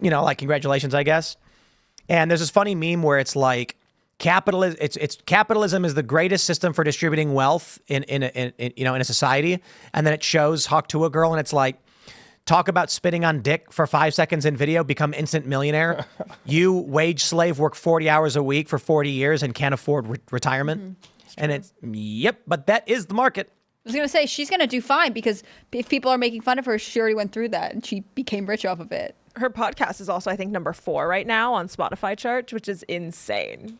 Speaker 1: Congratulations, I guess. And there's this funny meme where it's like capitalism is the greatest system for distributing wealth in a society. And then it shows Hawk to a girl, and it's like, talk about spitting on dick for 5 seconds in video, become instant millionaire. You wage slave, work 40 hours a week for 40 years and can't afford retirement. And but that is the market.
Speaker 4: I was going to say, she's going to do fine because if people are making fun of her, she already went through that and she became rich off of it.
Speaker 2: Her podcast is also, I think, number 4 right now on Spotify chart, which is insane.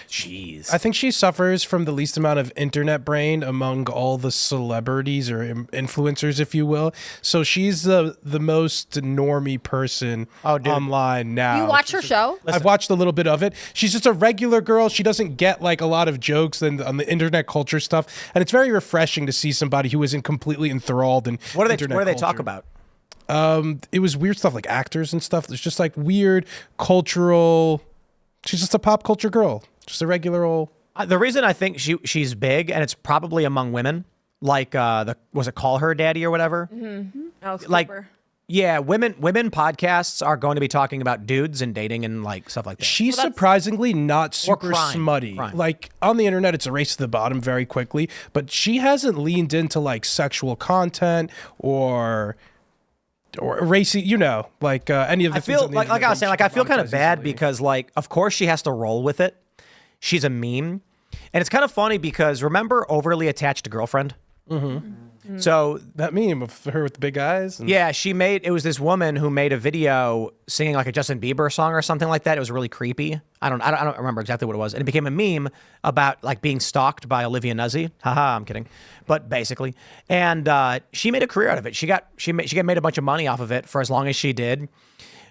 Speaker 1: Jeez.
Speaker 3: I think she suffers from the least amount of internet brain among all the celebrities or influencers, if you will. So she's the most normie person online now.
Speaker 4: You watch her show?
Speaker 3: I've watched a little bit of it. She's just a regular girl. She doesn't get like a lot of jokes on the internet culture stuff. And it's very refreshing to see somebody who isn't completely enthralled in
Speaker 1: What do
Speaker 3: internet
Speaker 1: they talk
Speaker 3: culture.
Speaker 1: about?
Speaker 3: It was weird stuff like actors and stuff. There's just like weird cultural. She's just a pop culture girl. Just a regular old.
Speaker 1: The reason I think she's big, and it's probably among women, like was it Call Her Daddy or whatever?
Speaker 2: Alex
Speaker 1: Like,
Speaker 2: Cooper.
Speaker 1: yeah, women podcasts are going to be talking about dudes and dating and like stuff like that.
Speaker 3: She's surprisingly not super
Speaker 1: crime.
Speaker 3: smutty.
Speaker 1: Crime.
Speaker 3: Like on the internet, it's a race to the bottom very quickly. But she hasn't leaned into like sexual content or racy, like any of the
Speaker 1: I
Speaker 3: things
Speaker 1: feel
Speaker 3: on the
Speaker 1: like
Speaker 3: internet
Speaker 1: I was saying,
Speaker 3: that
Speaker 1: like I feel kind of
Speaker 3: monetizes
Speaker 1: bad
Speaker 3: easily.
Speaker 1: because like of course she has to roll with it. She's a meme, and it's kind of funny because remember Overly Attached Girlfriend? So
Speaker 3: that meme of her with the big eyes. And
Speaker 1: yeah, it was this woman who made a video singing like a Justin Bieber song or something like that. It was really creepy. I don't remember exactly what it was. And it became a meme about like being stalked by Olivia Nuzzi. Haha, I'm kidding. But basically. And she made a career out of it. She made a bunch of money off of it for as long as she did.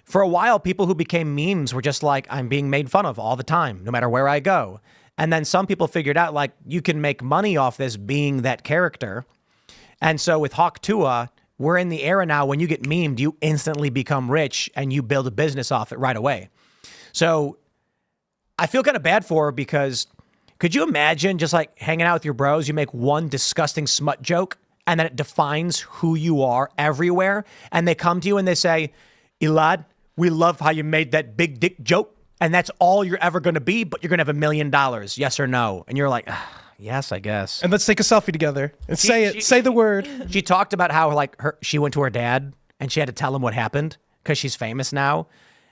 Speaker 1: For a while, people who became memes were just like, I'm being made fun of all the time, no matter where I go. And then some people figured out like you can make money off this being that character. And so with Hawk Tuah, we're in the era now when you get memed, you instantly become rich and you build a business off it right away. So I feel kind of bad for her because could you imagine just like hanging out with your bros, you make one disgusting smut joke and then it defines who you are everywhere. And they come to you and they say, Elad, we love how you made that big dick joke. And that's all you're ever going to be, but you're going to have $1 million. Yes or no? And you're like, yes, I guess.
Speaker 3: And let's take a selfie together and say the word.
Speaker 1: She talked about how like she went to her dad and she had to tell him what happened because she's famous now.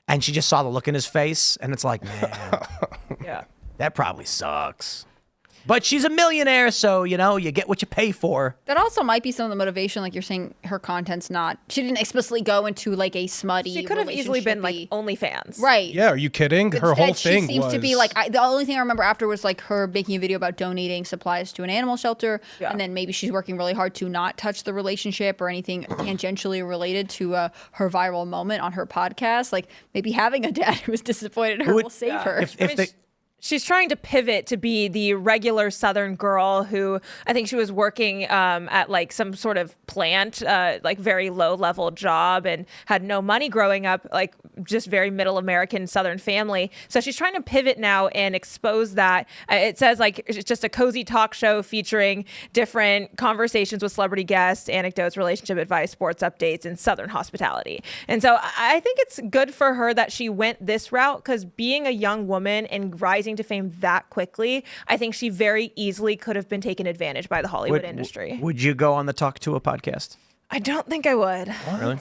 Speaker 1: And she just saw the look in his face. And it's like, man,
Speaker 2: Yeah.
Speaker 1: that probably sucks. But she's a millionaire, so, you get what you pay for.
Speaker 4: That also might be some of the motivation, like you're saying, her content's not. She didn't explicitly go into like a smutty.
Speaker 2: She could have easily been like OnlyFans.
Speaker 4: right.
Speaker 3: Yeah, are you kidding? Her whole
Speaker 4: Instead,
Speaker 3: thing
Speaker 4: she seems
Speaker 3: was
Speaker 4: to be like the only thing I remember after was like her making a video about donating supplies to an animal shelter,
Speaker 2: Yeah.
Speaker 4: and then maybe she's working really hard to not touch the relationship or anything tangentially related to her viral moment on her podcast. Like maybe having a dad who was disappointed in her will save her.
Speaker 2: She's trying to pivot to be the regular Southern girl who I think she was working at like some sort of plant, like very low level job and had no money growing up, like just very middle American Southern family. So she's trying to pivot now and expose that. It says like it's just a cozy talk show featuring different conversations with celebrity guests, anecdotes, relationship advice, sports updates, and Southern hospitality. And so I think it's good for her that she went this route because being a young woman and rising to fame that quickly, I think she very easily could have been taken advantage by the Hollywood industry.
Speaker 1: Would you go on the Talk to a podcast?
Speaker 2: I don't think I would.
Speaker 1: Really?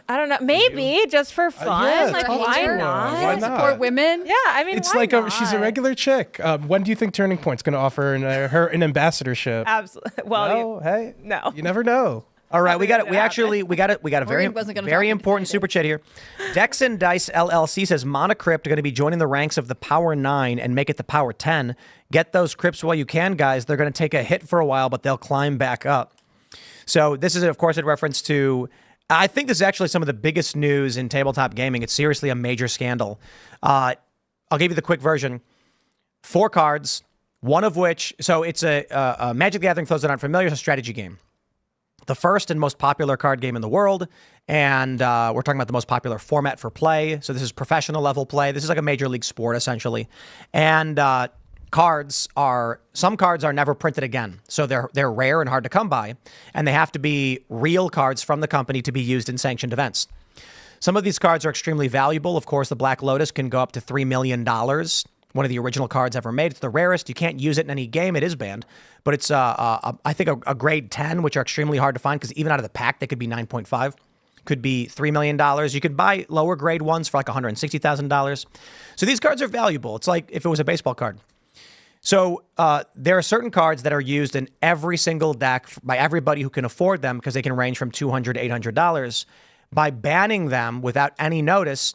Speaker 2: I don't know. Maybe just for fun.
Speaker 3: yeah,
Speaker 2: like,
Speaker 3: talk
Speaker 2: why
Speaker 3: to her.
Speaker 2: not?
Speaker 3: Why not?
Speaker 4: Support women.
Speaker 2: Yeah, I mean,
Speaker 3: it's
Speaker 2: why
Speaker 3: like
Speaker 2: not?
Speaker 3: she's a regular chick. When do you think Turning Point's going to offer her an ambassadorship?
Speaker 2: Absolutely. Well,
Speaker 3: No, hey,
Speaker 2: no.
Speaker 3: you never know.
Speaker 1: All right, we got it.
Speaker 2: Probably
Speaker 1: We got a very
Speaker 4: Morgan wasn't gonna
Speaker 1: very
Speaker 4: talk
Speaker 1: important
Speaker 4: definitive.
Speaker 1: super chat here. Dex and Dice LLC says Monocrypt are going to be joining the ranks of the Power 9 and make it the Power 10. Get those crypts while you can, guys. They're going to take a hit for a while, but they'll climb back up. So this is, of course, a reference to. I think this is actually some of the biggest news in tabletop gaming. It's seriously a major scandal. I'll give you the quick version. 4 cards, one of which. So it's a Magic the Gathering. For those that aren't familiar, it's a strategy game. The first and most popular card game in the world. And we're talking about the most popular format for play. So this is professional level play. This is like a major league sport, essentially. And some cards are never printed again. So they're rare and hard to come by. And they have to be real cards from the company to be used in sanctioned events. Some of these cards are extremely valuable. Of course, the Black Lotus can go up to $3 million. One of the original cards ever made. It's the rarest. You can't use it in any game. It is banned. But it's, I think, a grade 10, which are extremely hard to find because even out of the pack, they could be 9.5. could be $3 million. You could buy lower grade ones for like $160,000. So these cards are valuable. It's like if it was a baseball card. So there are certain cards that are used in every single deck by everybody who can afford them because they can range from $200 to $800. By banning them without any notice,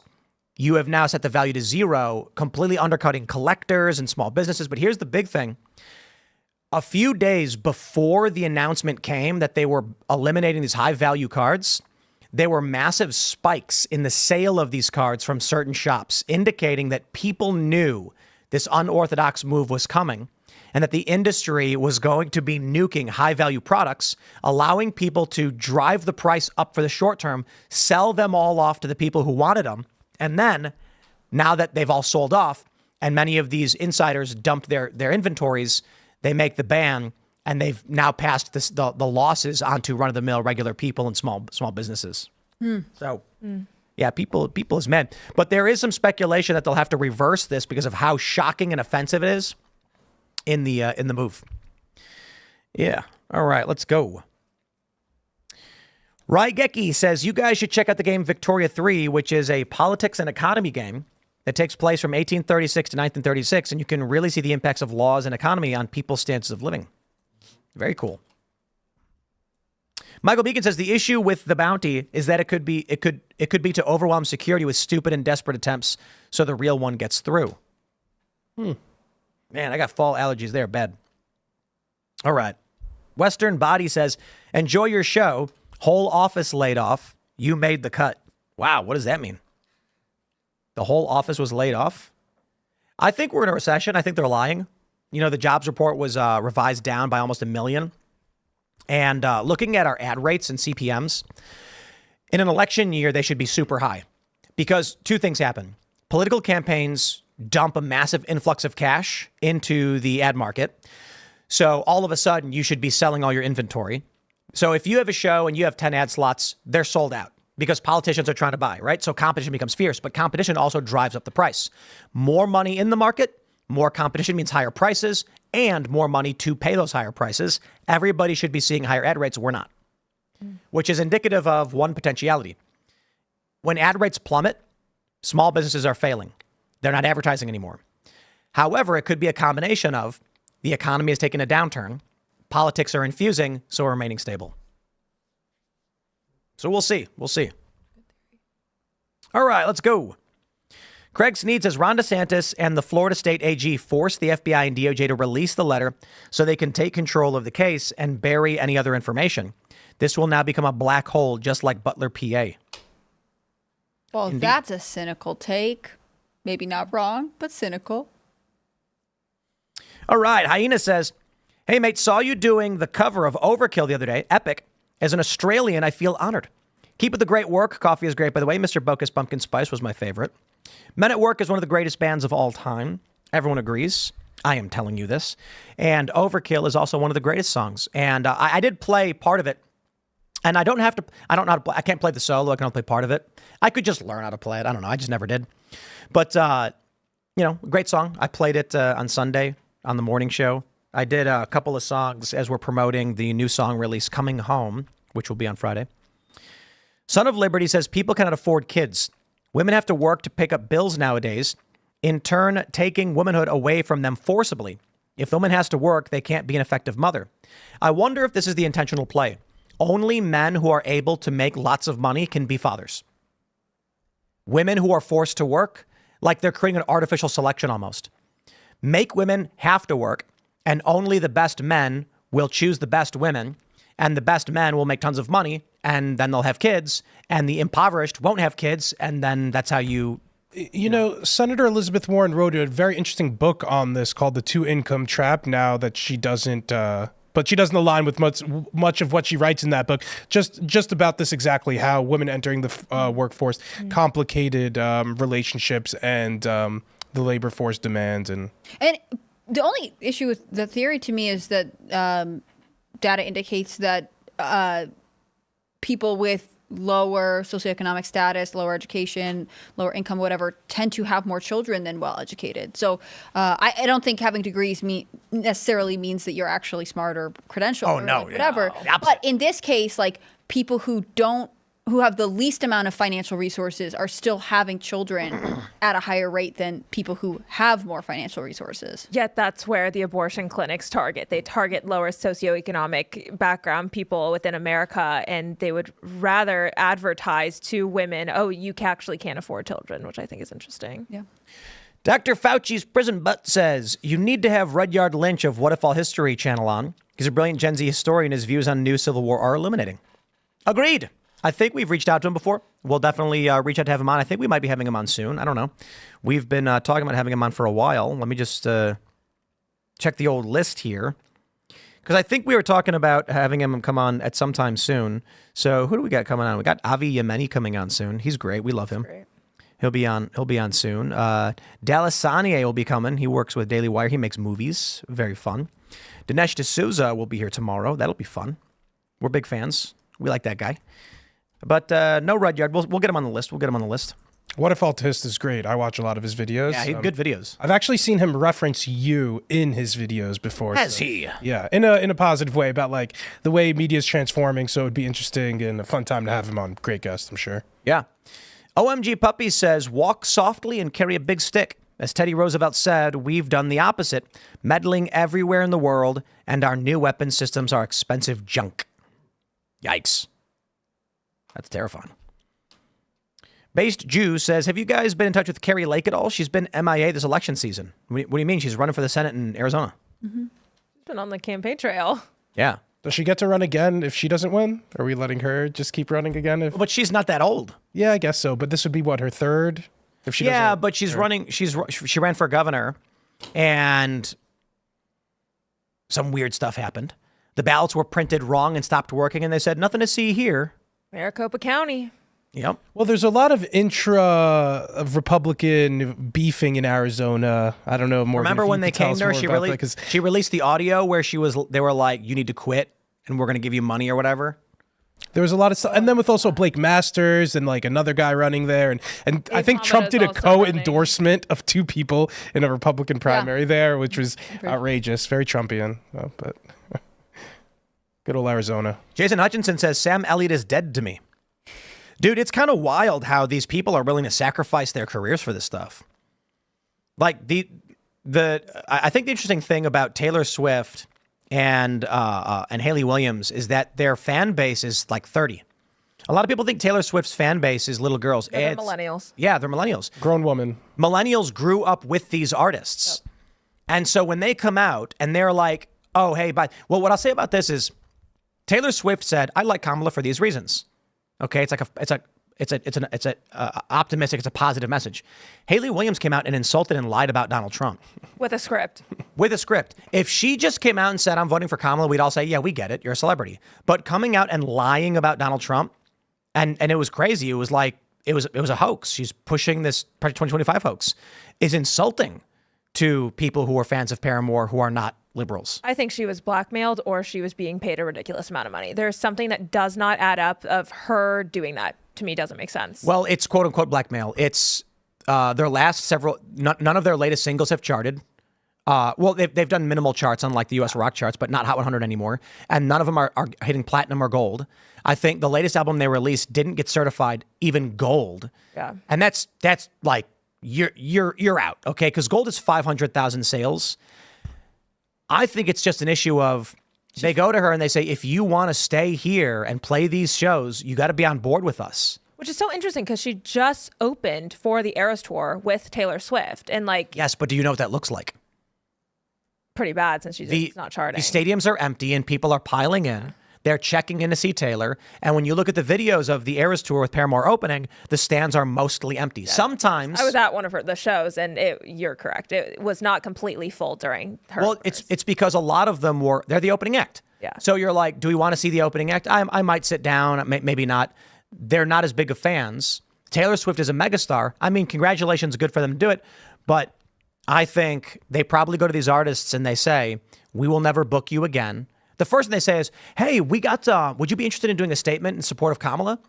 Speaker 1: you have now set the value to zero, completely undercutting collectors and small businesses. But here's the big thing. A few days before the announcement came that they were eliminating these high value cards, there were massive spikes in the sale of these cards from certain shops, indicating that people knew this unorthodox move was coming and that the industry was going to be nuking high value products, allowing people to drive the price up for the short term, sell them all off to the people who wanted them. And then now that they've all sold off and many of these insiders dumped their inventories, they make the ban and they've now passed the losses onto run of the mill regular people and small businesses. So yeah, people is mad. But there is some speculation that they'll have to reverse this because of how shocking and offensive it is in the move. Yeah. All right, let's go. Raigeki says, you guys should check out the game Victoria 3, which is a politics and economy game that takes place from 1836 to 1936, and you can really see the impacts of laws and economy on people's stances of living. Very cool. Michael Beacon says the issue with the bounty is that it could be to overwhelm security with stupid and desperate attempts, so the real one gets through. Man, I got fall allergies there. Bad. All right. Western Body says, enjoy your show. Whole office laid off. You made the cut. Wow, what does that mean? The whole office was laid off? I think we're in a recession. I think they're lying. You know, the jobs report was revised down by almost 1 million. And looking at our ad rates and CPMs, in an election year, they should be super high because two things happen. Political campaigns dump a massive influx of cash into the ad market. So all of a sudden, you should be selling all your inventory. So if you have a show and you have 10 ad slots, they're sold out because politicians are trying to buy, right? So competition becomes fierce, but competition also drives up the price. More money in the market, more competition means higher prices and more money to pay those higher prices. Everybody should be seeing higher ad rates. We're not, which is indicative of one potentiality. When ad rates plummet, small businesses are failing. They're not advertising anymore. However, it could be a combination of the economy has taken a downturn, politics are infusing, so we're remaining stable. So we'll see. We'll see. All right, let's go. Craig Sneed says Ron DeSantis and the Florida State AG forced the FBI and DOJ to release the letter so they can take control of the case and bury any other information. This will now become a black hole, just like Butler, PA.
Speaker 4: Well,
Speaker 1: Indeed.
Speaker 4: That's a cynical take. Maybe not wrong, but cynical.
Speaker 1: All right. Hyena says, hey, mate, saw you doing the cover of Overkill the other day. Epic. As an Australian, I feel honored. Keep up the great work. Coffee is great, by the way. Mr. Bocus Pumpkin Spice was my favorite. Men at Work is one of the greatest bands of all time. Everyone agrees. I am telling you this. And Overkill is also one of the greatest songs. And I did play part of it. And I don't know how to play. I can't play the solo. I can only play part of it. I could just learn how to play it. I don't know. I just never did. But, great song. I played it on Sunday on the morning show. I did a couple of songs as we're promoting the new song release, Coming Home, which will be on Friday. Son of Liberty says people cannot afford kids. Women have to work to pick up bills nowadays, in turn taking womanhood away from them forcibly. If the woman has to work, they can't be an effective mother. I wonder if this is the intentional play. Only men who are able to make lots of money can be fathers. Women who are forced to work, like they're creating an artificial selection almost. Make women have to work, and only the best men will choose the best women, and the best men will make tons of money, and then they'll have kids, and the impoverished won't have kids, and then that's how you...
Speaker 3: You know, Senator Elizabeth Warren wrote a very interesting book on this called The Two-Income Trap, now that she doesn't... but she doesn't align with much of what she writes in that book. Just about this exactly, how women entering the workforce complicated relationships and the labor force demands. And
Speaker 4: the only issue with the theory to me is that data indicates that people with lower socioeconomic status, lower education, lower income, whatever, tend to have more children than well-educated. So I don't think having degrees necessarily means that you're actually smart or credentialed.
Speaker 1: Oh, no.
Speaker 4: Whatever.
Speaker 1: Yeah,
Speaker 4: but in this case, like people who don't who have the least amount of financial resources are still having children at a higher rate than people who have more financial resources.
Speaker 2: Yet that's where the abortion clinics target. They target lower socioeconomic background people within America, and they would rather advertise to women, oh, you actually can't afford children, which I think is interesting.
Speaker 4: Yeah.
Speaker 1: Dr. Fauci's prison butt says you need to have Rudyard Lynch of What If All History channel on. He's a brilliant Gen Z historian. His views on new Civil War are illuminating. Agreed. I think we've reached out to him before. We'll definitely reach out to have him on. I think we might be having him on soon. I don't know. We've been talking about having him on for a while. Let me just check the old list here. Because I think we were talking about having him come on at some time soon. So who do we got coming on? We got Avi Yemeni coming on soon. He's great. We love him.
Speaker 2: Great.
Speaker 1: He'll be on soon. Dallas Sanier will be coming. He works with Daily Wire. He makes movies. Very fun. Dinesh D'Souza will be here tomorrow. That'll be fun. We're big fans. We like that guy. But no Rudyard. We'll get him on the list.
Speaker 3: What If Altist is great. I watch a lot of his videos.
Speaker 1: Yeah, good videos.
Speaker 3: I've actually seen him reference you in his videos before.
Speaker 1: Has he?
Speaker 3: Yeah, in a positive way about like the way media is transforming. So it'd be interesting and a fun time to have him on. Great guest, I'm sure.
Speaker 1: Yeah. OMG Puppy says, walk softly and carry a big stick. As Teddy Roosevelt said, we've done the opposite, meddling everywhere in the world, and our new weapon systems are expensive junk. Yikes. That's terrifying. Based Jew says, have you guys been in touch with Carrie Lake at all? She's been MIA this election season. What do you mean? She's running for the Senate in Arizona.
Speaker 2: Mm-hmm. She's been on the campaign trail.
Speaker 1: Yeah.
Speaker 3: Does she get to run again if she doesn't win? Are we letting her just keep running again?
Speaker 1: But she's not that old.
Speaker 3: Yeah, I guess so. But this would be what, her third? If she
Speaker 1: yeah,
Speaker 3: doesn't,
Speaker 1: but she's running. She ran for governor, and some weird stuff happened. The ballots were printed wrong and stopped working, and they said nothing to see here.
Speaker 2: Maricopa County.
Speaker 1: Yep.
Speaker 3: Well, there's a lot of Republican beefing in Arizona. I don't know. Morgan,
Speaker 1: remember when they came there? She released the audio where they were like, "You need to quit, and we're going to give you money or whatever."
Speaker 3: There was a lot of stuff, and then with also Blake Masters and like another guy running there, and I think Trump did a co-endorsement of two people in a Republican primary there, which was outrageous, very Trumpian. But good old Arizona.
Speaker 1: Jason Hutchinson says Sam Elliott is dead to me. Dude, it's kind of wild how these people are willing to sacrifice their careers for this stuff. Like I think the interesting thing about Taylor Swift and Hayley Williams is that their fan base is like 30. A lot of people think Taylor Swift's fan base is little girls.
Speaker 2: They're millennials.
Speaker 1: Yeah, they're millennials.
Speaker 3: Grown woman.
Speaker 1: Millennials grew up with these artists. Yep. And so when they come out and they're like, oh, hey, well, what I'll say about this is Taylor Swift said, I like Kamala for these reasons. Okay, it's optimistic. It's a positive message. Hayley Williams came out and insulted and lied about Donald Trump
Speaker 2: with a script.
Speaker 1: If she just came out and said, I'm voting for Kamala, we'd all say, yeah, we get it. You're a celebrity. But coming out and lying about Donald Trump, and it was crazy. It was like, it was a hoax. She's pushing this 2025 hoax, is insulting to people who are fans of Paramore who are not liberals.
Speaker 2: I think she was blackmailed or she was being paid a ridiculous amount of money. There's something that does not add up of her doing that. To me, doesn't make sense.
Speaker 1: Well, it's quote unquote blackmail. It's their last none of their latest singles have charted. Well, they've done minimal charts on like the U.S. rock charts, but not Hot 100 anymore. And none of them are hitting platinum or gold. I think the latest album they released didn't get certified even gold. Yeah. And that's like, you're out, okay? Because gold is 500,000 sales. I think it's just an issue of they go to her and they say, if you want to stay here and play these shows, you got to be on board with us.
Speaker 2: Which is so interesting because she just opened for the Eras Tour with Taylor Swift. And like,
Speaker 1: yes, but do you know what that looks like?
Speaker 2: Pretty bad since she's not charting.
Speaker 1: The stadiums are empty and people are piling in. They're checking in to see Taylor. And when you look at the videos of the Eras Tour with Paramore opening, the stands are mostly empty. Yeah. Sometimes
Speaker 2: I was at one of the shows and you're correct. It was not completely full during her.
Speaker 1: Well, it's because a lot of them they're the opening act.
Speaker 2: Yeah.
Speaker 1: So you're like, do we want to see the opening act? I might sit down, maybe not. They're not as big of fans. Taylor Swift is a megastar. I mean, congratulations, good for them to do it. But I think they probably go to these artists and they say, we will never book you again. The first thing they say is, hey, would you be interested in doing a statement in support of Kamala?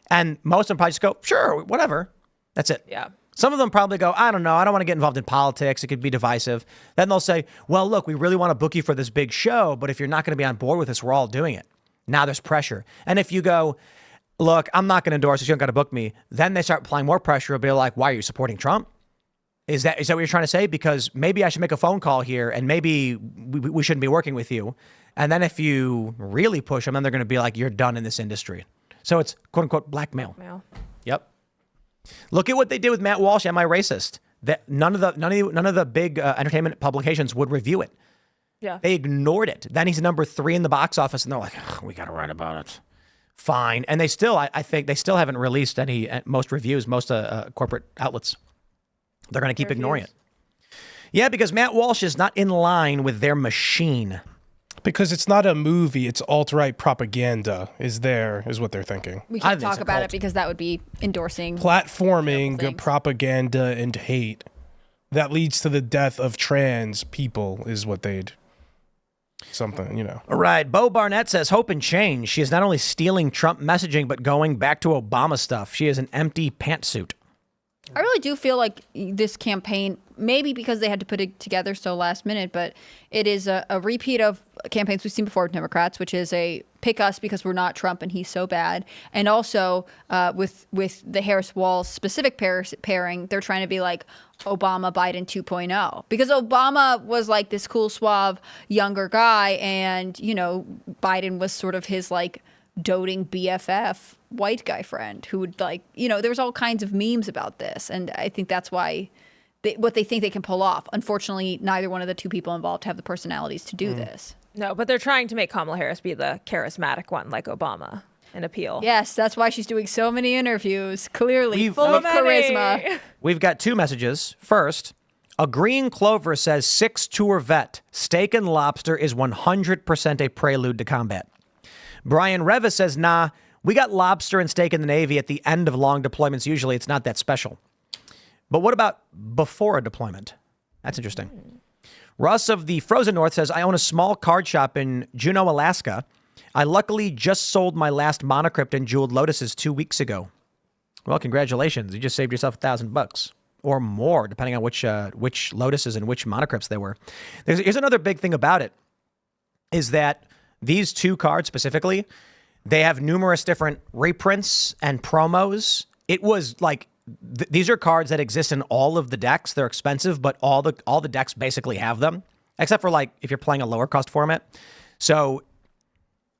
Speaker 1: And most of them probably just go, sure, whatever. That's it.
Speaker 2: Yeah.
Speaker 1: Some of them probably go, I don't know. I don't want to get involved in politics. It could be divisive. Then they'll say, well, look, we really want to book you for this big show, but if you're not going to be on board with this, we're all doing it. Now there's pressure. And if you go, look, I'm not going to endorse this. You don't got to book me. Then they start applying more pressure. It'll be like, why are you supporting Trump? Is that what you're trying to say? Because maybe I should make a phone call here and maybe we shouldn't be working with you. And then if you really push them, then they're going to be like, you're done in this industry. So it's quote unquote blackmail. Yep. Look at what they did with Matt Walsh. Am I racist? That none of the big entertainment publications would review it.
Speaker 2: Yeah.
Speaker 1: They ignored it. Then he's number 3 in the box office, and they're like, we got to write about it. Fine. And they still, I think, they still haven't released most reviews, most corporate outlets. They're going to keep ignoring it. Yeah, because Matt Walsh is not in line with their machine.
Speaker 3: Because it's not a movie, it's alt-right propaganda is what they're thinking.
Speaker 4: We can't talk about it because that would be endorsing
Speaker 3: platforming propaganda and hate that leads to the death of trans people is what they'd something. All
Speaker 1: right. Bo Barnett says hope and change. She is not only stealing Trump messaging, but going back to Obama stuff. She is an empty pantsuit.
Speaker 4: I really do feel like this campaign, maybe because they had to put it together so last minute, but it is a repeat of campaigns we've seen before with Democrats, which is a pick us because we're not Trump and he's so bad. And also with the Harris-Walz specific pairing, they're trying to be like Obama, Biden 2.0. Because Obama was like this cool, suave, younger guy. And, Biden was sort of his like doting BFF white guy friend who would like, there was all kinds of memes about this. And I think that's why what they think they can pull off. Unfortunately, neither one of the two people involved have the personalities to do this.
Speaker 2: No, but they're trying to make Kamala Harris be the charismatic one like Obama and appeal.
Speaker 4: Yes, that's why she's doing so many interviews. Clearly full of charisma.
Speaker 1: We've got 2 messages. First, a Green Clover says 6 tour vet. Steak and lobster is 100% a prelude to combat. Brian Reva says, nah, we got lobster and steak in the Navy at the end of long deployments. Usually it's not that special. But what about before a deployment? That's interesting. Russ of the Frozen North says, I own a small card shop in Juneau, Alaska. I luckily just sold my last monocrypt and jeweled lotuses 2 weeks ago. Well, congratulations. You just saved yourself $1,000 or more, depending on which lotuses and which monocrypts they were. Here's another big thing about it is that these 2 cards specifically, they have numerous different reprints and promos. It was like, these are cards that exist in all of the decks. They're expensive, but all the decks basically have them, except for like if you're playing a lower cost format. So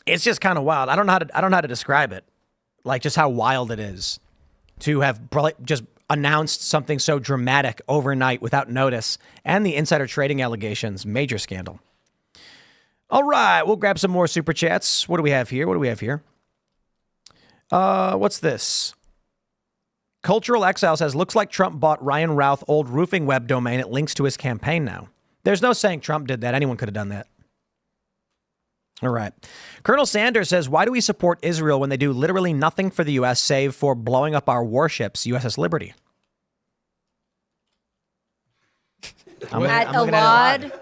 Speaker 1: it's just kind of wild. I don't know how to describe it. Like just how wild it is to have just announced something so dramatic overnight without notice, and the insider trading allegations, major scandal. All right, we'll grab some more super chats. What do we have here? What's this? Cultural Exile says, looks like Trump bought Ryan Routh old roofing web domain. It links to his campaign now. There's no saying Trump did that. Anyone could have done that. All right. Colonel Sanders says, why do we support Israel when they do literally nothing for the U.S. save for blowing up our warships, USS Liberty?
Speaker 4: Elad.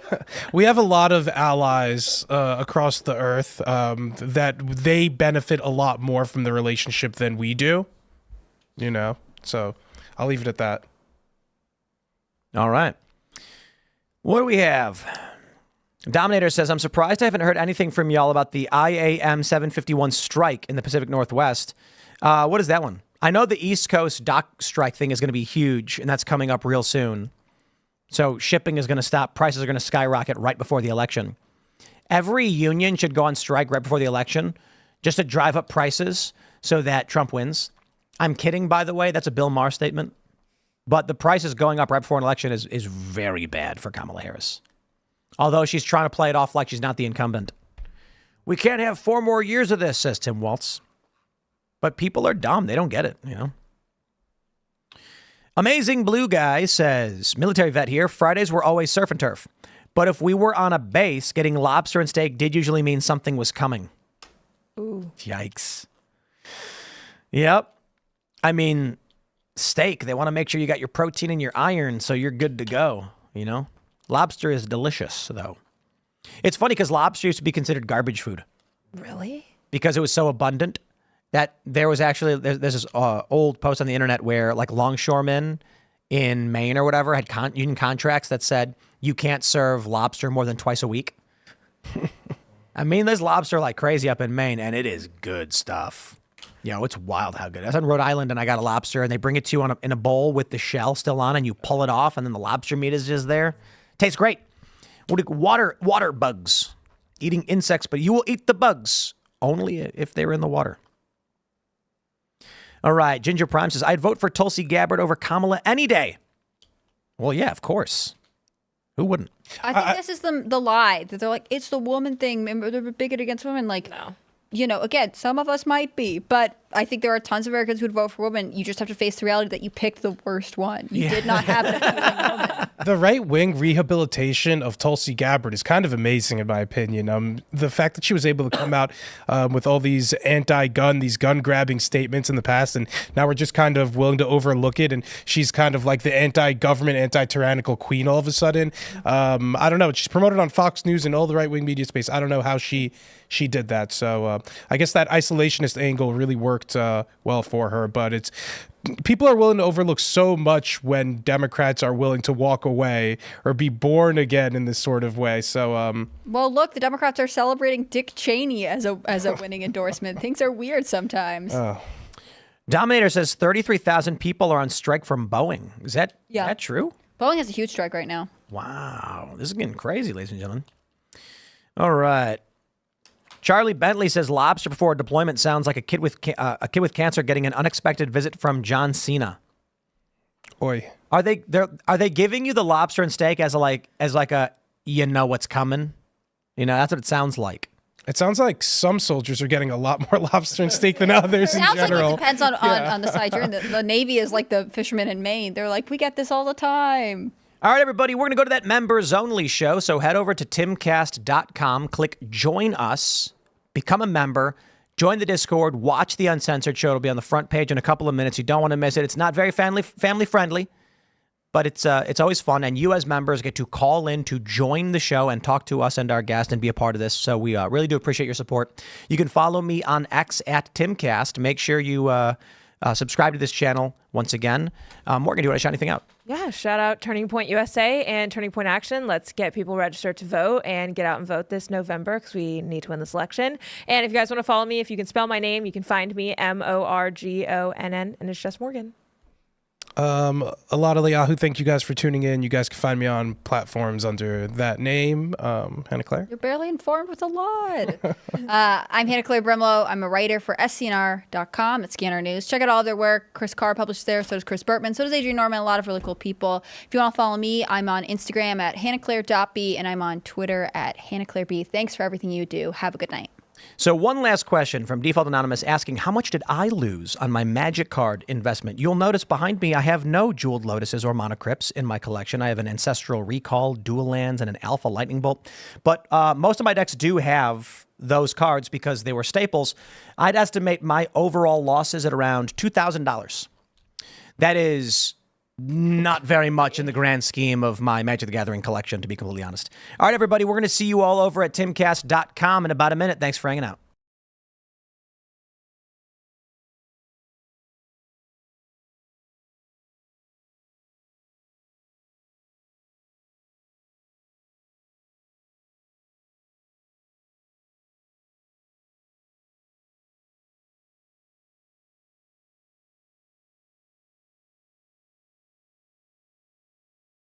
Speaker 3: We have a lot of allies across the earth that they benefit a lot more from the relationship than we do, so I'll leave it at that.
Speaker 1: All right. What do we have? Dominator says, I'm surprised I haven't heard anything from y'all about the IAM 751 strike in the Pacific Northwest. What is that one? I know the East Coast dock strike thing is going to be huge, and that's coming up real soon. So shipping is going to stop. Prices are going to skyrocket right before the election. Every union should go on strike right before the election just to drive up prices so that Trump wins. I'm kidding, by the way. That's a Bill Maher statement. But the prices going up right before an election is very bad for Kamala Harris. Although she's trying to play it off like she's not the incumbent. We can't have 4 more years of this, says Tim Waltz. But people are dumb. They don't get it, Amazing Blue Guy says, military vet here, Fridays were always surf and turf. But if we were on a base, getting lobster and steak did usually mean something was coming.
Speaker 2: Ooh.
Speaker 1: Yikes. Yep. I mean, steak, they want to make sure you got your protein and your iron so you're good to go, Lobster is delicious, though. It's funny because lobster used to be considered garbage food.
Speaker 2: Really?
Speaker 1: Because it was so abundant. That there was actually, there's this old post on the internet where like longshoremen in Maine or whatever had union contracts that said you can't serve lobster more than twice a week. I mean, there's lobster like crazy up in Maine and it is good stuff. Yo, it's wild how good. I was in Rhode Island and I got a lobster, and they bring it to you in a bowl with the shell still on, and you pull it off, and then the lobster meat is just there. Tastes great. Water bugs. Eating insects, but you will eat the bugs only if they're in the water. All right, Ginger Prime says, I'd vote for Tulsi Gabbard over Kamala any day. Well, yeah, of course. Who wouldn't?
Speaker 4: I think this is the lie that they're like, it's the woman thing. Remember, they're bigoted against women. Like,
Speaker 2: No.
Speaker 4: you know, again, some of us might be, but I think there are tons of Americans who'd vote for women. You just have to face the reality that you picked the worst one. You did not have an appealing woman.
Speaker 3: The right-wing rehabilitation of Tulsi Gabbard is kind of amazing, in my opinion. The fact that she was able to come out with all these anti-gun, these gun-grabbing statements in the past, and now we're just kind of willing to overlook it, and she's kind of like the anti-government, anti-tyrannical queen all of a sudden. I don't know. She's promoted on Fox News and all the right-wing media space. I don't know how she did that. So I guess that isolationist angle really worked well for her, but people are willing to overlook so much when Democrats are willing to walk away or be born again in this sort of way. So,
Speaker 4: well, look, the Democrats are celebrating Dick Cheney as a winning endorsement. Things are weird sometimes.
Speaker 1: Dominator says 33,000 people are on strike from Boeing. Is that true?
Speaker 4: Boeing has a huge strike right now.
Speaker 1: Wow, this is getting crazy, ladies and gentlemen. All right. Charlie Bentley says lobster before deployment sounds like a kid with cancer getting an unexpected visit from John Cena.
Speaker 3: Oi.
Speaker 1: Are they giving you the lobster and steak as like a you know what's coming? You know, that's what it sounds like.
Speaker 3: It sounds like some soldiers are getting a lot more lobster and steak than others in general.
Speaker 4: Like it depends on the side you're in. The Navy is like the fishermen in Maine. They're like, we get this all the time.
Speaker 1: All right, everybody, we're going to go to that members only show. So head over to timcast.com, click join us, become a member, join the Discord, watch the Uncensored show. It'll be on the front page in a couple of minutes. You don't want to miss it. It's not very family friendly, but it's always fun. And you as members get to call in to join the show and talk to us and our guest and be a part of this. So we really do appreciate your support. You can follow me on X at Timcast. Make sure you subscribe to this channel once again. Morgan, do you want to shout anything out?
Speaker 2: Yeah, shout out Turning Point USA and Turning Point Action. Let's get people registered to vote and get out and vote this November because we need to win this election. And if you guys want to follow me, if you can spell my name, you can find me Morgonn, and it's just Morgan.
Speaker 3: A lot of Yahoo. Thank you guys for tuning in. You guys can find me on platforms under that name. Hannah Claire.
Speaker 4: You're barely informed with a lot. I'm Hannah Claire Brimlow. I'm a writer for SCNR.com at Scanner News. Check out all their work. Chris Carr publishes there. So does Chris Bertman. So does Adrian Norman. A lot of really cool people. If you want to follow me, I'm on Instagram at HannahClaire.b and I'm on Twitter at HannahClaireB. Thanks for everything you do. Have a good night.
Speaker 1: So one last question from Default Anonymous asking, how much did I lose on my Magic card investment? You'll notice behind me, I have no Jeweled Lotuses or Monocrypts in my collection. I have an Ancestral Recall, Dual Lands, and an Alpha Lightning Bolt. But most of my decks do have those cards because they were staples. I'd estimate my overall losses at around $2,000. That is not very much in the grand scheme of my Magic the Gathering collection, to be completely honest. All right, everybody, we're going to see you all over at timcast.com in about a minute. Thanks for hanging out.